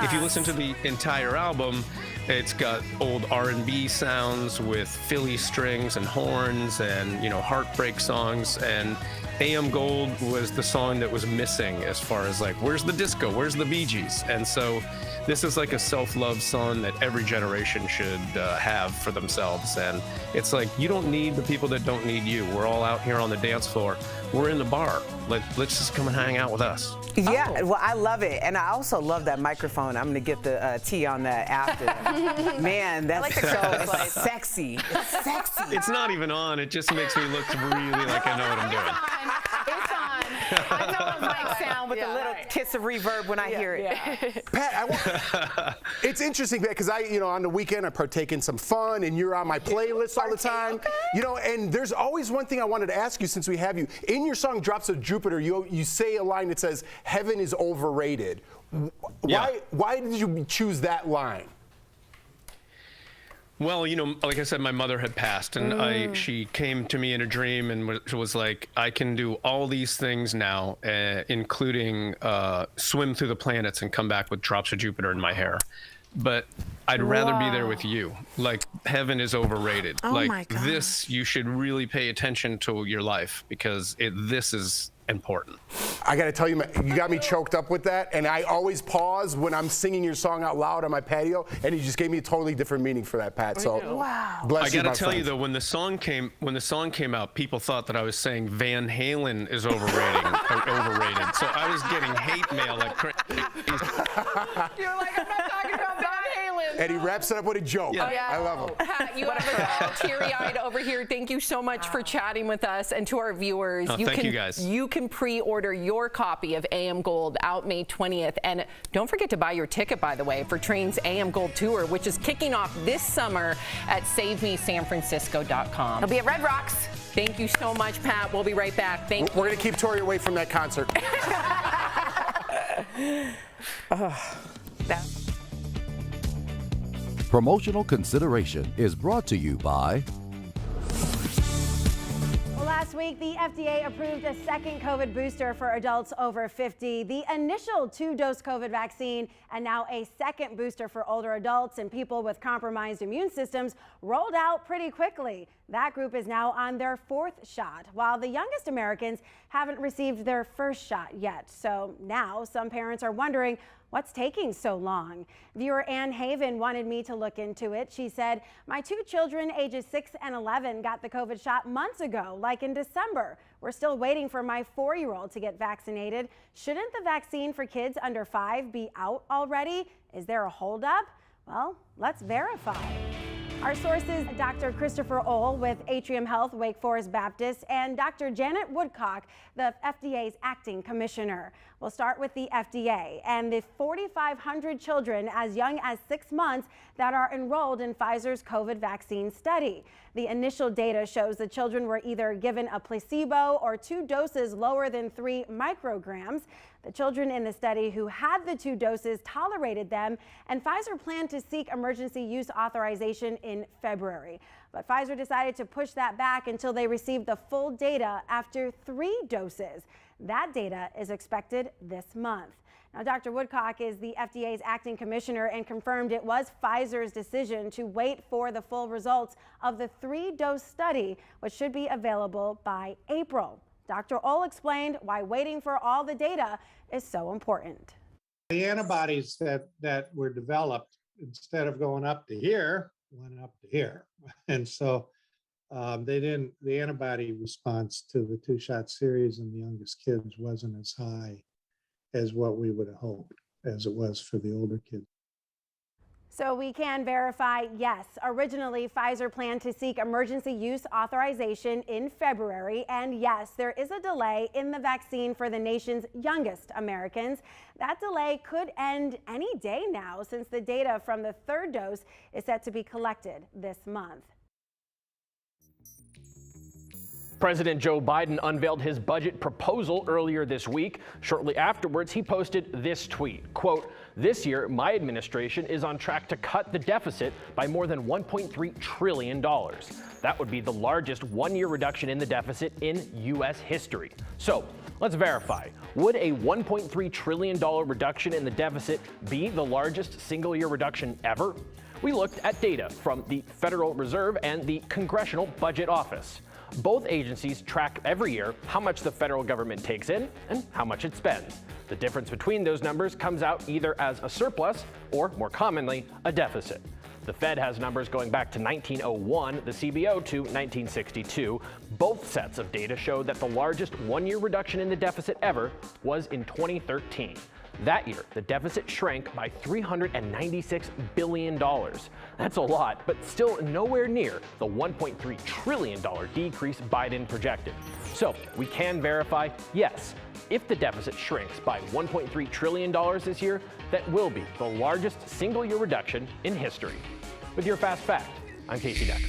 if you listen to the entire album, it's got old R&B sounds with Philly strings and horns and, heartbreak songs. And AM Gold was the song that was missing as far as like, where's the disco? Where's the Bee Gees? And so this is like a self-love song that every generation should have for themselves. And it's like, you don't need the people that don't need you. We're all out here on the dance floor. We're in the bar. Let's just come and hang out with us. Yeah, well, I love it. And I also love that microphone. I'm going to get the tea on that after. Man, that's so sexy. It's sexy. It's not even on. It just makes me look really like I know what I'm doing. It's on. I know it's like sound with a little kiss of reverb when I hear it. Pat, it's interesting because on the weekend I partake in some fun, and you're on my playlist all the time. And there's always one thing I wanted to ask you since we have you. In your song Drops of Jupiter, you say a line that says, heaven is overrated. Why did you choose that line? Well, like I said, my mother had passed, and she came to me in a dream and was like, I can do all these things now, including swim through the planets and come back with drops of Jupiter in my hair. But I'd rather be there with you. Like, heaven is overrated. Oh my God. This, you should really pay attention to your life, because this is important. I got to tell you, you got me choked up with that, and I always pause when I'm singing your song out loud on my patio, and you just gave me a totally different meaning for that, Pat. So, bless you, I got to tell friend. you though, when the song came out, people thought that I was saying Van Halen is overrated. So I was getting hate mail like crazy. You're like, I'm not talking about Van Halen. And he wraps it up with a joke. Oh, yeah. I love him. Pat, you have us all teary-eyed over here. Thank you so much for chatting with us, and to our viewers. Thank you guys. You can pre-order your copy of AM Gold out May 20th. And don't forget to buy your ticket, by the way, for Train's AM Gold Tour, which is kicking off this summer at SaveMeSanFrancisco.com. It'll be at Red Rocks. Thank you so much, Pat. We'll be right back. We're going to keep Tori away from that concert. Promotional consideration is brought to you by Last week, the FDA approved a second COVID booster for adults over 50, the initial 2-dose COVID vaccine, and now a second booster for older adults and people with compromised immune systems rolled out pretty quickly. That group is now on their 4th shot, while the youngest Americans haven't received their first shot yet. So now some parents are wondering, what's taking so long? Viewer Ann Haven wanted me to look into it. She said, my 2 children, ages 6 and 11, got the COVID shot months ago, like in December. We're still waiting for my 4-year-old to get vaccinated. Shouldn't the vaccine for kids under 5 be out already? Is there a holdup? Well, let's verify. Our sources, Dr. Christopher Ohl with Atrium Health, Wake Forest Baptist, and Dr. Janet Woodcock, the FDA's acting commissioner. We'll start with the FDA and the 4,500 children as young as 6 months that are enrolled in Pfizer's COVID vaccine study. The initial data shows the children were either given a placebo or 2 doses lower than 3 micrograms. The children in the study who had the 2 doses tolerated them, and Pfizer planned to seek emergency use authorization in February. But Pfizer decided to push that back until they received the full data after 3 doses. That data is expected this month. Now, Dr. Woodcock is the FDA's acting commissioner and confirmed it was Pfizer's decision to wait for the full results of the 3-dose study, which should be available by April. Dr. Ohl explained why waiting for all the data is so important. The antibodies that were developed, instead of going up to here, went up to here. And so the antibody response to the 2-shot series in the youngest kids wasn't as high as what we would have hoped as it was for the older kids. So we can verify, yes, originally Pfizer planned to seek emergency use authorization in February. And yes, there is a delay in the vaccine for the nation's youngest Americans. That delay could end any day now, since the data from the 3rd dose is set to be collected this month. President Joe Biden unveiled his budget proposal earlier this week. Shortly afterwards, he posted this tweet, quote, "This year, my administration is on track to cut the deficit by more than $1.3 trillion. That would be the largest one-year reduction in the deficit in U.S. history." So let's verify. Would a $1.3 trillion reduction in the deficit be the largest single-year reduction ever? We looked at data from the Federal Reserve and the Congressional Budget Office. Both agencies track every year how much the federal government takes in and how much it spends. The difference between those numbers comes out either as a surplus or, more commonly, a deficit. The Fed has numbers going back to 1901, the CBO to 1962. Both sets of data show that the largest one-year reduction in the deficit ever was in 2013. That year, the deficit shrank by $396 billion. That's a lot, but still nowhere near the $1.3 trillion decrease Biden projected. So we can verify, yes, if the deficit shrinks by $1.3 trillion this year, that will be the largest single-year reduction in history. With your Fast Fact, I'm Casey Decker.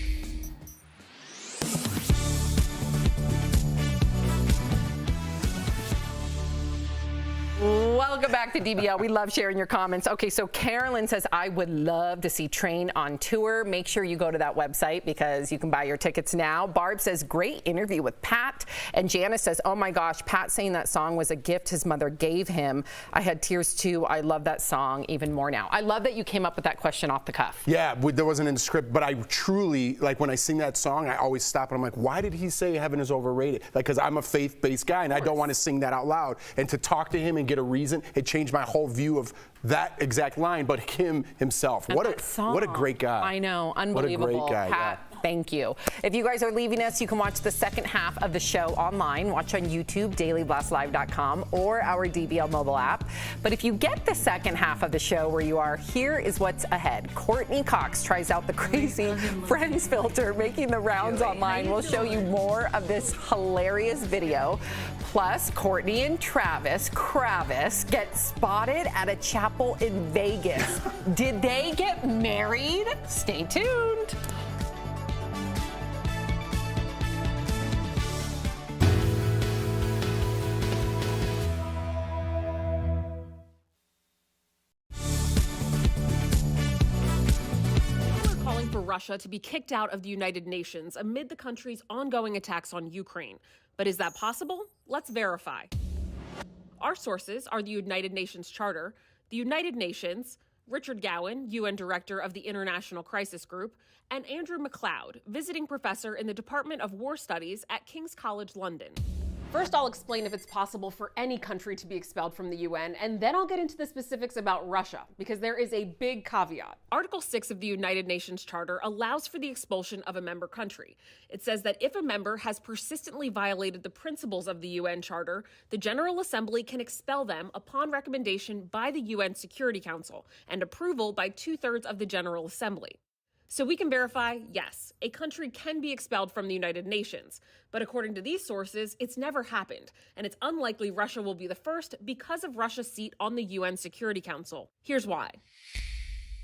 Welcome Welcome back to DBL. We love sharing your comments. Okay, so Carolyn says, I would love to see Train on tour. Make sure you go to that website because you can buy your tickets now. Barb says, great interview with Pat. And Janice says, oh my gosh, Pat saying that song was a gift his mother gave him. I had tears too. I love that song even more now. I love that you came up with that question off the cuff. Yeah, there wasn't in the script, but I truly, like when I sing that song, I always stop and I'm like, why did he say heaven is overrated? Like, because I'm a faith-based guy and I don't want to sing that out loud. And to talk to him and get a reason, it changed my whole view of that exact line, but him himself. And What a great guy. I know, unbelievable. What a great guy, Pat, thank you. If you guys are leaving us, you can watch the second half of the show online. Watch on YouTube, dailyblastlive.com, or our DBL mobile app. But if you get the second half of the show where you are, here is what's ahead. Courtney Cox tries out the crazy Friends filter, making the rounds online. We'll show you more of this hilarious video. Plus, Courtney and Travis Kravis get spotted at a chapel in Vegas. Did they get married? Stay tuned. Calling for Russia to be kicked out of the United Nations amid the country's ongoing attacks on Ukraine. But is that possible? Let's verify. Our sources are the United Nations Charter, the United Nations, Richard Gowan, UN Director of the International Crisis Group, and Andrew MacLeod, visiting professor in the Department of War Studies at King's College London. First, I'll explain if it's possible for any country to be expelled from the UN, and then I'll get into the specifics about Russia, because there is a big caveat. Article 6 of the United Nations Charter allows for the expulsion of a member country. It says that if a member has persistently violated the principles of the UN Charter, the General Assembly can expel them upon recommendation by the UN Security Council and approval by 2/3 of the General Assembly. So we can verify, yes, a country can be expelled from the United Nations. But according to these sources, it's never happened. And it's unlikely Russia will be the first because of Russia's seat on the UN Security Council. Here's why.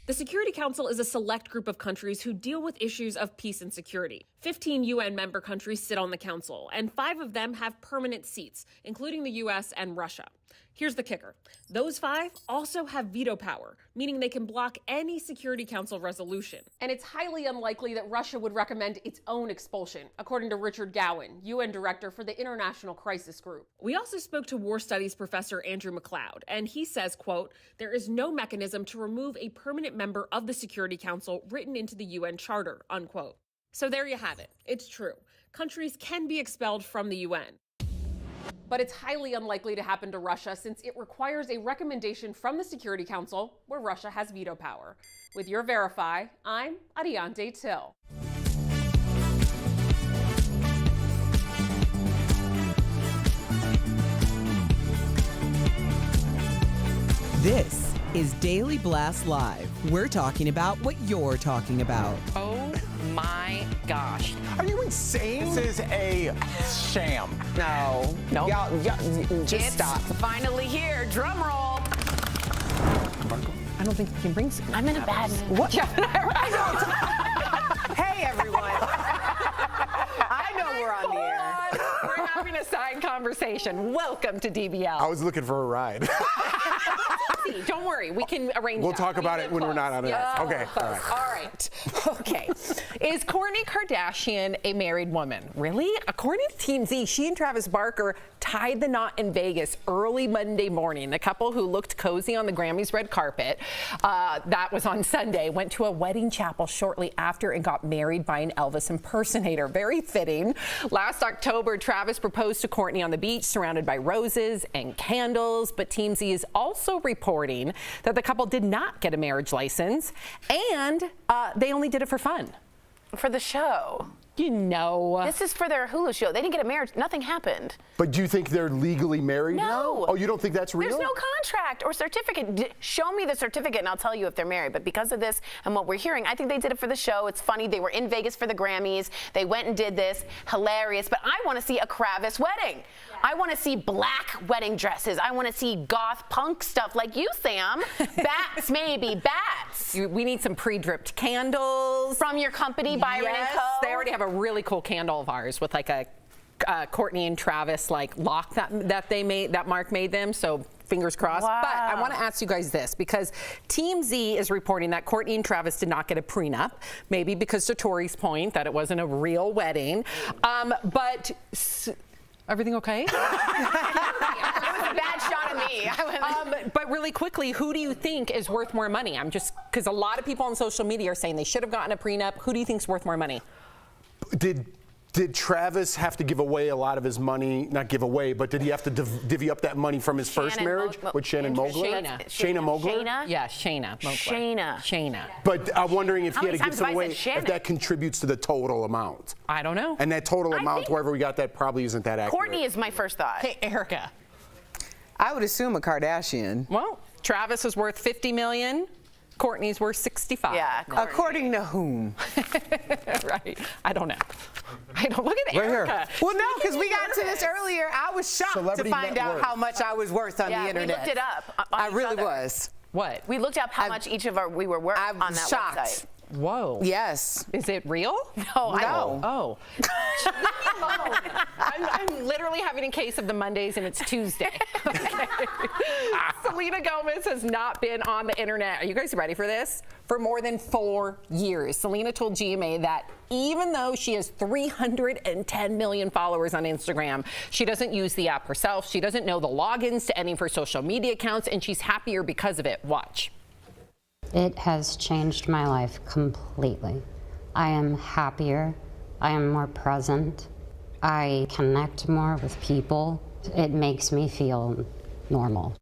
The Security Council is a select group of countries who deal with issues of peace and security. 15 UN member countries sit on the council, and 5 of them have permanent seats, including the US and Russia. Here's the kicker. Those 5 also have veto power, meaning they can block any Security Council resolution. And it's highly unlikely that Russia would recommend its own expulsion, according to Richard Gowan, UN Director for the International Crisis Group. We also spoke to War Studies professor Andrew MacLeod, and he says, quote, there is no mechanism to remove a permanent member of the Security Council written into the UN Charter, unquote. So there you have it. It's true. Countries can be expelled from the UN. But it's highly unlikely to happen to Russia since it requires a recommendation from the Security Council, where Russia has veto power. With your Verify, I'm Ariante Till. This is Daily Blast Live. We're talking about what you're talking about. Oh my gosh. Are you insane? This is a sham. No. No. Y'all, just stop. Finally here. Drum roll. I don't think you can bring some. I'm in a bad mood. What? Hey, everyone. I know we're on the air. We're having a side conversation. Welcome to DBL. I was looking for a ride. Don't worry, we can arrange We'll that. talk about it when we're not on air. Yes. Okay. All right. All right. Okay. Is Kourtney Kardashian a married woman? Really? According to Team Z, she and Travis Barker tied the knot in Vegas early Monday morning. The couple who looked cozy on the Grammys red carpet, that was on Sunday, went to a wedding chapel shortly after and got married by an Elvis impersonator. Very fitting. Last October, Travis proposed to Kourtney on the beach surrounded by roses and candles, but Team Z is also reporting that the couple did not get a marriage license and they only did it for fun. For the show. You know. This is for their Hulu show. They didn't get a marriage. Nothing happened. But do you think they're legally married now? No. Oh, you don't think that's real? There's no contract or certificate. Show me the certificate and I'll tell you if they're married. But because of this and what we're hearing, I think they did it for the show. It's funny. They were in Vegas for the Grammys. They went and did this. Hilarious. But I want to see a Kravis wedding. I want to see black wedding dresses. I want to see goth punk stuff like you, Sam. Bats, maybe. Bats. We need some pre-dripped candles. From your company, Byron yes, & Co. They already have a really cool candle of ours with like a Kourtney and Travis like lock that they made, that Mark made them. So fingers crossed. Wow. But I want to ask you guys this, because Team Z is reporting that Courtney and Travis did not get a prenup, maybe because to Tori's point that it wasn't a real wedding. Everything okay? It was a bad shot at me. But really quickly, who do you think is worth more money? Because a lot of people on social media are saying they should have gotten a prenup. Who do you think is worth more money? Did Travis have to give away a lot of his money? Not give away, but did he have to divvy up that money from his first marriage with Shannon Mogler? Shayna Mogler? Yeah, Shayna Mogler. Shayna. But I'm wondering if he had to give some away, if Shannon? that contributes to the total amount. I don't know. And that total amount, wherever we got that, probably isn't that accurate. Courtney is my first thought. Hey, Erica. I would assume a Kardashian. Well, Travis is worth $50 million. Courtney's worth 65. Yeah. Courtney. According to whom? Right. I don't know. Look at Right Erica. here. Well, no, because we got to this earlier. I was shocked Celebrity to find net out worth. how much I was worth on the We internet. looked it up. I really was. What? We looked up how much each of we were worth on that shocked. website. Whoa. Yes. Is it real? No, I No. Oh. I'm literally having a case of the Mondays and it's Tuesday. Okay. Selena Gomez has not been on the internet. Are you guys ready for this? For more than 4 years. Selena told GMA that even though she has 310 million followers on Instagram, she doesn't use the app herself. She doesn't know the logins to any of her social media accounts, and she's happier because of it. Watch. It has changed my life completely. I am happier. I am more present. I connect more with people. It makes me feel normal.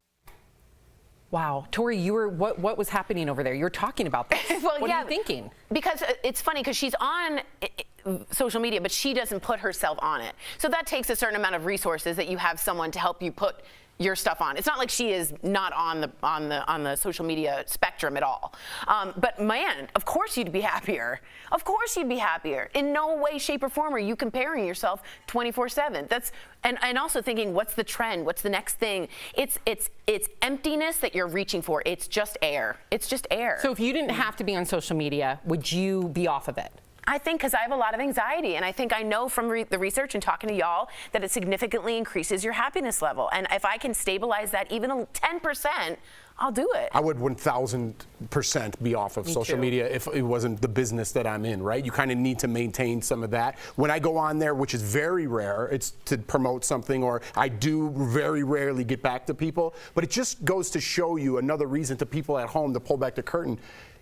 Wow. Tori, what was happening over there? You're talking about this. Well, what yeah, are you thinking? Because it's funny because she's on social media, but she doesn't put herself on it. So that takes a certain amount of resources that you have someone to help you put your stuff on. It's not like she is not on the social media spectrum at all. But man, of course you'd be happier. Of course you'd be happier. In no way, shape, or form are you comparing yourself 24/7. And also thinking, what's the trend? What's the next thing? It's emptiness that you're reaching for. It's just air. It's just air. So if you didn't have to be on social media, would you be off of it? I think because I have a lot of anxiety, and I think I know from the research and talking to y'all that it significantly increases your happiness level. And if I can stabilize that even 10%, I'll do it. I would 1,000% be off of social media if it wasn't the business that I'm in, right? You kind of need to maintain some of that. When I go on there, which is very rare, it's to promote something, or I do very rarely get back to people. But it just goes to show you another reason to people at home to pull back the curtain.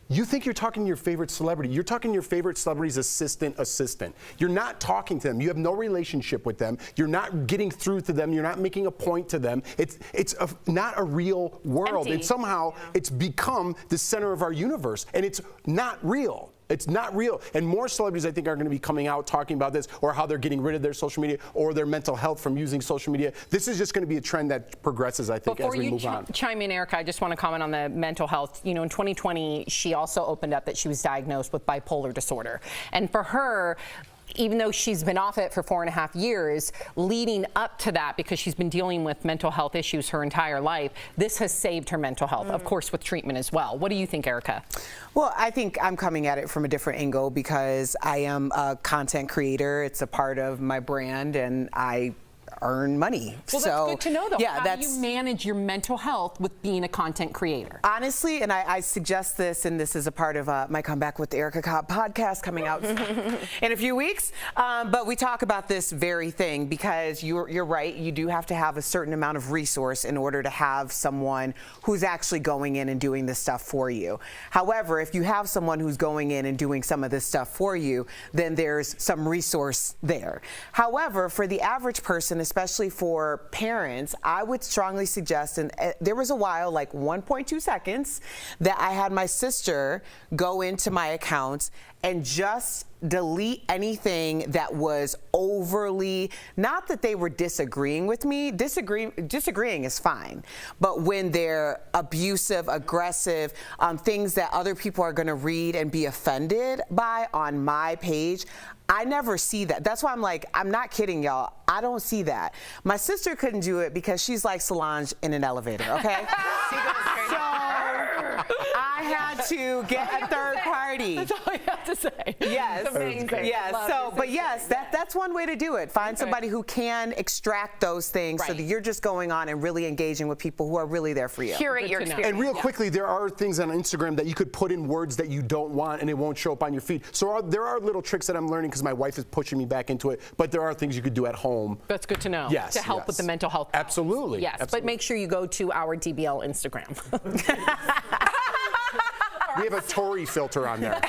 You think you're talking to your favorite celebrity. You're talking to your favorite celebrity's assistant. You're not talking to them. You have no relationship with them. You're not getting through to them. You're not making a point to them. It's not a real world. Empty. And somehow it's become the center of our universe. And it's not real. It's not real. And more celebrities, I think, are going to be coming out talking about this, or how they're getting rid of their social media or their mental health from using social media. This is just going to be a trend that progresses, I think, as we move on. Before you chime in, Erica, I just want to comment on the mental health. You know, in 2020, she also opened up that she was diagnosed with bipolar disorder. And for her, even though she's been off it for 4.5 years, leading up to that, because she's been dealing with mental health issues her entire life, this has saved her mental health, of course, with treatment as well. What do you think, Erica? Well, I think I'm coming at it from a different angle because I am a content creator. It's a part of my brand, and I earn money. Well, so, that's good to know, though. Yeah, How do you manage your mental health with being a content creator? Honestly, and I suggest this, and this is a part of my Comeback with Erica Cobb podcast coming out in a few weeks. But we talk about this very thing because you're right. You do have to have a certain amount of resource in order to have someone who's actually going in and doing this stuff for you. However, if you have someone who's going in and doing some of this stuff for you, then there's some resource there. However, for the average person, especially for parents, I would strongly suggest, and there was a while, like 1.2 seconds, that I had my sister go into my accounts and just delete anything that was overly, not that they were disagreeing with me, disagreeing is fine, but when they're abusive, aggressive, things that other people are gonna read and be offended by on my page, I never see that. That's why I'm like, I'm not kidding, y'all. I don't see that. My sister couldn't do it because she's like Solange in an elevator, okay? So I had to get a third party. That's all you have to say. Yes. Amazing. Yes. Love So, it. but yes, that's one way to do it. Find somebody who can extract those things so that you're just going on and really engaging with people who are really there for you. Curate your experience. And real quickly, there are things on Instagram that you could put in words that you don't want and it won't show up on your feed. So there are little tricks that I'm learning because my wife is pushing me back into it, but there are things you could do at home. That's good to know. Yes. To help with the mental health. Absolutely. Yes, Absolutely. but make sure you go to our DBL Instagram. We have a Tory filter on there.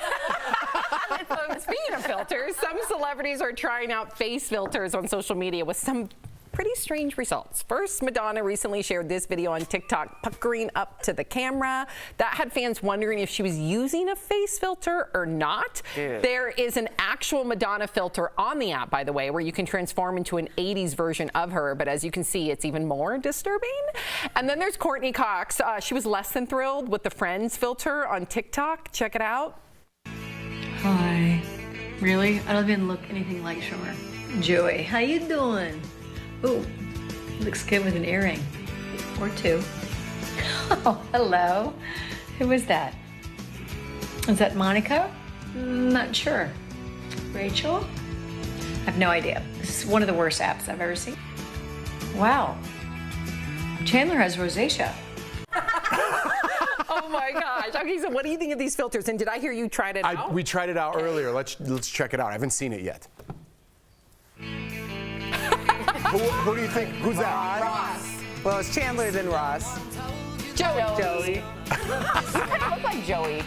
Speaking of filters, some celebrities are trying out face filters on social media with some pretty strange results. First, Madonna recently shared this video on TikTok puckering up to the camera. That had fans wondering if she was using a face filter or not. There is an actual Madonna filter on the app, by the way, where you can transform into an 80s version of her, but as you can see, it's even more disturbing. And then there's Courtney Cox. She was less than thrilled with the Friends filter on TikTok. Check it out. Hi. Really? I don't even look anything like Summer. Joey, how you doing? Ooh, looks good with an earring. Or two. Oh, hello. Who was that? Is that Monica? Not sure. Rachel? I have no idea. This is one of the worst apps I've ever seen. Wow. Chandler has rosacea. Oh my gosh. Okay, so what do you think of these filters? And did I hear you tried it out? We tried it out earlier. Let's check it out. I haven't seen it yet. Who do you think? Who's that? Ross. Well, it's Chandler than Ross. Joey. I look like Joey.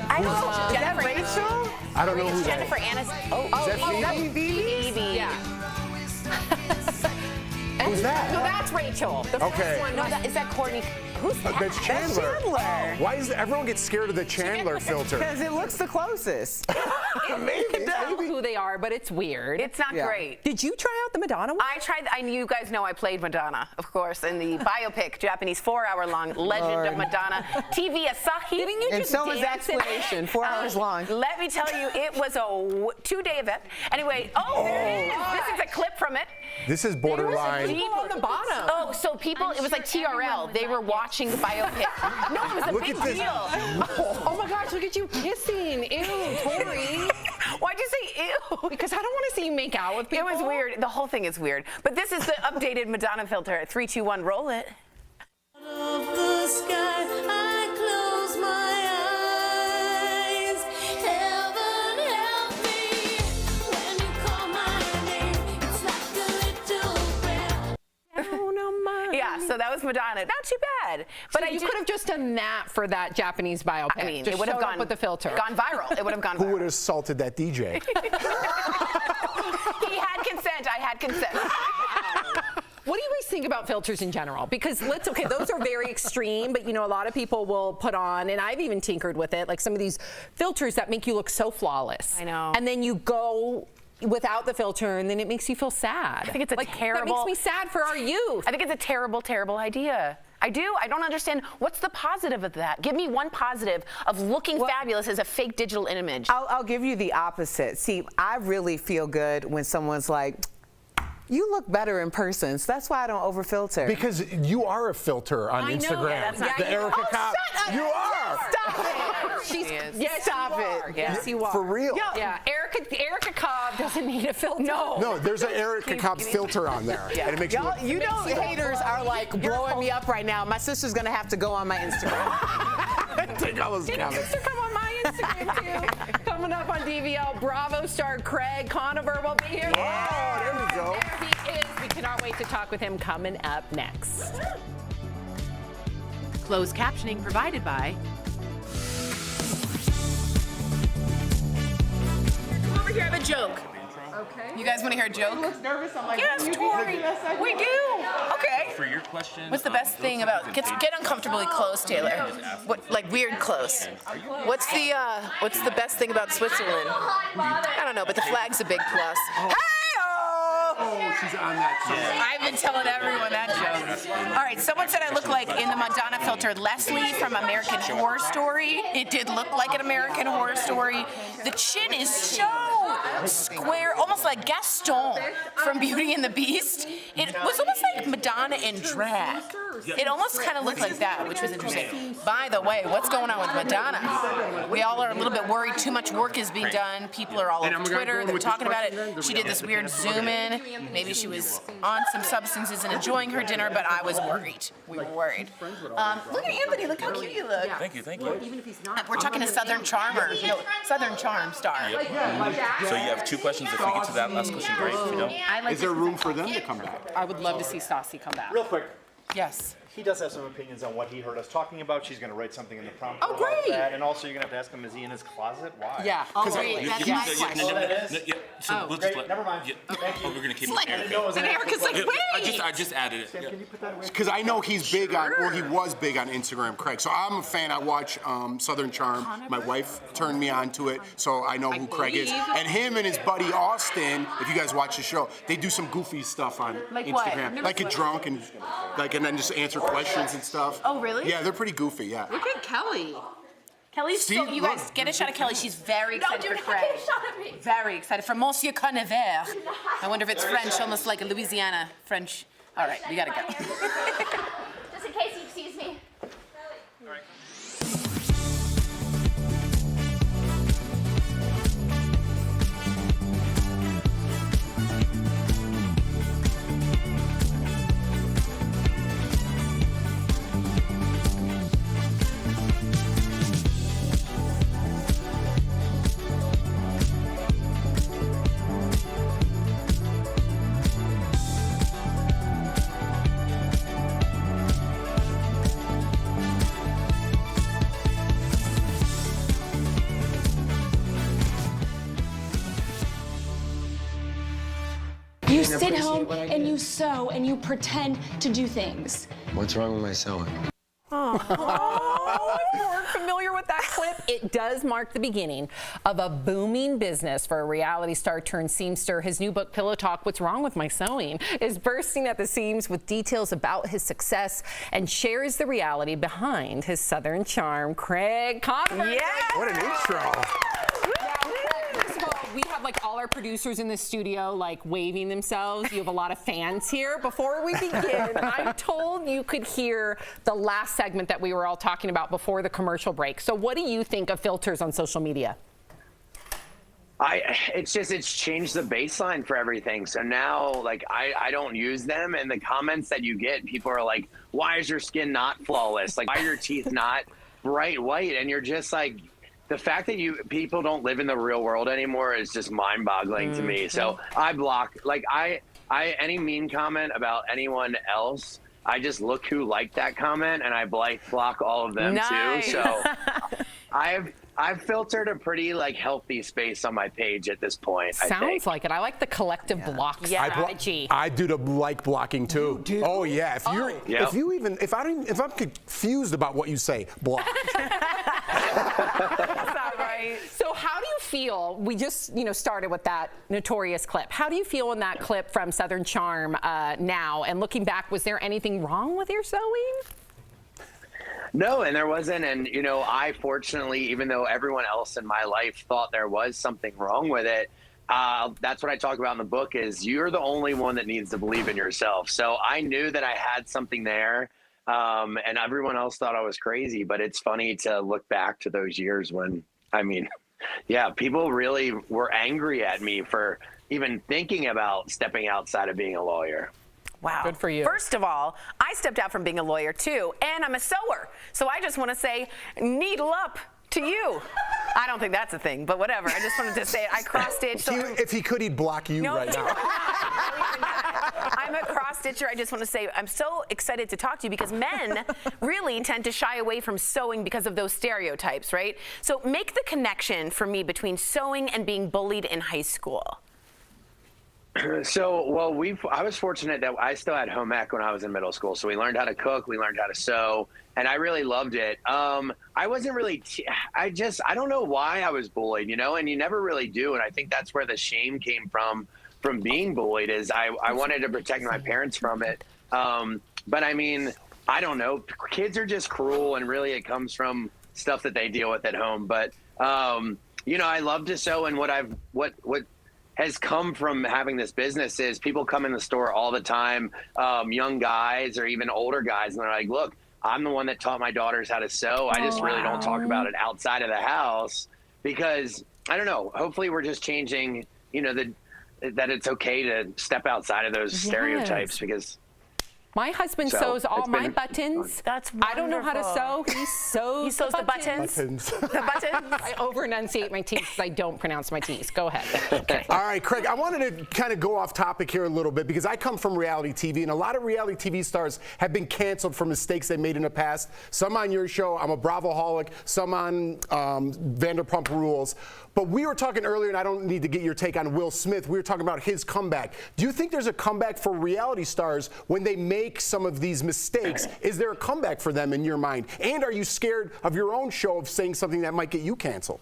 I Who's know. that? Jennifer. Rachel? I don't know who that Jennifer is. Aniston. Is that Phoebe? Phoebe. Yeah. Who's that? No, that's Rachel. The Okay. first one. No, is that Courtney? Who's that? That's Chandler. Chandler. Why is everyone get scared of the Chandler filter? Because it looks the closest. You can tell who they are, but it's weird. It's not great. Did you try out the Madonna one? I tried. You guys know I played Madonna, of course, in the biopic, Japanese 4-hour-long Legend of Madonna. TV Asahi. Didn't you And just so was the dance in it? explanation, 4 hours long. Let me tell you, it was a 2-day event. Anyway, there it is. This is a clip from it. This is borderline. People on the bottom. Oh, so people, it was like TRL. They were watching the biopic. No, it was a Look big at this. deal. Oh my gosh, look at you kissing. Ew, Tori. Why'd you say ew? Because I don't want to see you make out with people. It was weird. The whole thing is weird. But this is the updated Madonna filter. 3, 2, 1, roll it. Of the sky, I close my eyes. Heaven help me when you call my name. It's like a little prayer. Yeah, so that was Madonna. Not too bad. But So you could have just done that for that Japanese biopic. I mean, just it would have showed up gone with the filter. Gone viral. It would have gone Who viral. would have assaulted that DJ? He had consent. I had consent. What do you guys think about filters in general? Because those are very extreme, but a lot of people will put on, and I've even tinkered with it, like some of these filters that make you look so flawless. I know. And then you go without the filter, and then it makes you feel sad. I think it's a terrible. That makes me sad for our youth. I think it's a terrible, terrible idea. I do. I don't understand. What's the positive of that? Give me one positive of looking fabulous as a fake digital image. I'll give you the opposite. See, I really feel good when someone's like, you look better in person, so that's why I don't over-filter. Because you are a filter on I know. Instagram. Yeah, that's not the true. Erica Oh, Cobb. shut up. You are. Stop it. Yes, Stop you it. are. Yes, you are. For real. Yeah, Erica Cobb doesn't need a filter. No, there's an Erica Cobb filter on there. Yeah. And it makes Y'all, you you know haters are like blowing me up right now. My sister's gonna have to go on my Instagram. I think I was Did your sister come on my Instagram too? Coming up on DBL, Bravo star Craig Conover will be here. Oh, there we go. There he is. We cannot wait to talk with him coming up next. Closed captioning provided by. Come over here, I have a joke. Okay. You guys want to hear a joke? He looks nervous. I'm like, yes, Tori. We do. Okay. For your question. What's the best thing about get uncomfortably close, Taylor? What like weird close? What's the best thing about Switzerland? I don't know, but the flag's a big plus. Oh, she's on that. I've been telling everyone that joke. All right, someone said I look like in the Madonna filter Leslie from American Horror Story. It did look like an American Horror Story. The chin is so square, almost like Gaston from Beauty and the Beast. It was almost like Madonna in drag. It almost kind of looked like that, which was interesting. By the way, what's going on with Madonna? We all are a little bit worried. Too much work is being done. People are all over Twitter. They're talking about it. She did this weird zoom in. Maybe she was on some substances and enjoying her dinner, but I was worried. We were worried. Look at Anthony. Look how cute you look. Thank you, thank you. We're talking to Southern Charmer. No, Southern Charm star. Yep. So you have 2 questions. If we get to that last question, great. If you don't, is there room for them to come back? I would love to see Stassi come back. Real quick. Yes. He does have some opinions on what he heard us talking about. She's going to write something in the prompt Oh, about great. that. And also, you're going to have to ask him, is he in his closet? Why? Yeah. Oh, great. That's my question. Oh, that is? So we'll just Great. Never mind. Thank you. we're gonna keep Like, it. and Erica's like, wait. I just added it. Can you put that away? Because I know he's big on, well, he was big on Instagram, Craig. So I'm a fan. I watch Southern Charm. My wife turned me on to it, so I know who Craig is. And him and his buddy Austin, if you guys watch the show, they do some goofy stuff on Like what? Instagram. Like get drunk and then just answer questions and stuff. Oh, really? Yeah, they're pretty goofy, yeah. Look at Kelly. Kelly's See, so, you look. guys, get a shot of Kelly. She's very excited for Get Craig. a shot at me. Very excited for Monsieur Conover. I wonder if it's French, almost like a Louisiana French. All right, we gotta go. Just in case he sees me. You sit home and you sew and you pretend to do things. What's wrong with my sewing? Oh, if you're familiar with that clip, it does mark the beginning of a booming business for a reality star turned seamster. His new book, Pillow Talk, What's Wrong with My Sewing, is bursting at the seams with details about his success and shares the reality behind his Southern charm. Craig Conover. Yeah. What an intro. First of all, we have like all our producers in the studio like waving themselves. You have a lot of fans here. Before we begin, I'm told you could hear the last segment that we were all talking about before the commercial break. So what do you think of filters on social media? It's changed the baseline for everything. So now, like, I don't use them, and the comments that you get, people are like, why is your skin not flawless? Like, why are your teeth not bright white? And you're just like, the fact that people don't live in the real world anymore is just mind-boggling to me. So I block, like, any mean comment about anyone else, I just look who liked that comment and I block all of them too. So I've filtered a pretty like healthy space on my page at this point. Sounds like it. I like the collective block strategy. I do the like blocking too. Oh yeah. If I'm confused about what you say, block. So how do you feel? We just started with that notorious clip. How do you feel in that clip from Southern Charm now? And looking back, was there anything wrong with your sewing? No, and there wasn't. And, I fortunately, even though everyone else in my life thought there was something wrong with it, that's what I talk about in the book is you're the only one that needs to believe in yourself. So I knew that I had something there, and everyone else thought I was crazy. But it's funny to look back to those years when, people really were angry at me for even thinking about stepping outside of being a lawyer. Wow. Good for you. First of all, I stepped out from being a lawyer too, and I'm a sewer. So I just want to say, needle up to you. I don't think that's a thing, but whatever. I just wanted to say it. I cross-stitched. If he could, he'd block you right now. I'm a cross-stitcher. I just want to say I'm so excited to talk to you because men really tend to shy away from sewing because of those stereotypes, right? So make the connection for me between sewing and being bullied in high school. So, I was fortunate that I still had home ec when I was in middle school. So we learned how to cook, we learned how to sew, and I really loved it. I wasn't really, I don't know why I was bullied, and you never really do. And I think that's where the shame came from being bullied is I wanted to protect my parents from it. But I mean, I don't know. Kids are just cruel, and really it comes from stuff that they deal with at home. But, I love to sew, and what has come from having this business is people come in the store all the time, young guys or even older guys, and they're like, look, I'm the one that taught my daughters how to sew. I just really don't talk about it outside of the house because, I don't know, hopefully we're just changing, you know, that it's okay to step outside of those stereotypes because my husband sews all my buttons. That's wonderful. I don't know how to sew. He sews the buttons. The buttons. I over-enunciate my T's because I don't pronounce my T's. Go ahead. Okay. All right, Craig, I wanted to kind of go off topic here a little bit because I come from reality TV, and a lot of reality TV stars have been canceled for mistakes they made in the past. Some on your show, I'm a Bravoholic, some on Vanderpump Rules. But we were talking earlier, and I don't need to get your take on Will Smith. We were talking about his comeback. Do you think there's a comeback for reality stars when they make some of these mistakes? Is there a comeback for them in your mind? And are you scared of your own show of saying something that might get you canceled?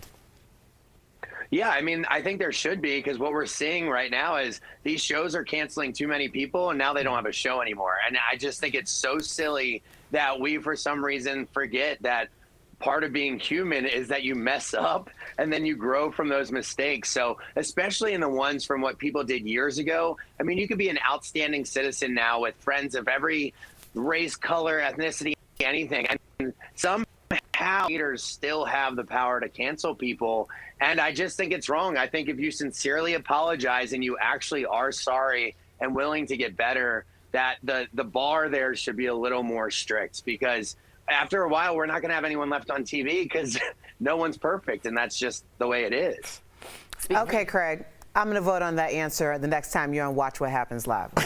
Yeah, I mean, I think there should be because what we're seeing right now is these shows are canceling too many people and now they don't have a show anymore. And I just think it's so silly that we, for some reason, forget that part of being human is that you mess up and then you grow from those mistakes. So especially in the ones from what people did years ago, I mean, you could be an outstanding citizen now with friends of every race, color, ethnicity, anything. And somehow leaders still have the power to cancel people. And I just think it's wrong. I think if you sincerely apologize and you actually are sorry and willing to get better, that the bar there should be a little more strict because after a while, we're not going to have anyone left on TV because no one's perfect, and that's just the way it is. Okay, Craig, I'm going to vote on that answer the next time you're on Watch What Happens Live. But,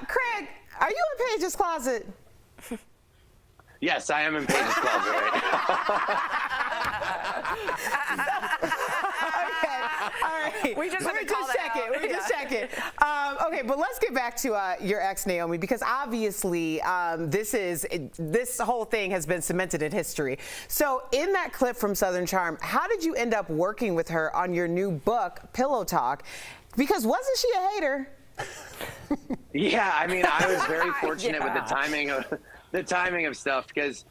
Craig, are you in Paige's closet? Yes, I am in Paige's closet right now. All right. We just check it. Okay, but let's get back to your ex, Naomi, because obviously this whole thing has been cemented in history. So in that clip from Southern Charm, how did you end up working with her on your new book, Pillow Talk? Because wasn't she a hater? Yeah, I mean, I was very fortunate with the timing of stuff because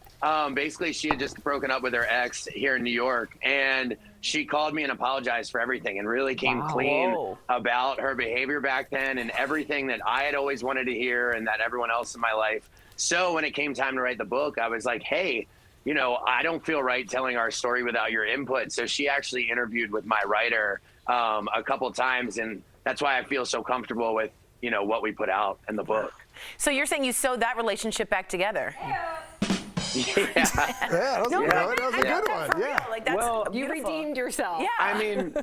basically she had just broken up with her ex here in New York, and she called me and apologized for everything and really came clean about her behavior back then and everything that I had always wanted to hear and that everyone else in my life. So when it came time to write the book, I was like, hey, you know, I don't feel right telling our story without your input. So she actually interviewed with my writer a couple times, and that's why I feel so comfortable with, you know, what we put out in the book. So you're saying you sewed that relationship back together? Yeah, that was good. That was a good one. Yeah. Like, that's well, You redeemed yourself. Yeah. I mean,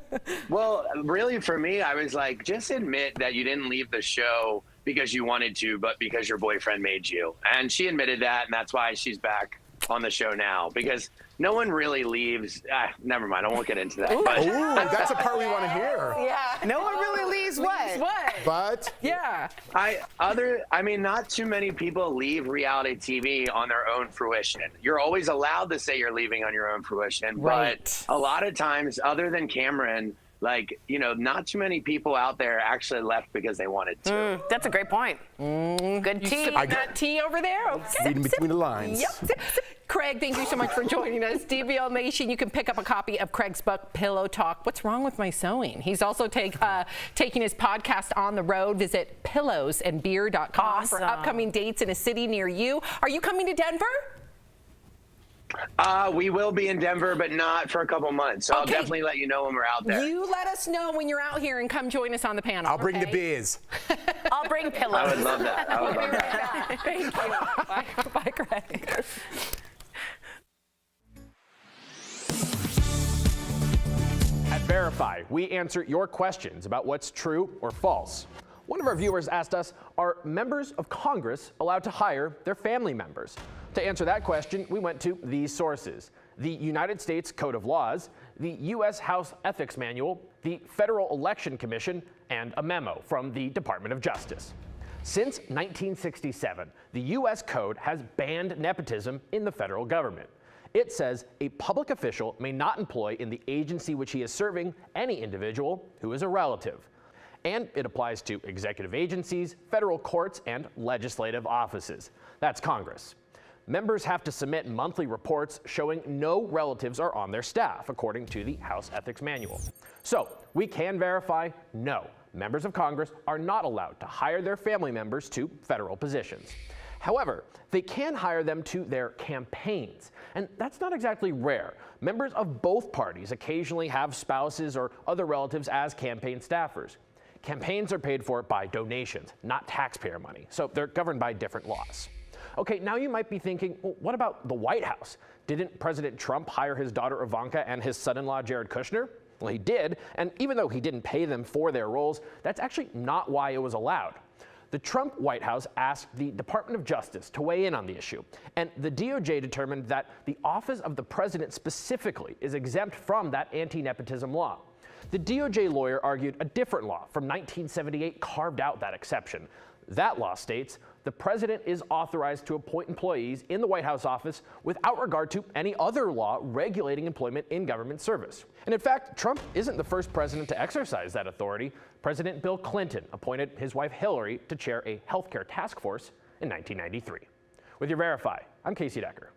well, really for me, I was like, just admit that you didn't leave the show because you wanted to, but because your boyfriend made you. And she admitted that, and that's why she's back on the show now, because no one really leaves. Never mind, I won't get into that. Ooh, that's the part we want to hear. Yeah. No one really leaves what? But yeah. I mean, not too many people leave reality TV on their own fruition. You're always allowed to say you're leaving on your own fruition, but a lot of times, other than Cameron, like, you know, not too many people out there actually left because they wanted to. That's a great point. Good tea. I got tea over there. Reading between the lines. Yep. Craig, thank you so much for joining us. DBL Nation, you can pick up a copy of Craig's book, Pillow Talk. What's wrong with my sewing? He's also taking his podcast on the road. Visit pillowsandbeer.com for upcoming dates in a city near you. Are you coming to Denver? We will be in Denver, but not for a couple months. So I'll definitely let you know when we're out there. You let us know when you're out here and come join us on the panel. I'll bring the beers. I'll bring pillows. I would love that. I would love that. Thank you. Bye, Craig. At Verify, we answer your questions about what's true or false. One of our viewers asked us, are members of Congress allowed to hire their family members? To answer that question, we went to these sources: the United States Code of Laws, the U.S. House Ethics Manual, the Federal Election Commission, and a memo from the Department of Justice. Since 1967, the U.S. Code has banned nepotism in the federal government. It says a public official may not employ in the agency which he is serving any individual who is a relative. And it applies to executive agencies, federal courts, and legislative offices. That's Congress. Members have to submit monthly reports showing no relatives are on their staff, according to the House Ethics Manual. So, we can verify, no, members of Congress are not allowed to hire their family members to federal positions. However, they can hire them to their campaigns, and that's not exactly rare. Members of both parties occasionally have spouses or other relatives as campaign staffers. Campaigns are paid for by donations, not taxpayer money, so they're governed by different laws. Okay, now you might be thinking, well, what about the White House? Didn't President Trump hire his daughter Ivanka and his son-in-law Jared Kushner? Well, he did, and even though he didn't pay them for their roles, that's actually not why it was allowed. The Trump White House asked the Department of Justice to weigh in on the issue, and the DOJ determined that the office of the president specifically is exempt from that anti-nepotism law. The DOJ lawyer argued a different law from 1978 carved out that exception. That law states the president is authorized to appoint employees in the White House office without regard to any other law regulating employment in government service. And in fact, Trump isn't the first president to exercise that authority. President Bill Clinton appointed his wife Hillary to chair a healthcare task force in 1993. With your Verify, I'm Casey Decker.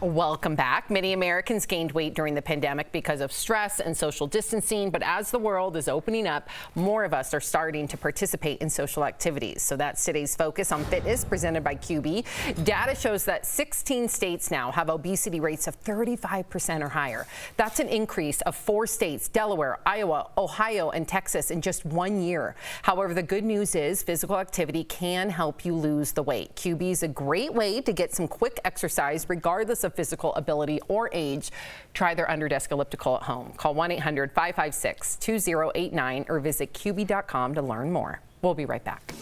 Welcome back. Many Americans gained weight during the pandemic because of stress and social distancing, but as the world is opening up, more of us are starting to participate in social activities. So that's today's Focus on Fitness presented by QB. Data shows that 16 states now have obesity rates of 35% or higher. That's an increase of 4 states, Delaware, Iowa, Ohio, and Texas in just 1 year. However, the good news is physical activity can help you lose the weight. QB is a great way to get some quick exercise regardless of physical ability or age. Try their Underdesk Elliptical at home. Call 1-800-556-2089 or visit QB.com to learn more. We'll be right back.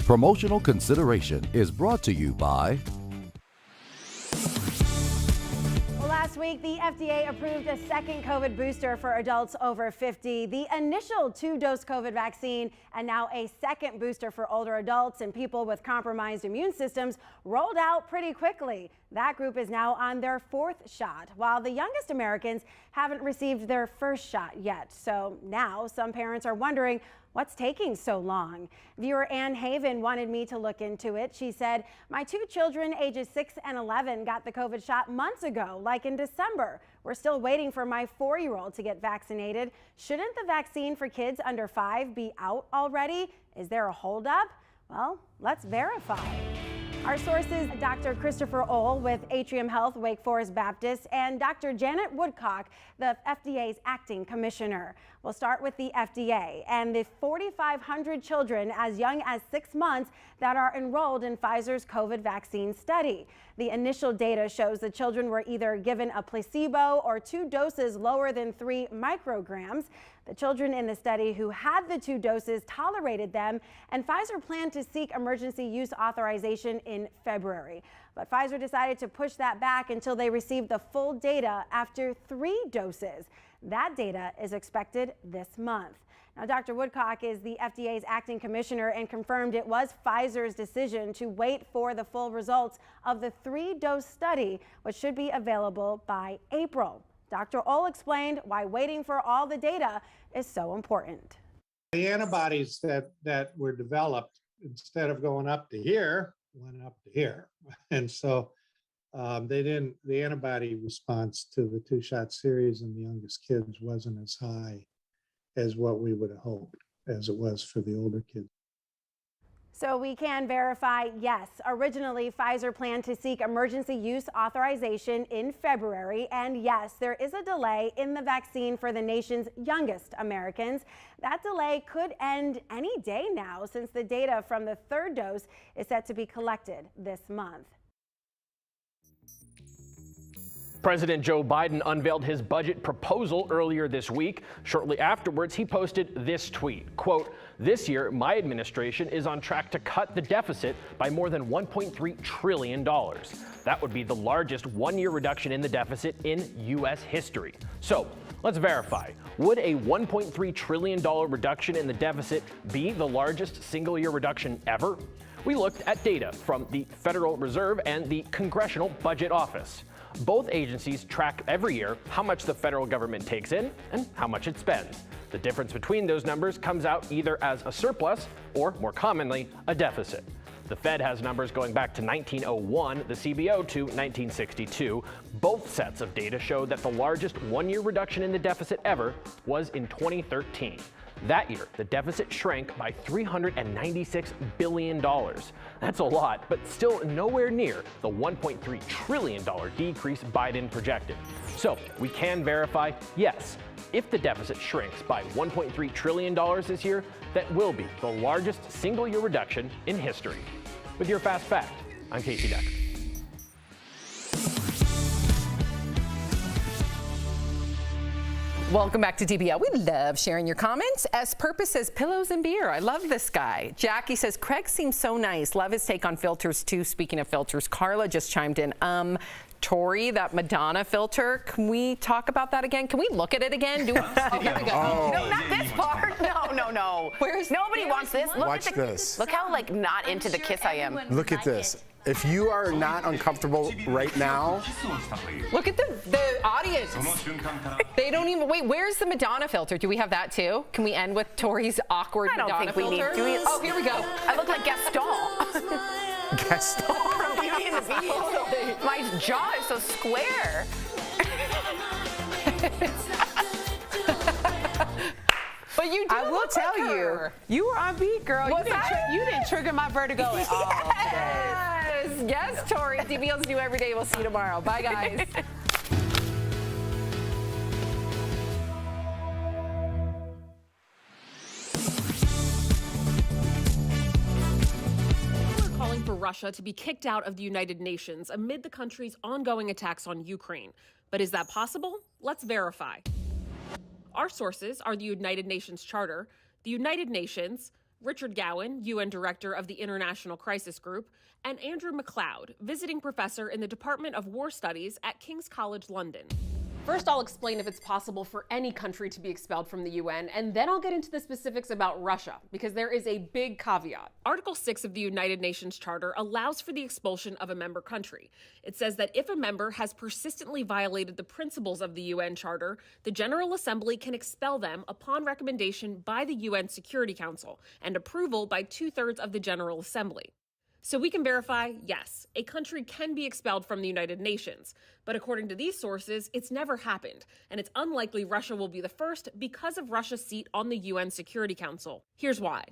Promotional consideration is brought to you by... Last week, the FDA approved a second COVID booster for adults over 50, the initial 2-dose COVID vaccine, and now a second booster for older adults and people with compromised immune systems rolled out pretty quickly. That group is now on their 4th shot, while the youngest Americans haven't received their first shot yet. So now some parents are wondering, what's taking so long? Viewer Ann Haven wanted me to look into it. She said, my 2 children, ages 6 and 11, got the COVID shot months ago, like in December. We're still waiting for my 4-year-old to get vaccinated. Shouldn't the vaccine for kids under 5 be out already? Is there a holdup? Well, let's verify. Our sources, Dr. Christopher Ohl with Atrium Health, Wake Forest Baptist, and Dr. Janet Woodcock, the FDA's acting commissioner. We'll start with the FDA and the 4,500 children as young as 6 months that are enrolled in Pfizer's COVID vaccine study. The initial data shows the children were either given a placebo or 2 doses lower than 3 micrograms. The children in the study who had the 2 doses tolerated them, and Pfizer planned to seek emergency use authorization in February. But Pfizer decided to push that back until they received the full data after 3 doses. That data is expected this month. Now, Dr. Woodcock is the FDA's acting commissioner and confirmed it was Pfizer's decision to wait for the full results of the 3-dose study, which should be available by April. Dr. Ohl explained why waiting for all the data is so important. The antibodies that were developed, instead of going up to here, went up to here. And so the antibody response to the 2-shot series in the youngest kids wasn't as high as what we would have hoped as it was for the older kids. So we can verify, yes, originally Pfizer planned to seek emergency use authorization in February. And yes, there is a delay in the vaccine for the nation's youngest Americans. That delay could end any day now, since the data from the 3rd dose is set to be collected this month. President Joe Biden unveiled his budget proposal earlier this week. Shortly afterwards, he posted this tweet, quote, "This year, my administration is on track to cut the deficit by more than $1.3 trillion. That would be the largest one-year reduction in the deficit in U.S. history." So let's verify. Would a $1.3 trillion reduction in the deficit be the largest single-year reduction ever? We looked at data from the Federal Reserve and the Congressional Budget Office. Both agencies track every year how much the federal government takes in and how much it spends. The difference between those numbers comes out either as a surplus or, more commonly, a deficit. The Fed has numbers going back to 1901, the CBO to 1962. Both sets of data show that the largest one-year reduction in the deficit ever was in 2013. That year, the deficit shrank by $396 billion. That's a lot, but still nowhere near the $1.3 trillion decrease Biden projected. So we can verify, yes, if the deficit shrinks by $1.3 trillion this year, that will be the largest single-year reduction in history. With your Fast Fact, I'm Casey Decker. Welcome back to DBL. We love sharing your comments. S. Purpose says pillows and beer. I love this guy. Jackie says Craig seems so nice. Love his take on filters too. Speaking of filters, Carla just chimed in. Tori, that Madonna filter, can we talk about that again? Can we look at it again? Here we go. Oh. No, not this part. No. Nobody wants this. Watch this. Look how not into the kiss I am. Look at this. If you are not uncomfortable right now, look at the audience. They don't even wait. Where's the Madonna filter? Do we have that too? Can we end with Tori's awkward Madonna filter? Do we? Oh, here we go. I look like Gaston. Gaston. From Beauty and the Beast. My jaw is so square. But you do. I will tell you were on beat, girl. You didn't trigger my vertigo at all today. Yes, Tori. DBL's new every day. We'll see you tomorrow. Bye, guys. We're calling for Russia to be kicked out of the United Nations amid the country's ongoing attacks on Ukraine. But is that possible? Let's verify. Our sources are the United Nations Charter, the United Nations, Richard Gowan, UN Director of the International Crisis Group, and Andrew MacLeod, visiting professor in the Department of War Studies at King's College London. First, I'll explain if it's possible for any country to be expelled from the UN, and then I'll get into the specifics about Russia, because there is a big caveat. Article 6 of the United Nations Charter allows for the expulsion of a member country. It says that if a member has persistently violated the principles of the UN Charter, the General Assembly can expel them upon recommendation by the UN Security Council and approval by 2/3 of the General Assembly. So we can verify, yes, a country can be expelled from the United Nations. But according to these sources, it's never happened. And it's unlikely Russia will be the first because of Russia's seat on the UN Security Council. Here's why.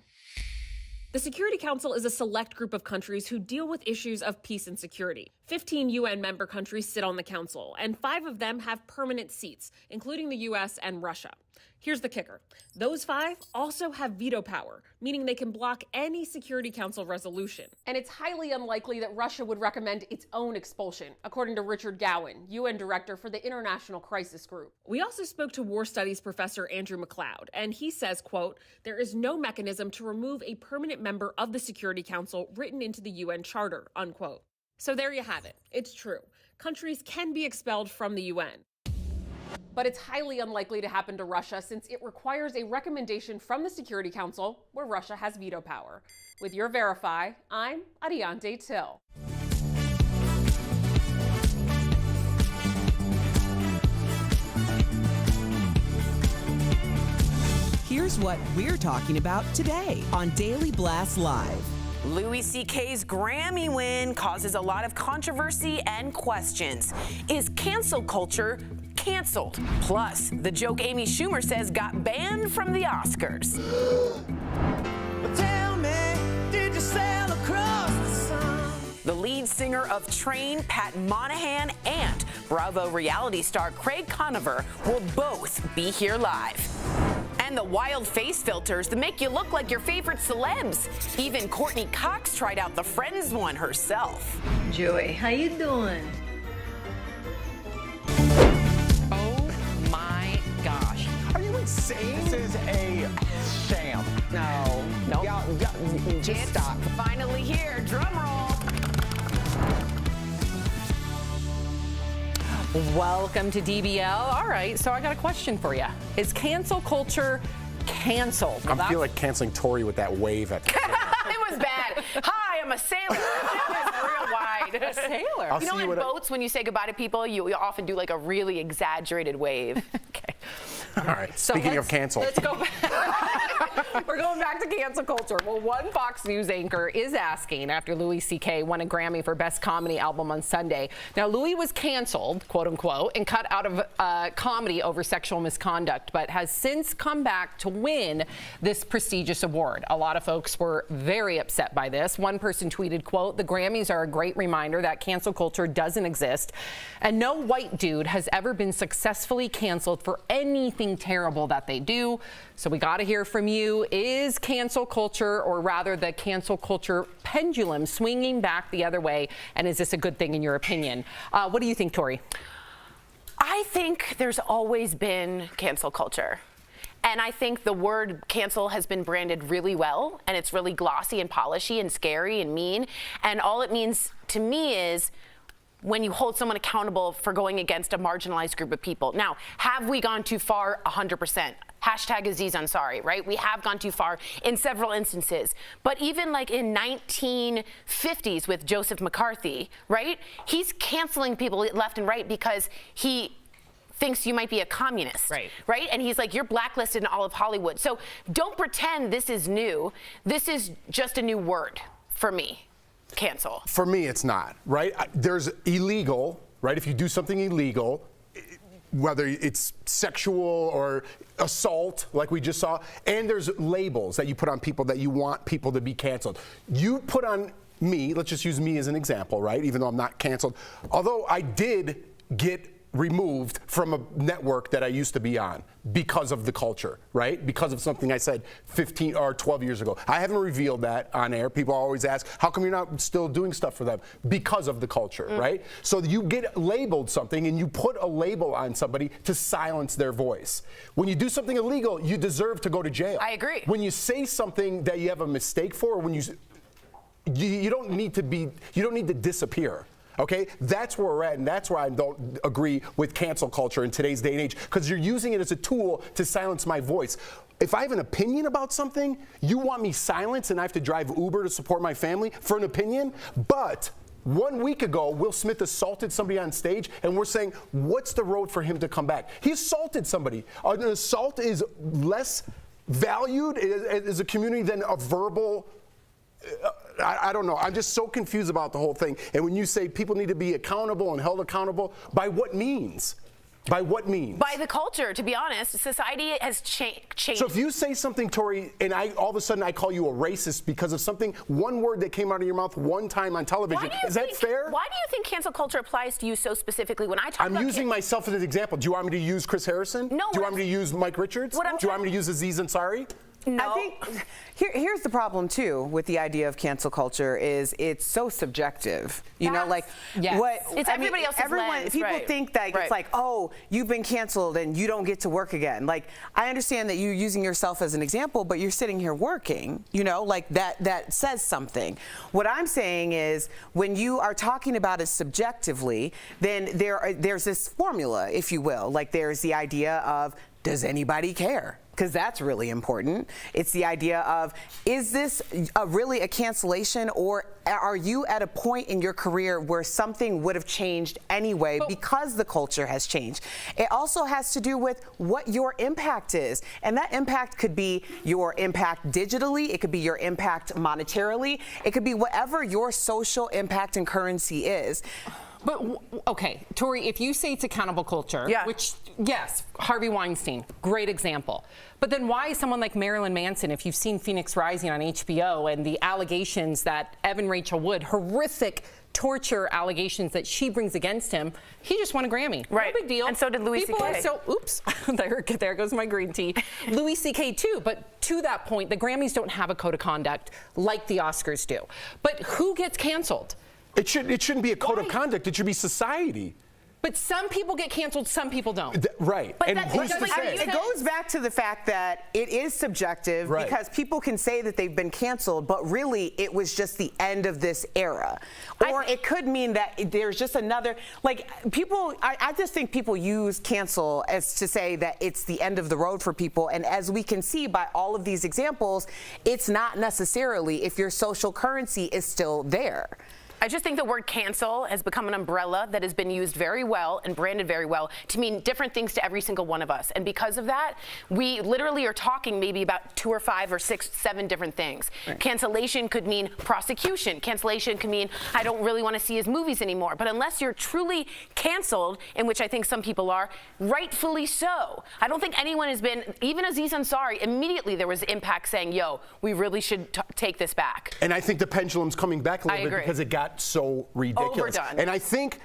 The Security Council is a select group of countries who deal with issues of peace and security. 15 UN member countries sit on the council, and 5 of them have permanent seats, including the US and Russia. Here's the kicker. Those 5 also have veto power, meaning they can block any Security Council resolution. And it's highly unlikely that Russia would recommend its own expulsion, according to Richard Gowan, UN Director for the International Crisis Group. We also spoke to War Studies professor Andrew MacLeod, and he says, quote, there is no mechanism to remove a permanent member of the Security Council written into the UN Charter, unquote. So there you have it. It's true. Countries can be expelled from the UN. But it's highly unlikely to happen to Russia since it requires a recommendation from the Security Council, where Russia has veto power. With your Verify, I'm Adiante Till. Here's what we're talking about today on Daily Blast Live. Louis C.K.'s Grammy win causes a lot of controversy and questions. Is cancel culture canceled? Plus, the joke Amy Schumer says got banned from the Oscars. Tell me, did you sail across the sun? The lead singer of Train, Pat Monahan, and Bravo reality star Craig Conover will both be here live. And the wild face filters that make you look like your favorite celebs. Even Courtney Cox tried out the Friends one herself. Joey, how you doing? Oh my gosh. Are you insane? This is a sham. No. Nope. Y'all, just stop. Finally here, drum roll. Welcome to DBL. All right, so I got a question for you. Is cancel culture canceled? I feel like canceling Tori with that wave at the It was bad. Hi, I'm a sailor. It was real wide. A sailor. You know, in boats, when you say goodbye to people, you often do like a really exaggerated wave. Okay. All right. So Speaking of cancel. Let's go back. We're going back to cancel culture. Well, one Fox News anchor is asking after Louis C.K. won a Grammy for Best Comedy Album on Sunday. Now, Louis was canceled, quote unquote, and cut out of comedy over sexual misconduct, but has since come back to win this prestigious award. A lot of folks were very upset by this. One person tweeted, quote, "The Grammys are a great reminder that cancel culture doesn't exist, and no white dude has ever been successfully canceled for anything terrible that they do." So we got to hear from you. Is cancel culture, or rather the cancel culture pendulum, swinging back the other way? And is this a good thing in your opinion? What do you think, Tori? I think there's always been cancel culture. And I think the word cancel has been branded really well, and it's really glossy and polishy and scary and mean. And all it means to me is when you hold someone accountable for going against a marginalized group of people. Now, have we gone too far? 100%. Hashtag Aziz Ansari, right? We have gone too far in several instances. But even like in 1950s with Joseph McCarthy, right? He's canceling people left and right because he thinks you might be a communist, right? And he's like, you're blacklisted in all of Hollywood. So don't pretend this is new. This is just a new word for me. Cancel. For me, it's not, right? There's illegal, right? If you do something illegal, whether it's sexual or assault, like we just saw, and there's labels that you put on people that you want people to be canceled. You put on me, let's just use me as an example, right? Even though I'm not canceled. Although I did get removed from a network that I used to be on because of the culture, right? Because of something I said 15 or 12 years ago. I haven't revealed that on air. People always ask, how come you're not still doing stuff for them? Because of the culture, right? So you get labeled something and you put a label on somebody to silence their voice. When you do something illegal, you deserve to go to jail. I agree. When you say something that you have a mistake for, or when you don't need to disappear. Okay, that's where we're at, and that's why I don't agree with cancel culture in today's day and age, because you're using it as a tool to silence my voice. If I have an opinion about something, you want me silenced and I have to drive Uber to support my family for an opinion? But 1 week ago, Will Smith assaulted somebody on stage, and we're saying, what's the road for him to come back? He assaulted somebody. An assault is less valued as a community than a verbal I don't know. I'm just so confused about the whole thing. And when you say people need to be accountable and held accountable, by what means? By what means? By the culture, to be honest. Society has changed. So if you say something, Tori, and all of a sudden I call you a racist because of something, one word that came out of your mouth one time on television, is that fair? Why do you think cancel culture applies to you so specifically? When I talk about I'm using myself as an example. Do you want me to use Chris Harrison? No. Do you want me to use Mike Richards? Do you want me to use Aziz Ansari? No. I think here's the problem too with the idea of cancel culture is it's so subjective. You know, like what it's everybody else's lens, people right. think that it's like, oh, you've been canceled and you don't get to work again. Like, I understand that you're using yourself as an example, but you're sitting here working. You know, like that says something. What I'm saying is when you are talking about it subjectively, then there's this formula, if you will. Like there's the idea of, does anybody care? Because that's really important. It's the idea of, is this really a cancellation, or are you at a point in your career where something would have changed anyway because the culture has changed? It also has to do with what your impact is. And that impact could be your impact digitally, it could be your impact monetarily, it could be whatever your social impact and currency is. But, okay, Tori, if you say it's accountable culture, which, yes, Harvey Weinstein, great example. But then why is someone like Marilyn Manson, if you've seen Phoenix Rising on HBO and the allegations that Evan Rachel Wood, horrific torture allegations that she brings against him, he just won a Grammy. Right. No big deal. And so did Louis C.K. Oops, there goes my green tea. Louis C.K. too, but to that point, the Grammys don't have a code of conduct like the Oscars do. But who gets canceled? It shouldn't be a code of conduct. It should be society. But some people get canceled, some people don't. Right. But and who's to say? It goes back to the fact that it is subjective because people can say that they've been canceled, but really it was just the end of this era. Or it could mean that there's just another, like people, I just think people use cancel as to say that it's the end of the road for people. And as we can see by all of these examples, it's not necessarily if your social currency is still there. I just think the word cancel has become an umbrella that has been used very well and branded very well to mean different things to every single one of us. And because of that, we literally are talking maybe about 2 or 5 or 6, 7 different things. Right. Cancellation could mean prosecution. Cancellation could mean I don't really want to see his movies anymore. But unless you're truly canceled, in which I think some people are, rightfully so. I don't think anyone has been, even Aziz Ansari, immediately there was impact saying, yo, we really should take this back. And I think the pendulum's coming back a little bit because it got so ridiculous. Overdone. And I think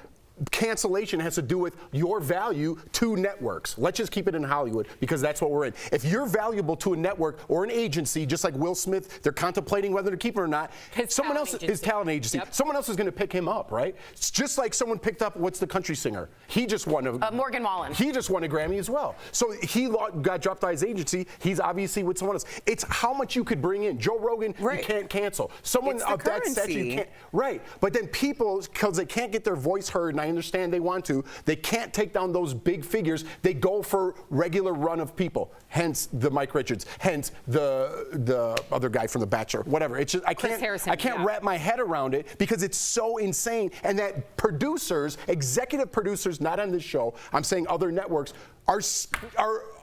cancellation has to do with your value to networks. Let's just keep it in Hollywood because that's what we're in. If you're valuable to a network or an agency, just like Will Smith, they're contemplating whether to keep it or not. His talent agency. Yep. Someone else is going to pick him up, right? It's just like someone picked up, what's the country singer? He just won a Morgan Wallen. He just won a Grammy as well. So he got dropped by his agency. He's obviously with someone else. It's how much you could bring in. Joe Rogan, you can't cancel. Someone of that stature, you can't. Right. But then people, because they can't get their voice heard, and I understand they want to, they can't take down those big figures. They go for regular run of people. Hence the Mike Richards. Hence the other guy from The Bachelor. Whatever. It's just I can't wrap my head around it because it's so insane. And that producers, executive producers, not on this show, I'm saying other networks, are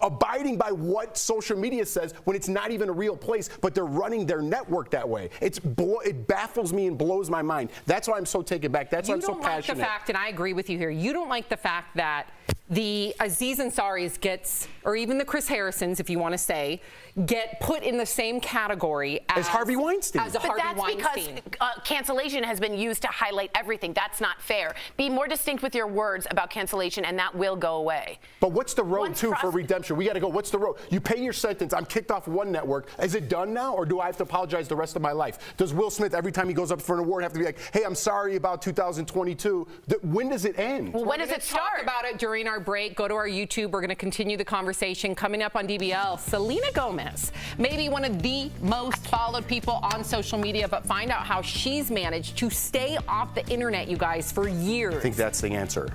abiding by what social media says when it's not even a real place, but they're running their network that way. It baffles me and blows my mind. That's why I'm so taken back. That's why I'm so passionate. You don't like the fact, and I agree with you here, you don't like the fact that the Aziz Ansari's gets, or even the Chris Harrisons, if you want to say, get put in the same category as Harvey Weinstein. As a Harvey Weinstein. Because cancellation has been used to highlight everything. That's not fair. Be more distinct with your words about cancellation, and that will go away. But what's the road for redemption? We got to go. What's the road? You pay your sentence. I'm kicked off one network. Is it done now, or do I have to apologize the rest of my life? Does Will Smith, every time he goes up for an award, have to be like, hey, I'm sorry about 2022? When does it end? Well, when does it start? Talk about it during our break. Go to our YouTube. We're going to continue the conversation. Coming up on DBL, Selena Gomez, maybe one of the most followed people on social media, but find out how she's managed to stay off the internet, you guys, for years. I think that's the answer.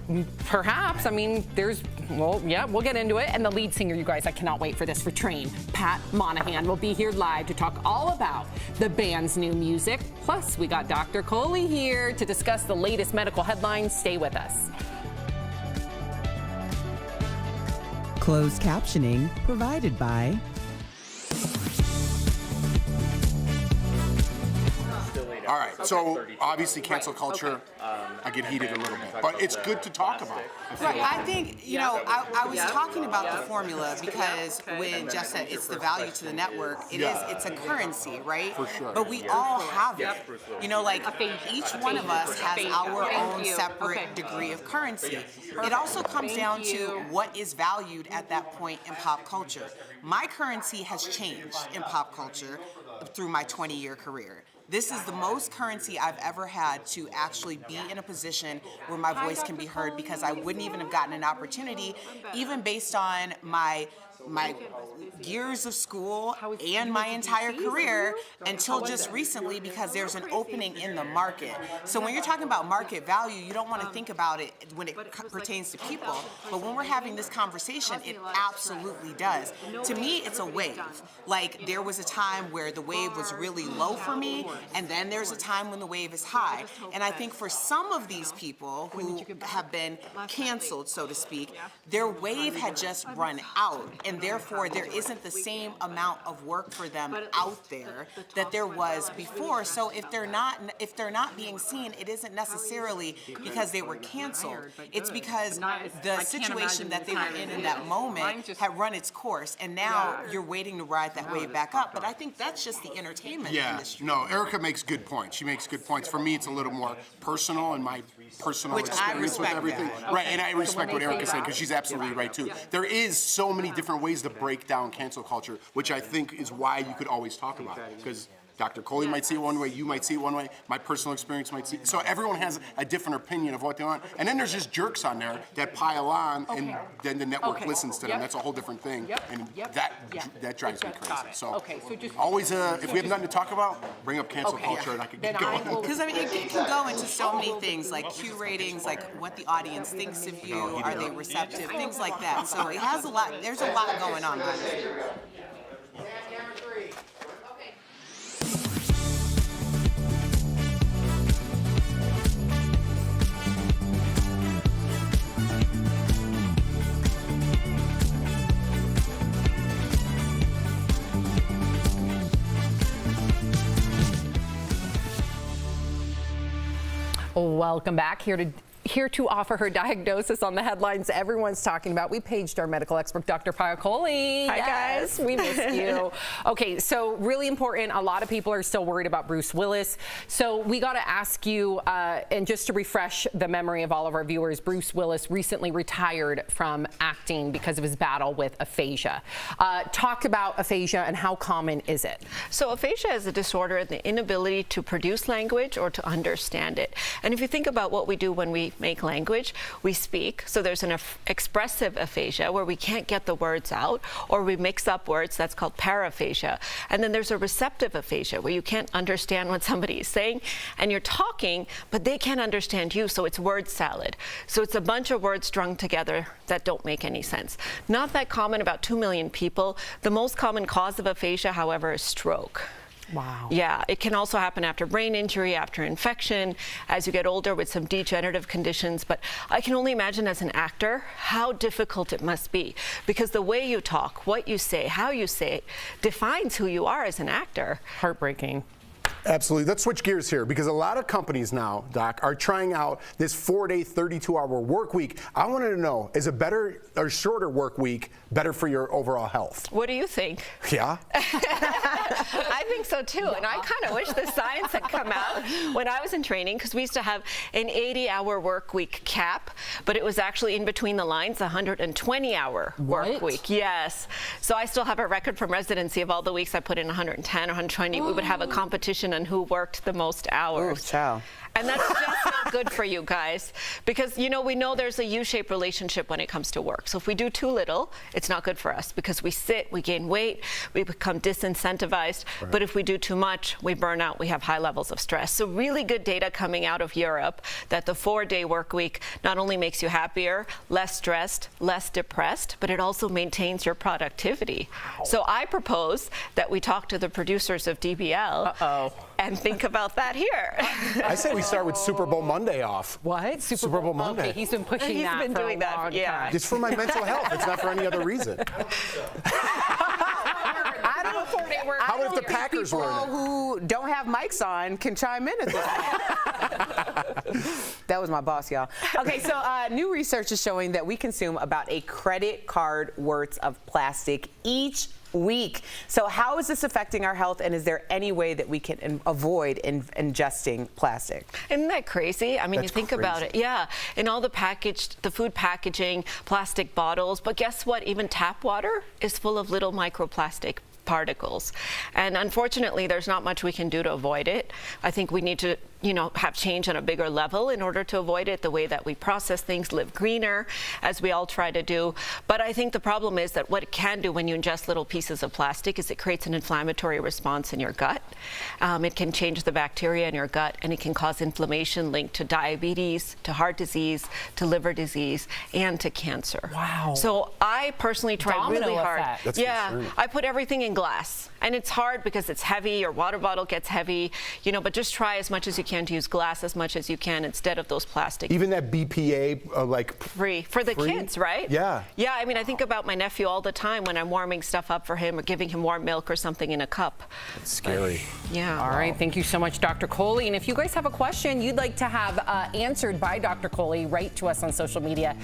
Perhaps. I mean, we'll get into it. And the lead singer, you guys, I cannot wait for this, for Train, Pat Monahan, will be here live to talk all about the band's new music. Plus, we got Dr. Coley here to discuss the latest medical headlines. Stay with us. Closed captioning provided by All right, so obviously cancel culture, I get heated a little bit, but it's good to talk about. Right, I think, I was talking about the formula because when Jeff said it's the value to the network, it's a currency, right? For sure. But we all have it. Each one of us has our own separate degree of currency. It also comes down to what is valued at that point in pop culture. My currency has changed in pop culture through my 20-year career. This is the most currency I've ever had to actually be in a position where my voice can be heard, because I wouldn't even have gotten an opportunity, even based on my years of school and my entire career until just recently, because there's an opening in the market. So when you're talking about market value, you don't want to think about it when it pertains to people. But when we're having this conversation, it absolutely does. To me, it's a wave. Like, there was a time where the wave was really low for me, and then there's a time when the wave is high. And I think for some of these people who have been canceled, so to speak, their wave had just run out. And therefore, there isn't the same amount of work for them out there that there was before. So if they're not being seen, it isn't necessarily because they were canceled. It's because the situation that they were in that moment had run its course, and now you're waiting to ride that wave back up. But I think that's just the entertainment industry. No, Erica makes good points. She makes good points. For me, it's a little more personal and my personal experience with everything. Right, and I respect what Erica's saying, because she's absolutely right too. There is so many different ways to break down cancel culture, which I think is why you could always talk about it, because Dr. Coley might see it one way, you might see it one way, my personal experience might see it. So everyone has a different opinion of what they want. And then there's just jerks on there that pile on, and then the network listens to them. That's a whole different thing. And that drives me crazy. So always, if we have nothing to talk about, bring up cancel culture and I could get going. Because it can go into so many things, like Q ratings, like what the audience thinks of you, are they receptive, things like that. So it has a lot, there's a lot going on behind it. Welcome back. Here to offer her diagnosis on the headlines everyone's talking about. We paged our medical expert, Dr. Piacoli. Hi, guys. We missed you. Okay, so really important. A lot of people are still worried about Bruce Willis. So we got to ask you, and just to refresh the memory of all of our viewers, Bruce Willis recently retired from acting because of his battle with aphasia. Talk about aphasia and how common is it? So aphasia is a disorder in the inability to produce language or to understand it. And if you think about what we do when we make language, we speak. So there's an expressive aphasia where we can't get the words out, or we mix up words. That's called paraphasia. And then there's a receptive aphasia where you can't understand what somebody is saying and you're talking, but they can't understand you. So it's word salad. So it's a bunch of words strung together that don't make any sense. Not that common, about 2 million people. The most common cause of aphasia, however, is stroke. Wow. Yeah, it can also happen after brain injury, after infection, as you get older with some degenerative conditions. But I can only imagine as an actor how difficult it must be, because the way you talk, what you say, how you say it, defines who you are as an actor. Heartbreaking. Absolutely. Let's switch gears here, because a lot of companies now, Doc, are trying out this 4-day, 32-hour work week. I wanted to know, is a better or shorter work week better for your overall health? What do you think? Yeah. I think so too, and I kind of wish the science had come out when I was in training, because we used to have an 80-hour work week cap, but it was actually in between the lines, a 120-hour work week. Yes. So I still have a record from residency of all the weeks I put in 110 or 120. We would have a competition on who worked the most hours. Ooh, child. And that's just not good for you guys, because we know there's a U-shaped relationship when it comes to work. So if we do too little, it's not good for us, because we sit, we gain weight, we become disincentivized. Right. But if we do too much, we burn out, we have high levels of stress. So really good data coming out of Europe that the 4-day work week not only makes you happier, less stressed, less depressed, but it also maintains your productivity. Wow. So I propose that we talk to the producers of DBL and think about that here. I say we start with Super Bowl Monday off. What? Super Bowl Monday. Okay, he's been pushing that for a long time. Yeah. Just for my mental health. It's not for any other reason. How if the Packers were in it? Who don't have mics on can chime in at this. That was my boss, y'all. Okay, so new research is showing that we consume about a credit card worth of plastic each week. So how is this affecting our health, and is there any way that we can avoid ingesting plastic? Isn't that crazy? I mean, That's you think about it. Yeah, in all the food packaging, plastic bottles, but guess what? Even tap water is full of little microplastic particles. And unfortunately, there's not much we can do to avoid it. I think we need to, have change on a bigger level in order to avoid it, the way that we process things, live greener, as we all try to do. But I think the problem is that what it can do when you ingest little pieces of plastic is it creates an inflammatory response in your gut. It can change the bacteria in your gut, and it can cause inflammation linked to diabetes, to heart disease, to liver disease, and to cancer. Wow. So I personally try really hard. That's yeah, concerning. I put everything in glass, and it's hard because it's heavy. Your water bottle gets heavy, but just try as much as you can to use glass as much as you can instead of those plastic. Even that BPA, free for the kids, right? Yeah. Yeah, I mean, I think about my nephew all the time when I'm warming stuff up for him or giving him warm milk or something in a cup. It's scary. Yeah. All right, thank you so much, Dr. Coley. And if you guys have a question you'd like to have answered by Dr. Coley, write to us on social media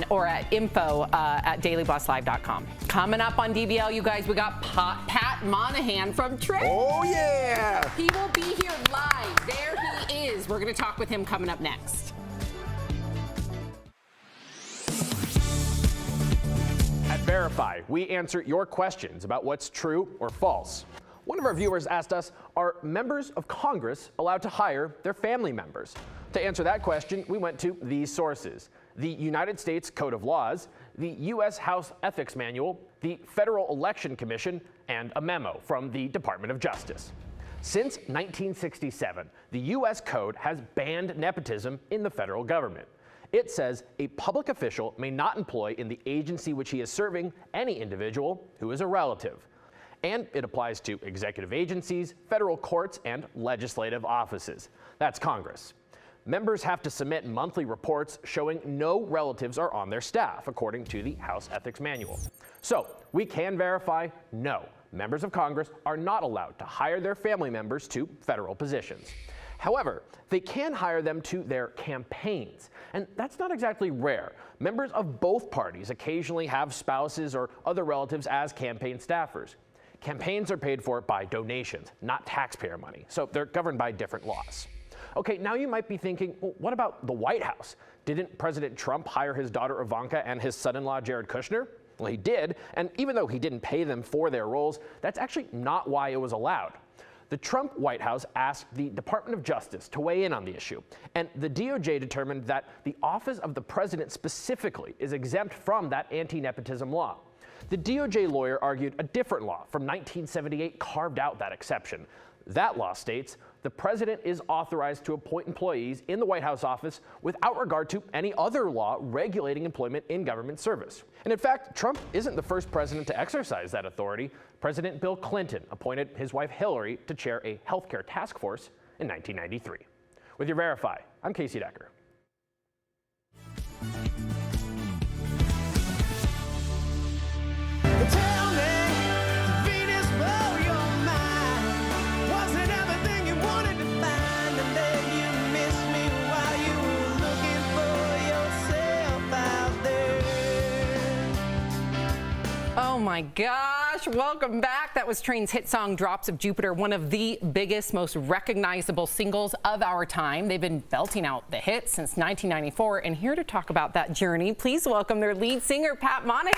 or at info@dailybosslive.com. Coming up on DBL, you guys, we got Pat Monahan from Trade. Oh, yeah. He will be here live. There he is. We're going to talk with him coming up next. At Verify, we answer your questions about what's true or false. One of our viewers asked us, are members of Congress allowed to hire their family members? To answer that question, we went to these sources: the United States Code of Laws, the U.S. House Ethics Manual, the Federal Election Commission, and a memo from the Department of Justice. Since 1967, the U.S. Code has banned nepotism in the federal government. It says a public official may not employ in the agency which he is serving any individual who is a relative. And it applies to executive agencies, federal courts, and legislative offices. That's Congress. Members have to submit monthly reports showing no relatives are on their staff, according to the House Ethics Manual. So we can verify, no, members of Congress are not allowed to hire their family members to federal positions. However, they can hire them to their campaigns, and that's not exactly rare. Members of both parties occasionally have spouses or other relatives as campaign staffers. Campaigns are paid for by donations, not taxpayer money, so they're governed by different laws. Okay, now you might be thinking, well, what about the White House? Didn't President Trump hire his daughter Ivanka and his son-in-law Jared Kushner? Well, he did, and even though he didn't pay them for their roles, that's actually not why it was allowed. The Trump White House asked the Department of Justice to weigh in on the issue, and the DOJ determined that the office of the president specifically is exempt from that anti-nepotism law. The DOJ lawyer argued a different law from 1978 carved out that exception. That law states the president is authorized to appoint employees in the White House office without regard to any other law regulating employment in government service. And in fact, Trump isn't the first president to exercise that authority. President Bill Clinton appointed his wife Hillary to chair a healthcare task force in 1993. With your Verify, I'm Casey Decker. Tell me, Venus, blow your mind. Was it everything you wanted to find? And then you missed me while you were looking for yourself out there. Oh my gosh, welcome back. That was Train's hit song, Drops of Jupiter, one of the biggest, most recognizable singles of our time. They've been belting out the hits since 1994, and here to talk about that journey, please welcome their lead singer, Pat Monahan.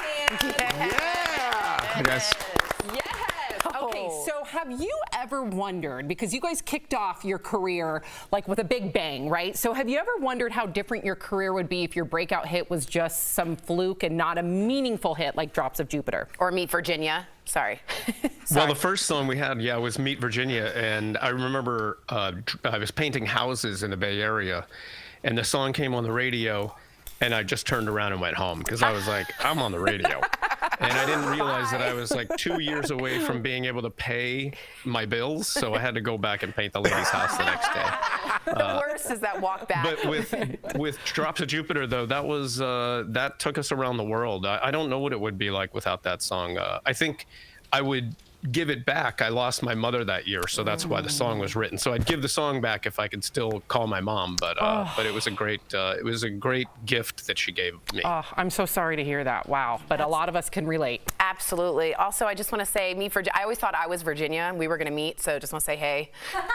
Hi, guys. Yes. Okay, so have you ever wondered, because you guys kicked off your career like with a big bang, right? So have you ever wondered how different your career would be if your breakout hit was just some fluke and not a meaningful hit like Drops of Jupiter? Or Meet Virginia. Sorry. Well, the first song we had, was Meet Virginia. And I remember I was painting houses in the Bay Area, and the song came on the radio, and I just turned around and went home because I was like, I'm on the radio. And I didn't realize that I was like 2 years away from being able to pay my bills, so I had to go back and paint the lady's house the next day. The worst is that walk back. But with Drops of Jupiter, though, that was that took us around the world. I don't know what it would be like without that song. I think I would give it back. I lost my mother that year, so that's why the song was written. So I'd give the song back if I could still call my mom. But it was a great gift that she gave me. Oh, I'm so sorry to hear that. Wow. But a lot of us can relate. Absolutely. Also, I just want to say, I always thought I was Virginia and we were going to meet, so just want to say, hey,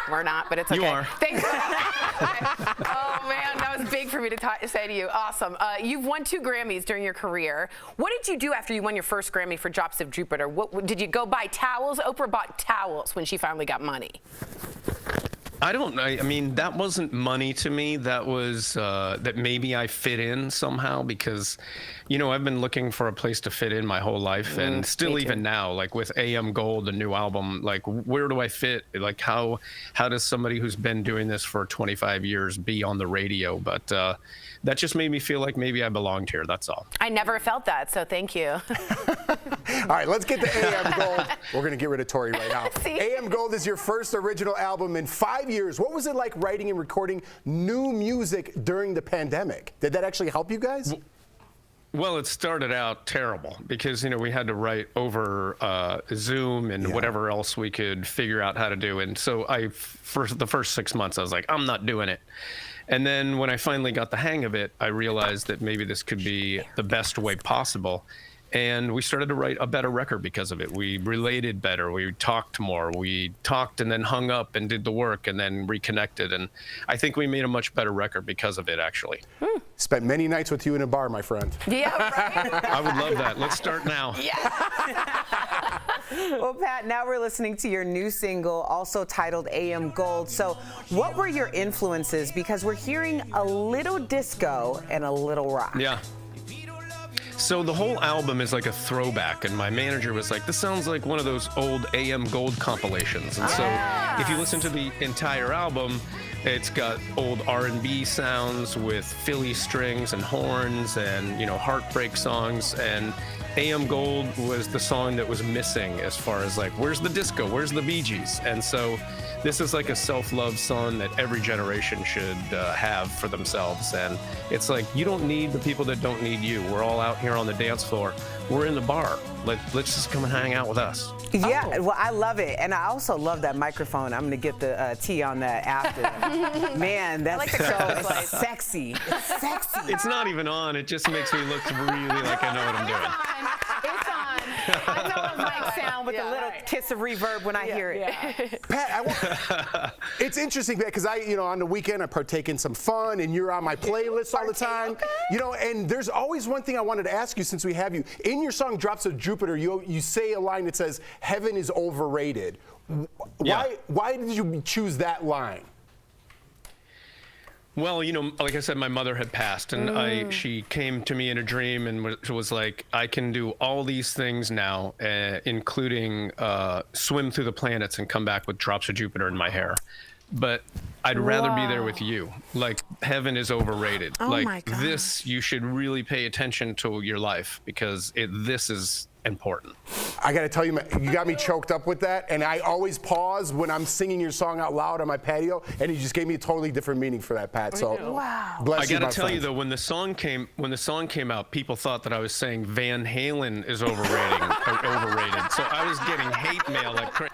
we're not, but it's okay. You are. Thanks. Oh, man, that was big for me to say to you. Awesome. You've won 2 Grammys during your career. What did you do after you won your first Grammy for Drops of Jupiter? What did you go buy towels? Oprah bought towels when she finally got money. I mean, that wasn't money to me. That was that maybe I fit in somehow because, I've been looking for a place to fit in my whole life, and still even now, like with AM Gold, the new album, like where do I fit? Like how does somebody who's been doing this for 25 years be on the radio? But that just made me feel like maybe I belonged here. That's all. I never felt that, so thank you. All right, let's get to AM Gold. We're going to get rid of Tori right now. AM Gold is your first original album in 5 years. What was it like writing and recording new music during the pandemic? Did that actually help you guys? Well, it started out terrible because, we had to write over Zoom and whatever else we could figure out how to do. And so for the first 6 months, I was like, I'm not doing it. And then when I finally got the hang of it, I realized that maybe this could be the best way possible. And we started to write a better record because of it. We related better. We talked more. We talked and then hung up and did the work and then reconnected. And I think we made a much better record because of it, actually. Spent many nights with you in a bar, my friend. Yeah, right? I would love that. Let's start now. Yeah. Well, Pat, now we're listening to your new single, also titled AM Gold. So what were your influences? Because we're hearing a little disco and a little rock. Yeah. So the whole album is like a throwback, and my manager was like, this sounds like one of those old AM Gold compilations. And so if you listen to the entire album, it's got old R&B sounds with Philly strings and horns and, heartbreak songs. And AM Gold was the song that was missing as far as like, where's the disco? Where's the Bee Gees? And so this is like a self-love song that every generation should have for themselves. And it's like, you don't need the people that don't need you. We're all out here on the dance floor. We're in the bar. Let's just come and hang out with us. Yeah, well, I love it. And I also love that microphone. I'm going to get the tea on that after. Man, that's so sexy. It's sexy. It's not even on. It just makes me look really like I know what I'm doing. It's on. I know it might sound with a little kiss of reverb when I hear it. Pat, it's interesting because on the weekend I partake in some fun, and you're on my playlist all the time. And there's always one thing I wanted to ask you since we have you. In your song "Drops of Jupiter," you say a line that says, "Heaven is overrated." Why did you choose that line? Well, like I said, my mother had passed, and she came to me in a dream and was like, I can do all these things now, including swim through the planets and come back with drops of Jupiter in my hair. But I'd rather be there with you. Like, heaven is overrated. Oh my God. This, you should really pay attention to your life, because this is important. I got to tell you, you got me choked up with that, and I always pause when I'm singing your song out loud on my patio, and you just gave me a totally different meaning for that, Pat. So, bless you, I got to tell friend. you though, when the song came out, people thought that I was saying Van Halen is overrated. So I was getting hate mail like crazy.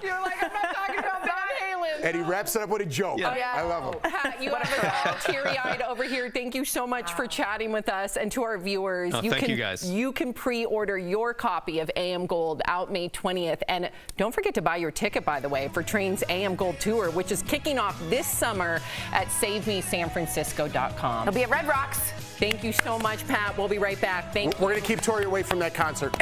You're like, I'm not talking about Van Halen. And he wraps it up with a joke. Yeah. I love him. Pat, you are teary-eyed over here. Thank you so much for chatting with us, and to our viewers. Thank you guys. You can pre-order your copy of AM Gold out May 20th. And don't forget to buy your ticket, by the way, for Train's AM Gold Tour, which is kicking off this summer at SaveMeSanFrancisco.com. He'll be at Red Rocks. Thank you so much, Pat. We'll be right back. Thank you. We're going to keep Tori away from that concert.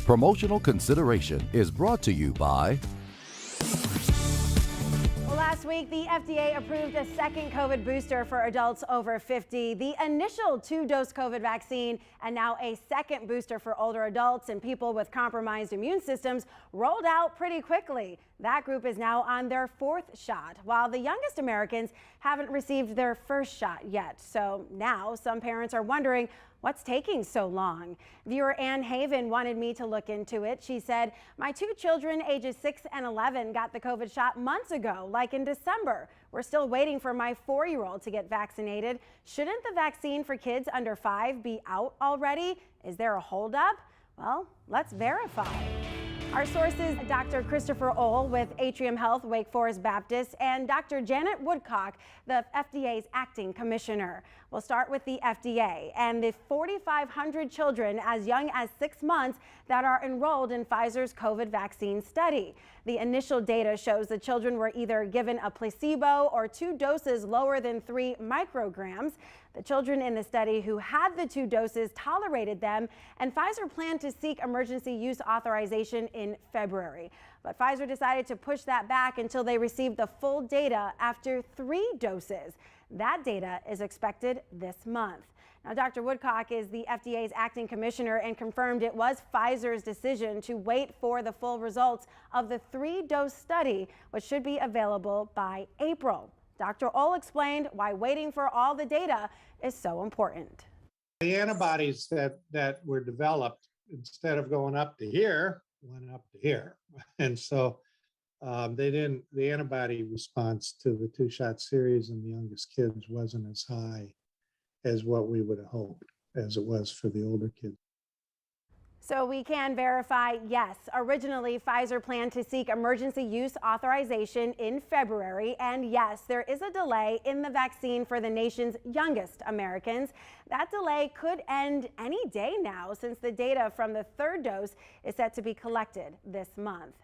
Promotional consideration is brought to you by Last week, the FDA approved a second COVID booster for adults over 50, the initial 2-dose COVID vaccine, and now a second booster for older adults and people with compromised immune systems rolled out pretty quickly. That group is now on their 4th shot, while the youngest Americans haven't received their first shot yet. So now some parents are wondering, what's taking so long? Viewer Ann Haven wanted me to look into it. She said, my 2 children, ages 6 and 11, got the COVID shot months ago, like in December. We're still waiting for my 4-year-old to get vaccinated. Shouldn't the vaccine for kids under 5 be out already? Is there a holdup? Well, let's verify. Our sources, Dr. Christopher Ohl with Atrium Health, Wake Forest Baptist, and Dr. Janet Woodcock, the FDA's acting commissioner. We'll start with the FDA and the 4,500 children as young as 6 months that are enrolled in Pfizer's COVID vaccine study. The initial data shows the children were either given a placebo or 2 doses lower than 3 micrograms. The children in the study who had the 2 doses tolerated them, and Pfizer planned to seek emergency use authorization in February. But Pfizer decided to push that back until they received the full data after 3 doses. That data is expected this month. Now, Dr. Woodcock is the FDA's acting commissioner and confirmed it was Pfizer's decision to wait for the full results of the 3-dose study, which should be available by April. Dr. Ohl explained why waiting for all the data is so important. The antibodies that were developed, instead of going up to here, went up to here. And so the antibody response to the 2-shot series in the youngest kids wasn't as high as what we would have hoped as it was for the older kids. So we can verify, yes, originally Pfizer planned to seek emergency use authorization in February. And yes, there is a delay in the vaccine for the nation's youngest Americans. That delay could end any day now, since the data from the 3rd dose is set to be collected this month.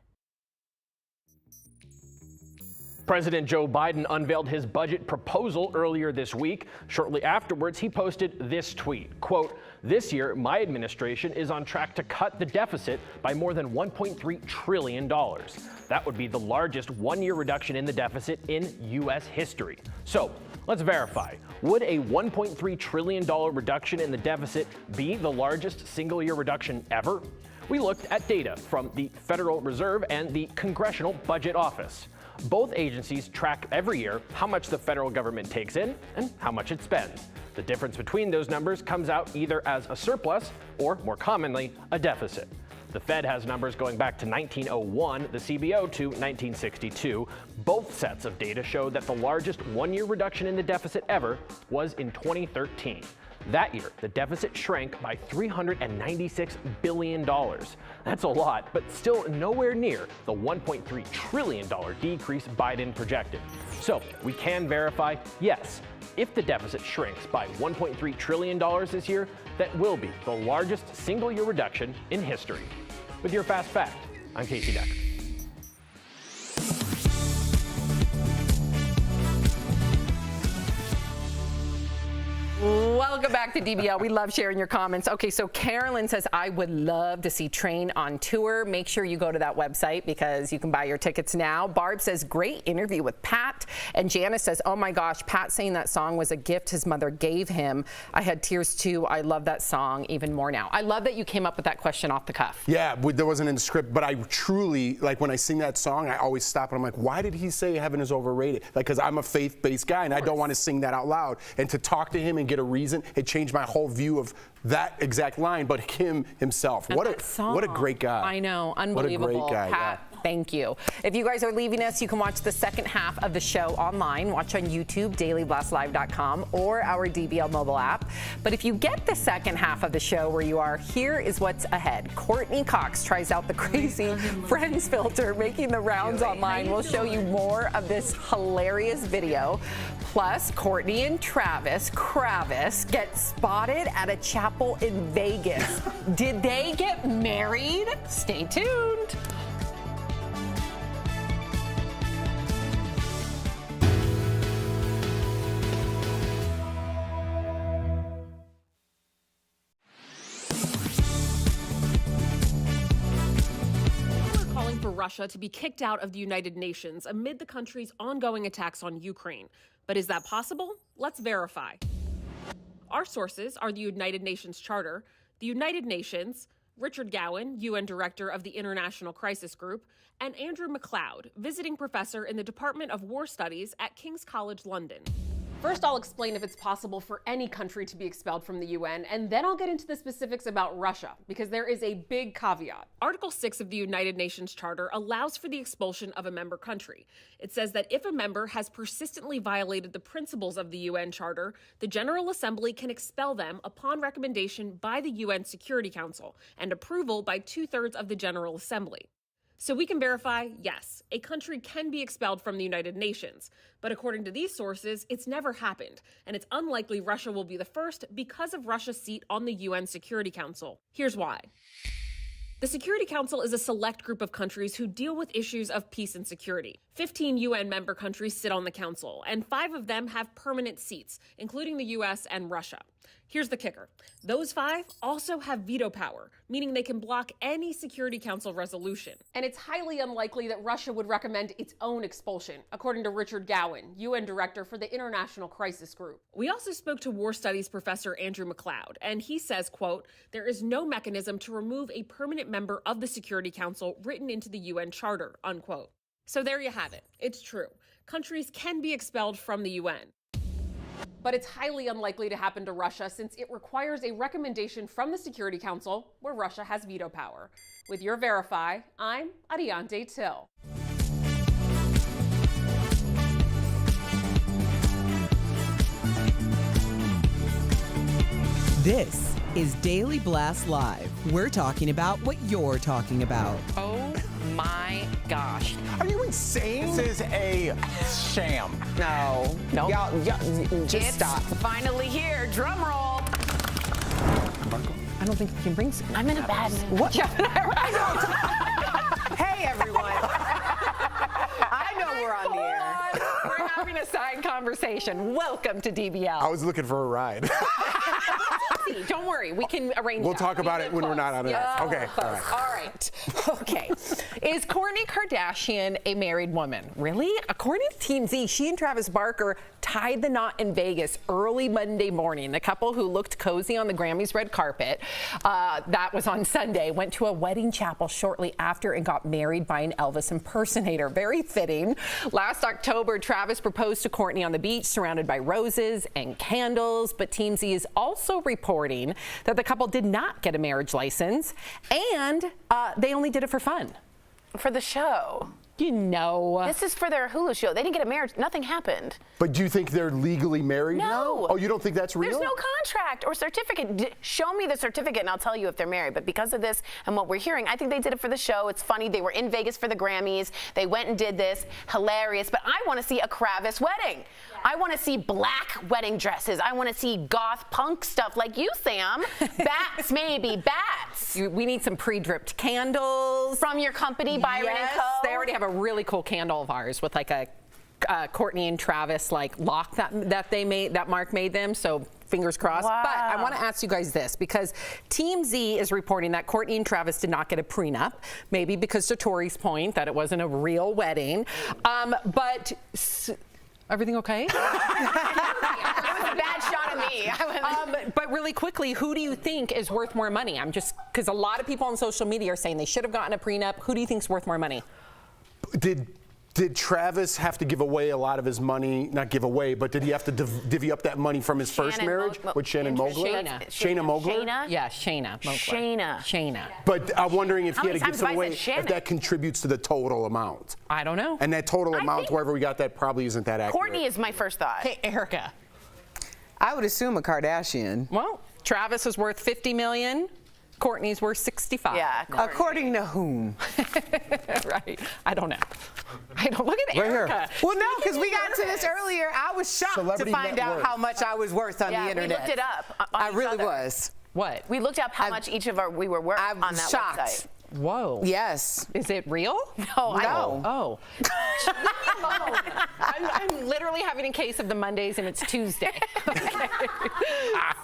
President Joe Biden unveiled his budget proposal earlier this week. Shortly afterwards, he posted this tweet, quote, "This year, my administration is on track to cut the deficit by more than $1.3 trillion. That would be the largest one-year reduction in the deficit in U.S. history." So let's verify. Would a $1.3 trillion reduction in the deficit be the largest single-year reduction ever? We looked at data from the Federal Reserve and the Congressional Budget Office. Both agencies track every year how much the federal government takes in and how much it spends. The difference between those numbers comes out either as a surplus or, more commonly, a deficit. The Fed has numbers going back to 1901, the CBO to 1962. Both sets of data show that the largest one-year reduction in the deficit ever was in 2013. That year, the deficit shrank by $396 billion. That's a lot, but still nowhere near the $1.3 trillion decrease Biden projected. So we can verify, yes, if the deficit shrinks by $1.3 trillion this year, that will be the largest single-year reduction in history. With your Fast Fact, I'm Casey Decker. Welcome back to DBL. We love sharing your comments. Okay, so Carolyn says, I would love to see Train on tour. Make sure you go to that website because you can buy your tickets now. Barb says, great interview with Pat. And Janice says, oh my gosh, Pat saying that song was a gift his mother gave him. I had tears too. I love that song even more now. I love that you came up with that question off the cuff. Yeah, there wasn't in the script, but I truly, like when I sing that song, I always stop and I'm like, why did he say heaven is overrated? Like, because I'm a faith-based guy and I don't want to sing that out loud. And to talk to him and get a reason, it changed my whole view of that exact line, but him himself. What a great guy. I know, unbelievable. What a great guy, Pat, thank you. If you guys are leaving us, you can watch the second half of the show online. Watch on YouTube, dailyblastlive.com, or our DBL mobile app. But if you get the second half of the show where you are, here is what's ahead. Courtney Cox tries out the crazy Friends filter, making the rounds online. We'll show you more of this hilarious video. Plus, Courtney and Travis Kravis get spotted at a chapel in Vegas. Did they get married? Stay tuned. For Russia to be kicked out of the United Nations amid the country's ongoing attacks on Ukraine. But is that possible? Let's verify. Our sources are the United Nations Charter, the United Nations, Richard Gowan, UN Director of the International Crisis Group, and Andrew MacLeod, visiting professor in the Department of War Studies at King's College London. First, I'll explain if it's possible for any country to be expelled from the UN, and then I'll get into the specifics about Russia, because there is a big caveat. Article 6 of the United Nations Charter allows for the expulsion of a member country. It says that if a member has persistently violated the principles of the UN Charter, the General Assembly can expel them upon recommendation by the UN Security Council and approval by 2/3 of the General Assembly. So we can verify, yes, a country can be expelled from the United Nations. But according to these sources, it's never happened. And it's unlikely Russia will be the first because of Russia's seat on the UN Security Council. Here's why. The Security Council is a select group of countries who deal with issues of peace and security. 15 UN member countries sit on the council, and 5 of them have permanent seats, including the US and Russia. Here's the kicker. Those 5 also have veto power, meaning they can block any Security Council resolution. And it's highly unlikely that Russia would recommend its own expulsion, according to Richard Gowan, UN Director for the International Crisis Group. We also spoke to War Studies professor Andrew MacLeod, and he says, quote, there is no mechanism to remove a permanent member of the Security Council written into the UN Charter, unquote. So there you have it. It's true. Countries can be expelled from the UN. But it's highly unlikely to happen to Russia since it requires a recommendation from the Security Council where Russia has veto power. With your Verify, I'm Adiante Till. This is Daily Blast Live. We're talking about what you're talking about. Oh my gosh. Are you insane? This is a sham. No. Nope. Y'all, just stop. Finally here, drum roll. I don't think we can bring. I'm in a bad mood. What? Hey, everyone. I know we're on the air. We're having a side conversation. Welcome to DBL. I was looking for a ride. Don't worry, we can arrange. We'll that. talk about it when we're not on it. Yeah. Okay. All right. All right. right. Okay. Is Kourtney Kardashian a married woman? Really? According to TMZ, she and Travis Barker tied the knot in Vegas early Monday morning. The couple, who looked cozy on the Grammys red carpet, that was on Sunday, went to a wedding chapel shortly after and got married by an Elvis impersonator. Very fitting. Last October, Travis proposed to Kourtney on the beach, surrounded by roses and candles. But TMZ is also reporting that the couple did not get a marriage license, and they only did it for fun. For the show. You know. This is for their Hulu show. They didn't get a marriage. Nothing happened. But do you think they're legally married now? No. Oh, you don't think that's real? There's no contract or certificate. Show me the certificate and I'll tell you if they're married. But because of this and what we're hearing, I think they did it for the show. It's funny. They were in Vegas for the Grammys. They went and did this. Hilarious. But I want to see a Kravis wedding. I want to see black wedding dresses. I want to see goth punk stuff like you, Sam. Bats, maybe. Bats. We need some pre-dripped candles. From your company, Byron yes, & Co. They already have a really cool candle of ours with like a Kourtney and Travis like lock that they made, that Mark made them. So fingers crossed. Wow. But I want to ask you guys this, because TMZ is reporting that Kourtney and Travis did not get a prenup, maybe because to Tori's point that it wasn't a real wedding. Everything okay? It was a bad shot at me. But really quickly, who do you think is worth more money? Because a lot of people on social media are saying they should have gotten a prenup. Who do you think's worth more money? Did Travis have to give away a lot of his money? Not give away, but did he have to divvy up that money from his first marriage with Shannon Mogler? Shayna Mogler? Yeah, Shayna Mogler. Shayna. But I'm wondering if he had to give some have I away, said if that contributes to the total amount. I don't know. And that total amount, wherever we got that, probably isn't that accurate. Kourtney is my first thought. Hey, Erica. I would assume a Kardashian. Well, Travis is worth $50 million. Kourtney's worth 65. Yeah. According to whom? Right. I don't know. Look at Right Erica. here. Well, no, because we got to this earlier. I was shocked Celebrity to find net out worth. how much I was worth on the We internet. looked it up. I really was. What? We looked up how much each of we were worth on that shocked. website. Whoa. Yes. Is it real? No. Oh. I'm literally having a case of the Mondays and it's Tuesday.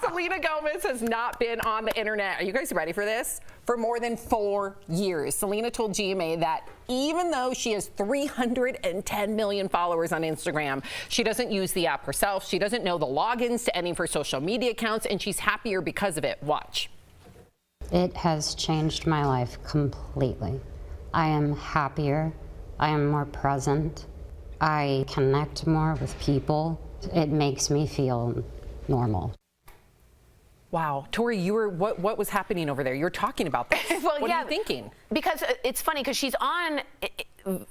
Selena Gomez has not been on the internet. Are you guys ready for this? For more than 4 years. Selena told GMA that even though she has 310 million followers on Instagram, she doesn't use the app herself. She doesn't know the logins to any of her social media accounts, and she's happier because of it. Watch. It has changed my life completely. I am happier. I am more present. I connect more with people. It makes me feel normal. Wow. Tori, what was happening over there? You're talking about this. Well, what yeah, are you thinking? Because it's funny because she's on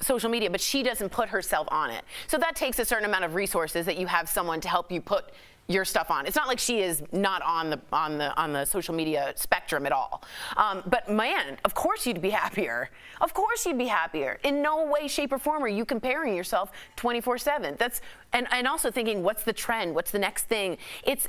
social media, but she doesn't put herself on it. So that takes a certain amount of resources that you have someone to help you put your stuff on. It's not like she is not on the social media spectrum at all. But man, of course you'd be happier. Of course you'd be happier. In no way, shape, or form are you comparing yourself 24/7. That's and also thinking, what's the trend? What's the next thing? It's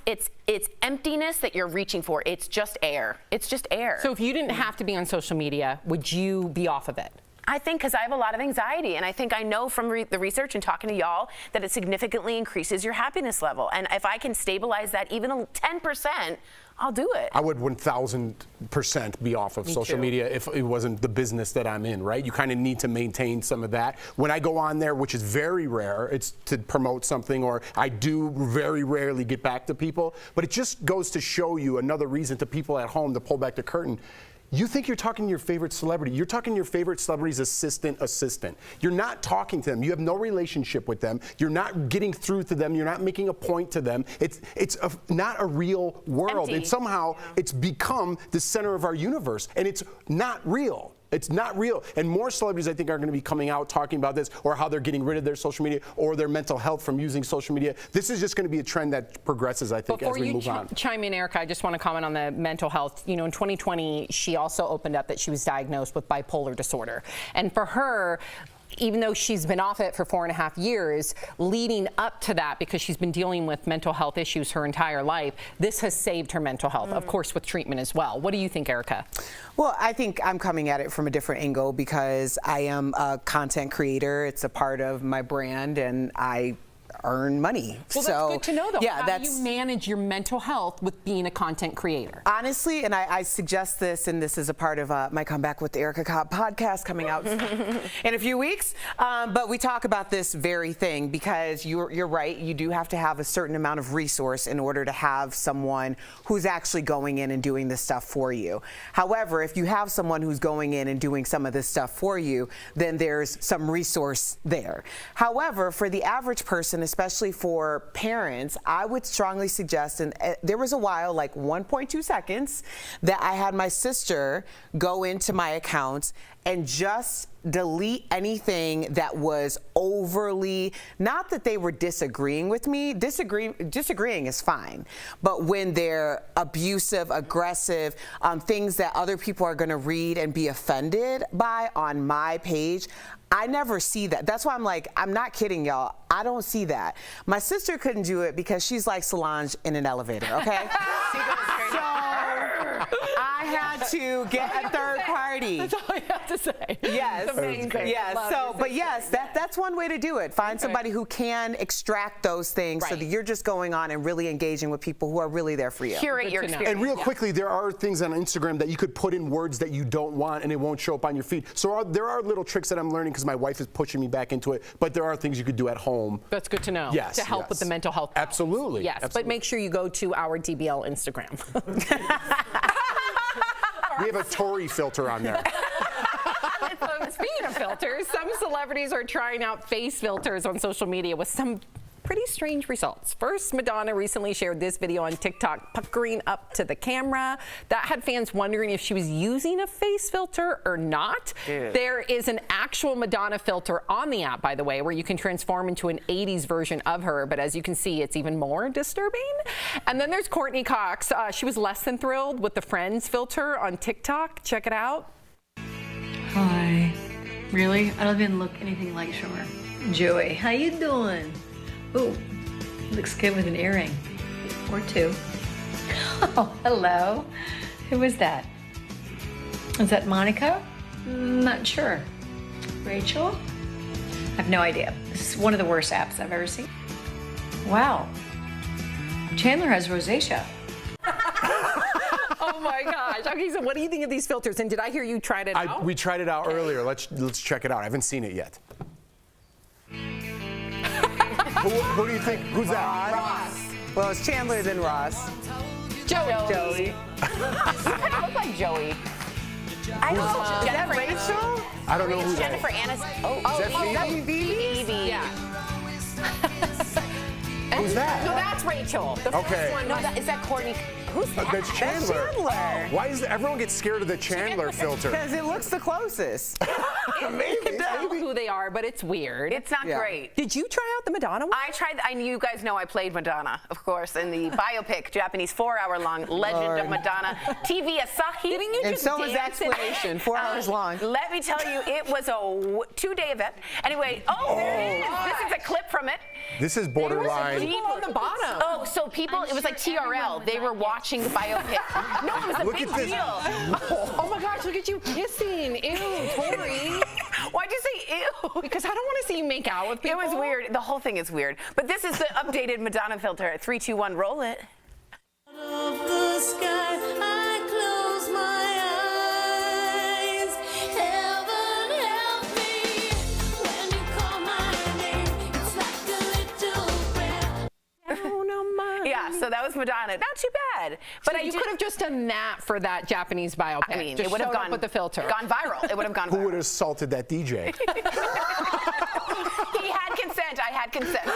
emptiness that you're reaching for. It's just air. It's just air. So if you didn't have to be on social media, would you be off of it? I think because I have a lot of anxiety, and I think I know from the research and talking to y'all that it significantly increases your happiness level. And if I can stabilize that even 10%, I'll do it. I would 1,000% be off of social media if it wasn't the business that I'm in, right? You kind of need to maintain some of that. When I go on there, which is very rare, it's to promote something, or I do very rarely get back to people, but it just goes to show you another reason to people at home to pull back the curtain. You think you're talking to your favorite celebrity. You're talking to your favorite celebrity's assistant. You're not talking to them. You have no relationship with them. You're not getting through to them. You're not making a point to them. It's not a real world. Empty. And somehow it's become the center of our universe. And it's not real. It's not real. And more celebrities, I think, are going to be coming out talking about this, or how they're getting rid of their social media or their mental health from using social media. This is just going to be a trend that progresses, I think, as we move on. Before you chime in, Erica, I just want to comment on the mental health. You know, in 2020, she also opened up that she was diagnosed with bipolar disorder. And for her, even though she's been off it for 4.5 years, leading up to that, because she's been dealing with mental health issues her entire life, this has saved her mental health, of course, with treatment as well. What do you think, Erica? Well, I think I'm coming at it from a different angle because I am a content creator. It's a part of my brand, and I earn money. Well, so that's good to know, though. Yeah, How do you manage your mental health with being a content creator? Honestly, and I suggest this, and this is a part of my Comeback with Erica Cobb podcast coming out in a few weeks. But we talk about this very thing because you're right. You do have to have a certain amount of resource in order to have someone who's actually going in and doing this stuff for you. However, if you have someone who's going in and doing some of this stuff for you, then there's some resource there. However, for the average person, especially for parents, I would strongly suggest, and there was a while, like 1.2 seconds, that I had my sister go into my accounts and just delete anything that was overly, not that they were disagreeing with me, disagreeing is fine, but when they're abusive, aggressive, things that other people are gonna read and be offended by on my page, I never see that. That's why I'm like, I'm not kidding, y'all. I don't see that. My sister couldn't do it because she's like Solange in an elevator, okay? So I had to get a third party. That's all you have to say. Yes. Amazing. Yes. So, but yes, that's one way to do it. Find somebody who can extract those things so that you're just going on and really engaging with people who are really there for you. Curate your experience. And real quickly, there are things on Instagram that you could put in words that you don't want and it won't show up on your feed. So there are little tricks that I'm learning because my wife is pushing me back into it, but there are things you could do at home. That's good to know. Yes. To help with the mental health. Absolutely. Yes, Absolutely. but make sure you go to our DBL Instagram. We have a Tory filter on there. Speaking of filters, some celebrities are trying out face filters on social media with some pretty strange results. First, Madonna recently shared this video on TikTok puckering up to the camera. That had fans wondering if she was using a face filter or not. Ew. There is an actual Madonna filter on the app, by the way, where you can transform into an 80s version of her, but as you can see, it's even more disturbing. And then there's Courtney Cox. She was less than thrilled with the Friends filter on TikTok. Check it out. Hi. Really? I don't even look anything like Shore. Joey, how you doing? Ooh, looks good with an earring. Or two. Oh, hello. Who was that? Is that Monica? Not sure. Rachel? I have no idea. This is one of the worst apps I've ever seen. Wow. Chandler has rosacea. Oh my gosh. Okay, so what do you think of these filters? And did I hear you tried it out? We tried it out earlier. Let's check it out. I haven't seen it yet. Who do you think? Who's that? Ross. Well, it's Chandler then Ross. Joey. You kind of look like Joey. I Who's- know. Is that Rachel? I don't know who that is. Jennifer Aniston. Is that Phoebe? Phoebe. Yeah. Who's that? No, that's Rachel. The Okay. first one. No, is that Courtney? Who's that? That's Chandler. Chandler. Why does everyone get scared of the Chandler filter? Because it looks the closest. Maybe. Know who they are, but it's weird. It's not great. Did you try out the Madonna one? I tried. You guys know I played Madonna, of course, in the biopic, Japanese 4-hour-long Legend of Madonna. TV Asahi. Didn't you And just so was the dance in it? explanation, 4 hours long. Let me tell you, it was a 2-day event. Anyway, there it is. This is a clip from it. This is borderline. People on the bottom. Oh, so people, it was like TRL. They were watching the biopic. No, it was a Look big at this. deal. Oh my gosh, look at you kissing. Ew, Tori. Why'd you say ew? Because I don't want to see you make out with people. It was weird. The whole thing is weird. But this is the updated Madonna filter. 3, 2, 1, roll it. Of the sky, I close my eyes. Heaven help me when you call my name. It's like a little prayer. Yeah, so that was Madonna. Not too bad. But you could have just done that for that Japanese biopic. I mean, just it would have showed up gone with the filter. Gone viral. It would have gone Who viral. would have assaulted that DJ? He had consent. I had consent.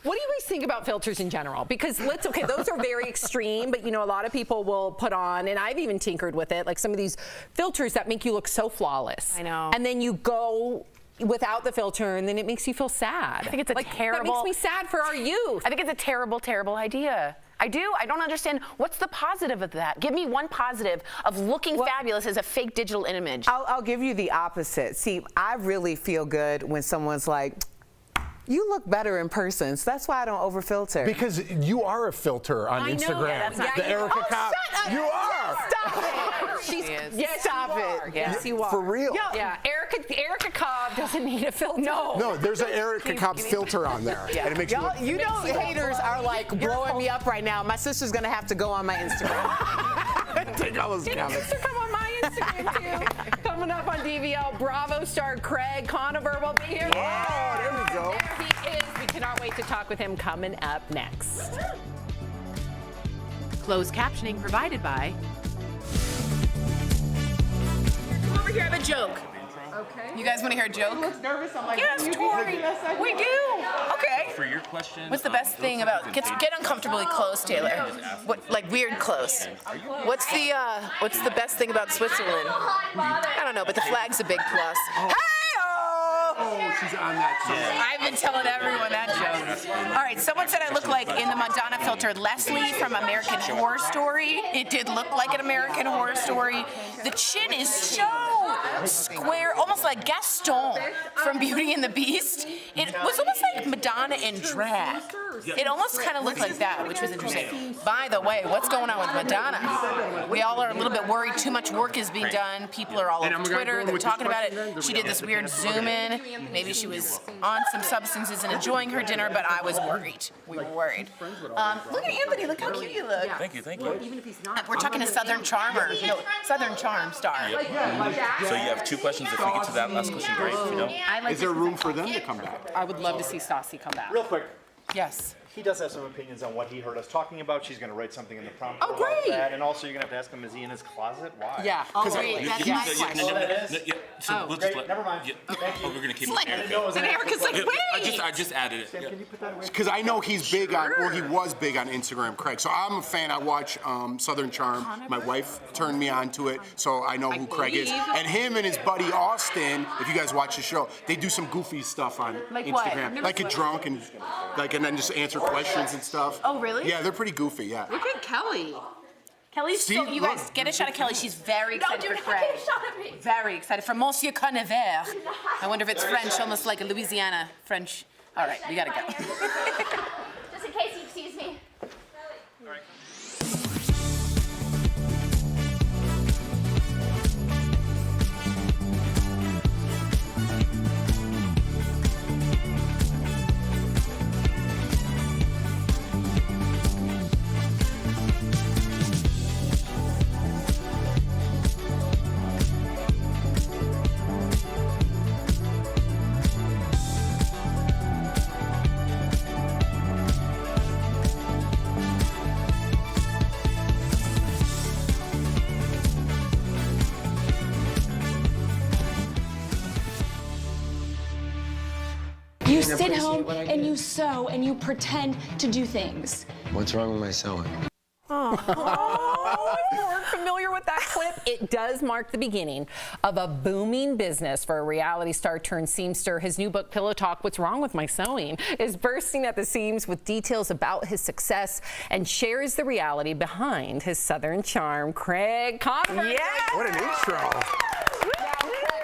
What do you guys think about filters in general? Because okay, those are very extreme, but you know, a lot of people will put on, and I've even tinkered with it, like some of these filters that make you look so flawless. I know. And then you go without the filter, and then it makes you feel sad. I think it's a terrible. That makes me sad for our youth. I think it's a terrible, terrible idea. I do. I don't understand. What's the positive of that? Give me one positive of looking fabulous as a fake digital image. I'll give you the opposite. See, I really feel good when someone's like, You look better in person, so that's why I don't over-filter. Because you are a filter on Instagram. Yeah, that's not the Erica Cobb. shut up. You are. Stop it. Yes, Stop you it. are. Yes, you are. For real. Yeah, Erica Cobb doesn't need a filter. No, there's an Erica Cobb filter on there. Yeah. And it makes Y'all, you you know haters are like blowing me up right now. My sister's gonna have to go on my Instagram. Take all those comments. Sister, come on my Instagram too. Coming up on DBL, Bravo star Craig Conover will be here. Oh, there we go. There he is. We cannot wait to talk with him coming up next. Closed captioning provided by. Come over here, I have a joke. Okay. You guys want to hear a joke? Nervous. I'm like, Yes, Tori. We do. Okay. For your question, What's the best thing about get uncomfortably close, Taylor? What, like weird close? What's the best thing about Switzerland? I don't know, but the flag's a big plus. Oh, she's on that too. I've been telling everyone that joke. All right, someone said I look like in the Madonna filter Leslie from American Horror Story. It did look like an American Horror Story. The chin is so square, almost like Gaston from Beauty and the Beast. It was almost like Madonna in drag. It almost kind of looked like that, which was interesting. By the way, what's going on with Madonna? We all are a little bit worried. Too much work is being done. People are all over Twitter. They're talking about it. She did this weird zoom in. Maybe she was on some substances and enjoying her dinner, but I was worried. We were worried. Look at Anthony. Look how cute you look. Thank you, thank you. We're talking to Southern Charmer. No, Southern Charm star. Yep. So you have two questions. If we get to that last question, great. If you don't, Is there room for them to come back? I would love to see Stassi come back. Real quick, Yes. he does have some opinions on what he heard us talking about. She's going to write something in the prompt Oh, about great. that. And also, you're going to have to ask him, is he in his closet? Why? Yeah. Oh, great. That's my question. Oh, that is? So we'll Great, just let. never mind. Yeah, oh, we're gonna keep It's like, it. and Erica's like, wait. I just added it. Yeah. Because I know he's big on, well, he was big on Instagram, Craig. So I'm a fan. I watch Southern Charm. My wife turned me on to it, so I know who Craig is. And him and his buddy Austin, if you guys watch the show, they do some goofy stuff on Like what? Instagram. Like get drunk and then just answer questions and stuff. Oh, really? Yeah, they're pretty goofy, yeah. Look at Kelly. Kelly's See, so, you guys look. get a shot of Kelly. She's very excited for Craig. me. Very excited for Monsieur Conover. I wonder if it's French, almost like a Louisiana French. All right, we gotta go. Just in case you excuse me. You sit home and you sew and you pretend to do things. What's wrong with my sewing? Oh, if you're familiar with that clip, it does mark the beginning of a booming business for a reality star turned seamster. His new book, Pillow Talk, What's Wrong with My Sewing, is bursting at the seams with details about his success and shares the reality behind his Southern charm. Craig Conover. Yeah. What an intro.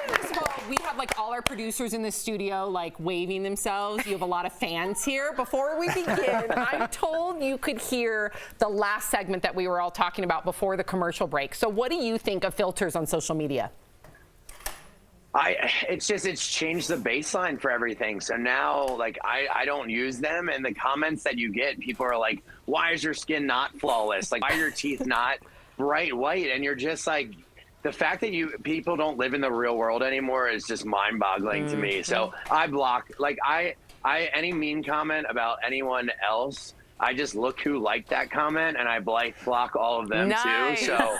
First of all, we have like all our producers in the studio like waving themselves. You have a lot of fans here. Before we begin, I'm told you could hear the last segment that we were all talking about before the commercial break. So what do you think of filters on social media? It's changed the baseline for everything. So now, like, I don't use them, and the comments that you get, people are like, why is your skin not flawless? Like, why are your teeth not bright white? And you're just like, the fact that people don't live in the real world anymore is just mind-boggling to me. So I block, like, any mean comment about anyone else, I just look who liked that comment and I block all of them too. So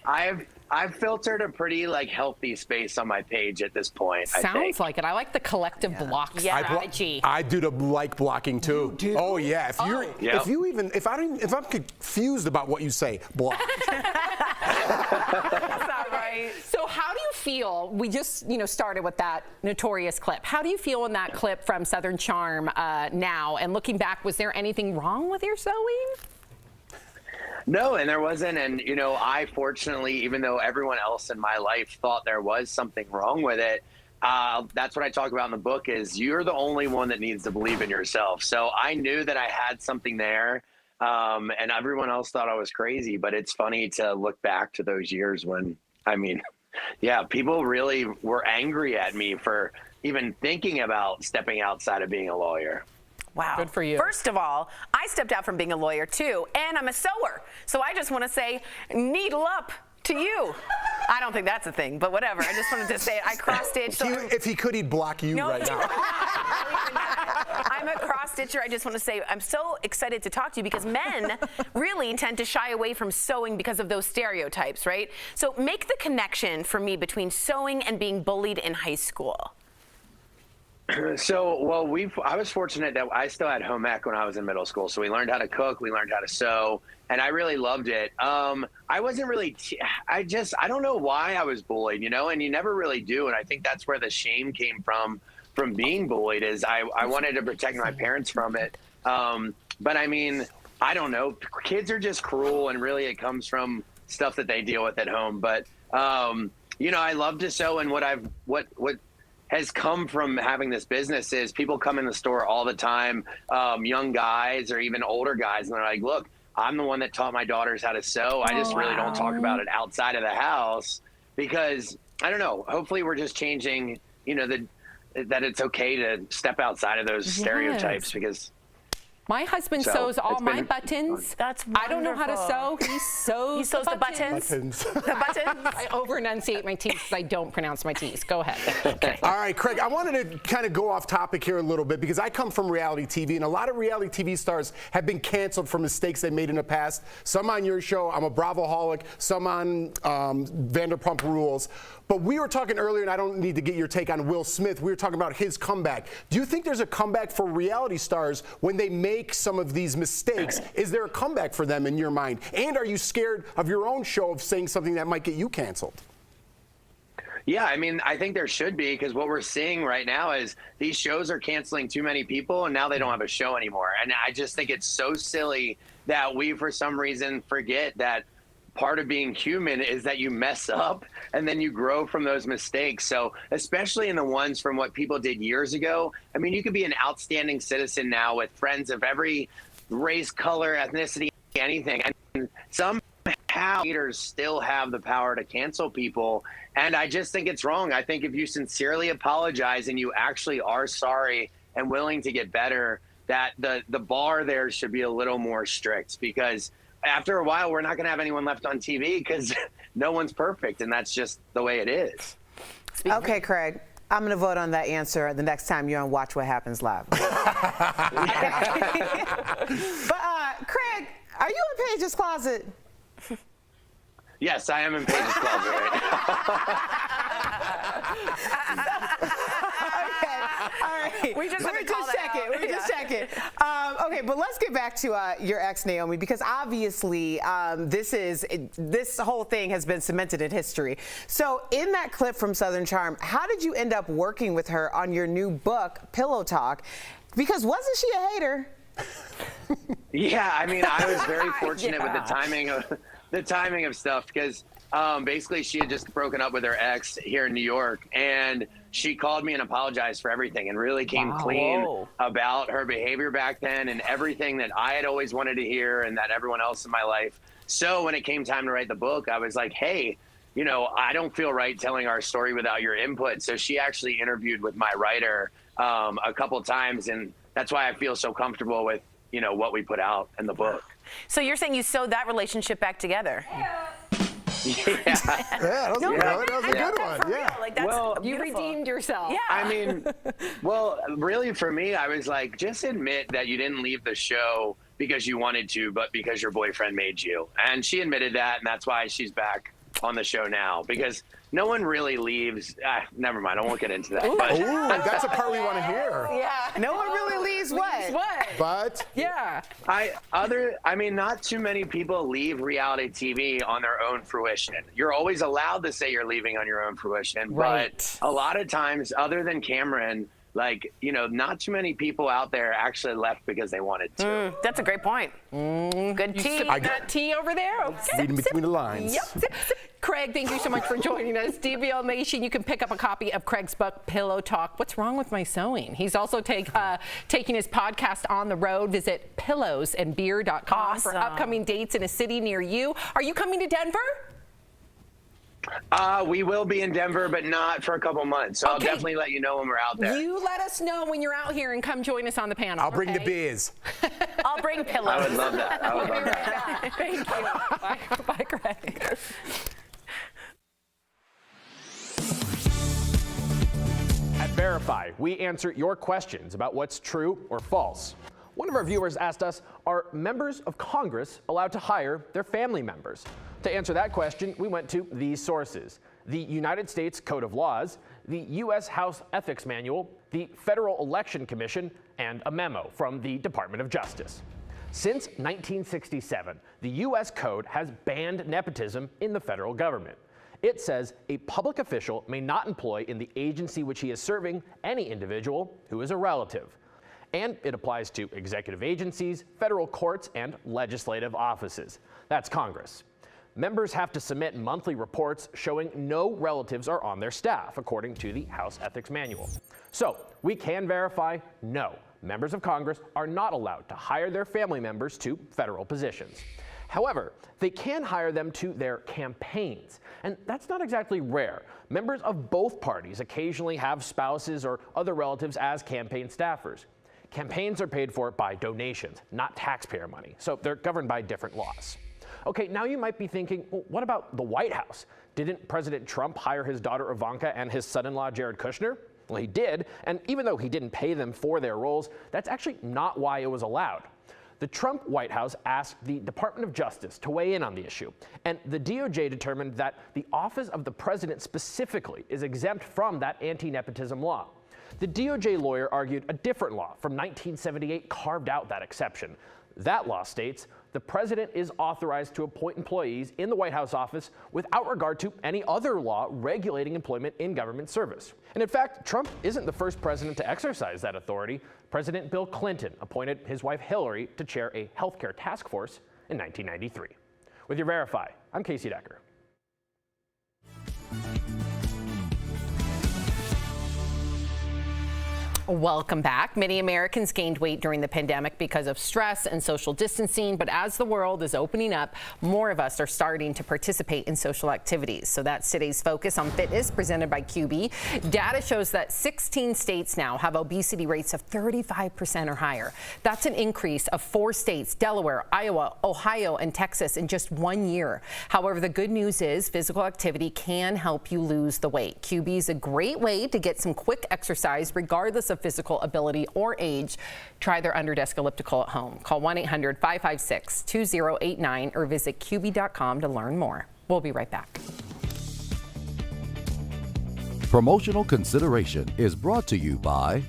I've filtered a pretty like healthy space on my page at this point. Sounds like it. I like the collective block strategy. I do the like blocking too. You do? Oh yeah. If I'm confused about what you say, block. So how do you feel? We just started with that notorious clip. How do you feel in that clip from Southern Charm now? And looking back, was there anything wrong with your sewing? No, and there wasn't. And, I fortunately, even though everyone else in my life thought there was something wrong with it, that's what I talk about in the book is you're the only one that needs to believe in yourself. So I knew that I had something there, and everyone else thought I was crazy. But it's funny to look back to those years when, I mean, yeah, people really were angry at me for even thinking about stepping outside of being a lawyer. Wow. Good for you. First of all, I stepped out from being a lawyer too, and I'm a sewer. So I just want to say, needle up to you. I don't think that's a thing, but whatever. I just wanted to say it. I cross-stitched. If he could, he'd block you right now. I'm a cross-stitcher. I just want to say I'm so excited to talk to you because men really tend to shy away from sewing because of those stereotypes, right? So make the connection for me between sewing and being bullied in high school. So, well, I was fortunate that I still had home ec when I was in middle school. So we learned how to cook, we learned how to sew, and I really loved it. I wasn't really, I don't know why I was bullied, you know, and you never really do. And I think that's where the shame came from being bullied is I wanted to protect my parents from it. But I mean, I don't know, kids are just cruel and really it comes from stuff that they deal with at home. But, you know, I love to sew and what has come from having this business is people come in the store all the time, young guys or even older guys, and they're like, look, I'm the one that taught my daughters how to sew. I just really don't talk about it outside of the house because, I don't know, hopefully we're just changing, you know, that it's okay to step outside of those stereotypes because my husband sews all my buttons. That's wonderful. I don't know how to sew. He sews the buttons. The buttons. I over-enunciate my T's because I don't pronounce my T's. Go ahead. Okay. All right, Craig, I wanted to kind of go off topic here a little bit because I come from reality TV, and a lot of reality TV stars have been canceled for mistakes they made in the past. Some on your show, I'm a Bravo-holic, some on Vanderpump Rules. But we were talking earlier, and I don't need to get your take on Will Smith. We were talking about his comeback. Do you think there's a comeback for reality stars when they make some of these mistakes? Is there a comeback for them in your mind? And are you scared of your own show of saying something that might get you canceled? Yeah, I mean, I think there should be because what we're seeing right now is these shows are canceling too many people and now they don't have a show anymore. And I just think it's so silly that we, for some reason, forget that part of being human is that you mess up and then you grow from those mistakes. So especially in the ones from what people did years ago, I mean, you could be an outstanding citizen now with friends of every race, color, ethnicity, anything. And somehow leaders still have the power to cancel people. And I just think it's wrong. I think if you sincerely apologize and you actually are sorry and willing to get better, that the bar there should be a little more strict because after a while, we're not going to have anyone left on TV because no one's perfect, and that's just the way it is. Okay, Craig, I'm going to vote on that answer the next time you're on Watch What Happens Live. But, Craig, are you in Paige's closet? Yes, I am in Paige's closet right now. All right. We just check it. Okay, but let's get back to your ex, Naomi, because obviously this whole thing has been cemented in history. So in that clip from Southern Charm, how did you end up working with her on your new book, Pillow Talk? Because wasn't she a hater? Yeah, I mean, I was very fortunate with the timing of stuff because basically she had just broken up with her ex here in New York, and she called me and apologized for everything and really came clean about her behavior back then and everything that I had always wanted to hear and that everyone else in my life. So when it came time to write the book, I was like, hey, you know, I don't feel right telling our story without your input. So she actually interviewed with my writer a couple times, and that's why I feel so comfortable with, you know, what we put out in the book. So you're saying you sewed that relationship back together? Yeah, that was a good one. Yeah. Like, that's you redeemed yourself. Yeah. I mean, well, really for me, I was like, just admit that you didn't leave the show because you wanted to, but because your boyfriend made you. And she admitted that, and that's why she's back on the show now, because no one really leaves. Never mind, I won't get into that. Ooh, that's a part we want to hear. Yeah. No one really leaves what? But yeah. I mean, not too many people leave reality TV on their own fruition. You're always allowed to say you're leaving on your own fruition, but a lot of times, other than Cameron, like, you know, not too many people out there actually left because they wanted to. That's a great point. Good tea. I got tea over there. Okay. Reading between the lines. Yep. Craig, thank you so much for joining us. DBL Nation, you can pick up a copy of Craig's book, Pillow Talk. What's wrong with my sewing? He's also taking his podcast on the road. Visit pillowsandbeer.com for upcoming dates in a city near you. Are you coming to Denver? We will be in Denver, but not for a couple months. So I'll definitely let you know when we're out there. You let us know when you're out here and come join us on the panel. I'll bring the beers. I'll bring pillows. I would love that. I would love that. Thank you. Bye, Craig. At Verify, we answer your questions about what's true or false. One of our viewers asked us, are members of Congress allowed to hire their family members? To answer that question, we went to these sources: the United States Code of Laws, the U.S. House Ethics Manual, the Federal Election Commission, and a memo from the Department of Justice. Since 1967, the U.S. Code has banned nepotism in the federal government. It says a public official may not employ in the agency which he is serving any individual who is a relative. And it applies to executive agencies, federal courts, and legislative offices. That's Congress. Members have to submit monthly reports showing no relatives are on their staff, according to the House Ethics Manual. So we can verify, no, members of Congress are not allowed to hire their family members to federal positions. However, they can hire them to their campaigns, and that's not exactly rare. Members of both parties occasionally have spouses or other relatives as campaign staffers. Campaigns are paid for by donations, not taxpayer money, so they're governed by different laws. Okay, now you might be thinking, well, what about the White House? Didn't President Trump hire his daughter Ivanka and his son-in-law Jared Kushner? Well, he did, and even though he didn't pay them for their roles, that's actually not why it was allowed. The Trump White House asked the Department of Justice to weigh in on the issue, and the DOJ determined that the office of the president specifically is exempt from that anti-nepotism law. The DOJ lawyer argued a different law from 1978 carved out that exception. That law states the president is authorized to appoint employees in the White House office without regard to any other law regulating employment in government service. And in fact, Trump isn't the first president to exercise that authority. President Bill Clinton appointed his wife Hillary to chair a healthcare task force in 1993. With your Verify, I'm Casey Decker. Welcome back. Many Americans gained weight during the pandemic because of stress and social distancing, but as the world is opening up, more of us are starting to participate in social activities. So that's today's focus on fitness presented by QB. Data shows that 16 states now have obesity rates of 35% or higher. That's an increase of 4 states, Delaware, Iowa, Ohio, and Texas in just 1 year. However, the good news is physical activity can help you lose the weight. QB is a great way to get some quick exercise regardless of physical ability or age. Try their under-desk elliptical at home. Call 1-800-556-2089 or visit QB.com to learn more. We'll be right back. Promotional consideration is brought to you by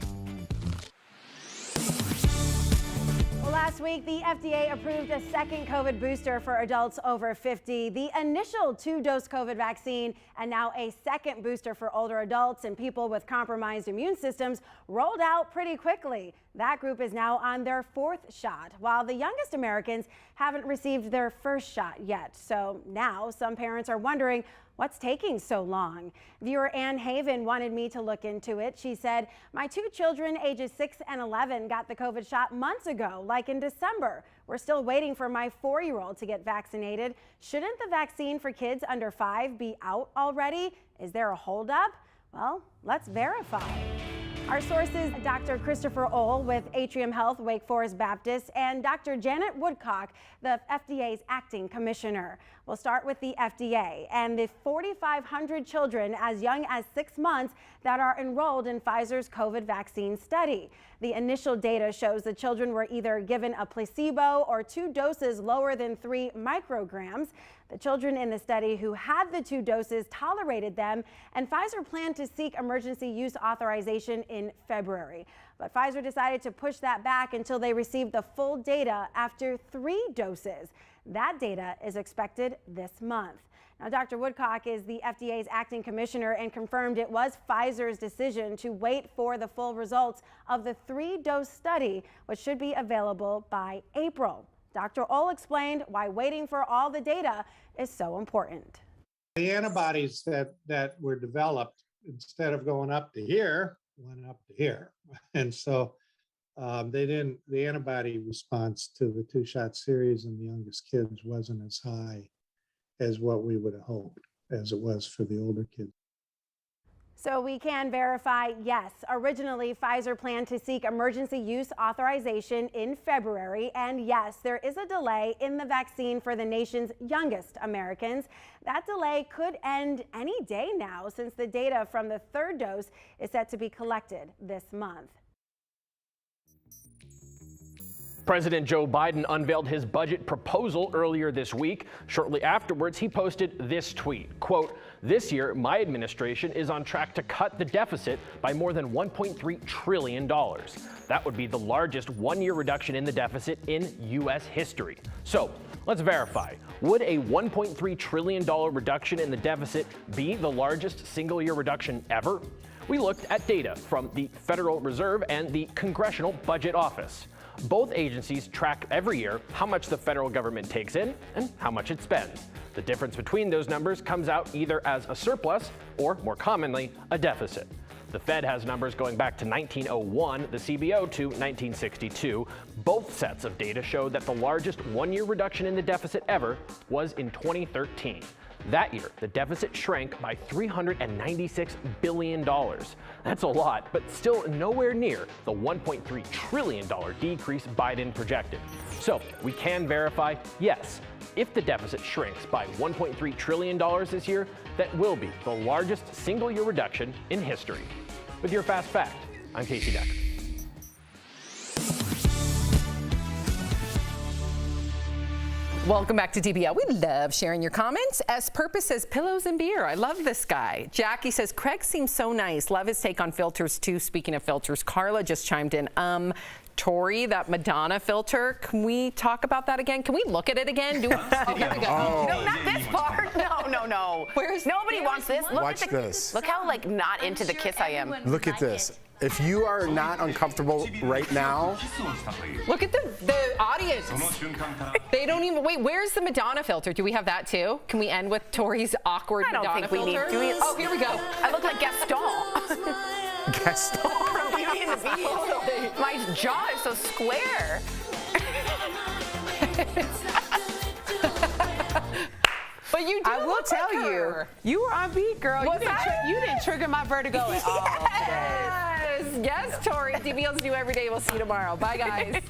Last week, the FDA approved a second COVID booster for adults over 50, the initial 2-dose COVID vaccine, and now a second booster for older adults and people with compromised immune systems rolled out pretty quickly. That group is now on their 4th shot, while the youngest Americans haven't received their first shot yet. So now some parents are wondering, what's taking so long? Viewer Ann Haven wanted me to look into it. She said, my 2 children, ages 6 and 11, got the COVID shot months ago, like in December. We're still waiting for my 4-year-old to get vaccinated. Shouldn't the vaccine for kids under 5 be out already? Is there a holdup? Well, let's verify. Our sources, Dr. Christopher Ohl with Atrium Health, Wake Forest Baptist, and Dr. Janet Woodcock, the FDA's acting commissioner. We'll start with the FDA and the 4,500 children as young as 6 months that are enrolled in Pfizer's COVID vaccine study. The initial data shows the children were either given a placebo or 2 doses lower than 3 micrograms. The children in the study who had the 2 doses tolerated them, and Pfizer planned to seek emergency use authorization in February. But Pfizer decided to push that back until they received the full data after 3 doses. That data is expected this month. Now, Dr. Woodcock is the FDA's acting commissioner and confirmed it was Pfizer's decision to wait for the full results of the 3-dose study, which should be available by April. Dr. Ohl explained why waiting for all the data is so important. The antibodies that were developed, instead of going up to here, went up to here. And so the antibody response to the two-shot series in the youngest kids wasn't as high as what we would have hoped as it was for the older kids. So we can verify, yes, originally Pfizer planned to seek emergency use authorization in February. And yes, there is a delay in the vaccine for the nation's youngest Americans. That delay could end any day now, since the data from the third dose is set to be collected this month. President Joe Biden unveiled his budget proposal earlier this week. Shortly afterwards, he posted this tweet, quote, "This year, my administration is on track to cut the deficit by more than $1.3 trillion. That would be the largest one-year reduction in the deficit in U.S. history." So let's verify. Would a $1.3 trillion reduction in the deficit be the largest single-year reduction ever? We looked at data from the Federal Reserve and the Congressional Budget Office. Both agencies track every year how much the federal government takes in and how much it spends. The difference between those numbers comes out either as a surplus or, more commonly, a deficit. The Fed has numbers going back to 1901, the CBO to 1962. Both sets of data show that the largest one-year reduction in the deficit ever was in 2013. That year, the deficit shrank by $396 billion. That's a lot, but still nowhere near the $1.3 trillion decrease Biden projected. So we can verify, yes, if the deficit shrinks by $1.3 trillion this year, that will be the largest single-year reduction in history. With your Fast Fact, I'm Casey Decker. Welcome back to DBL. We love sharing your comments. S. Purpose says pillows and beer. I love this guy. Jackie says Craig seems so nice. Love his take on filters too. Speaking of filters, Carla just chimed in. Tori, that Madonna filter. Can we talk about that again? Can we look at it again? Do we? Oh, here we go. No, not this part. No. Nobody wants this. Watch this. Look how not into the kiss I am. Look at this. If you are not uncomfortable right now, look at the audience. They don't even wait. Where's the Madonna filter? Do we have that too? Can we end with Tori's awkward Madonna filter? Oh, here we go. I look like Gaston. Gaston from Beauty and the Beast. My jaw is so square. But you do. I will tell you, you were on beat, girl. You didn't trigger my vertigo at all. Yes, Tori. DBL's new every day. We'll see you tomorrow. Bye, guys.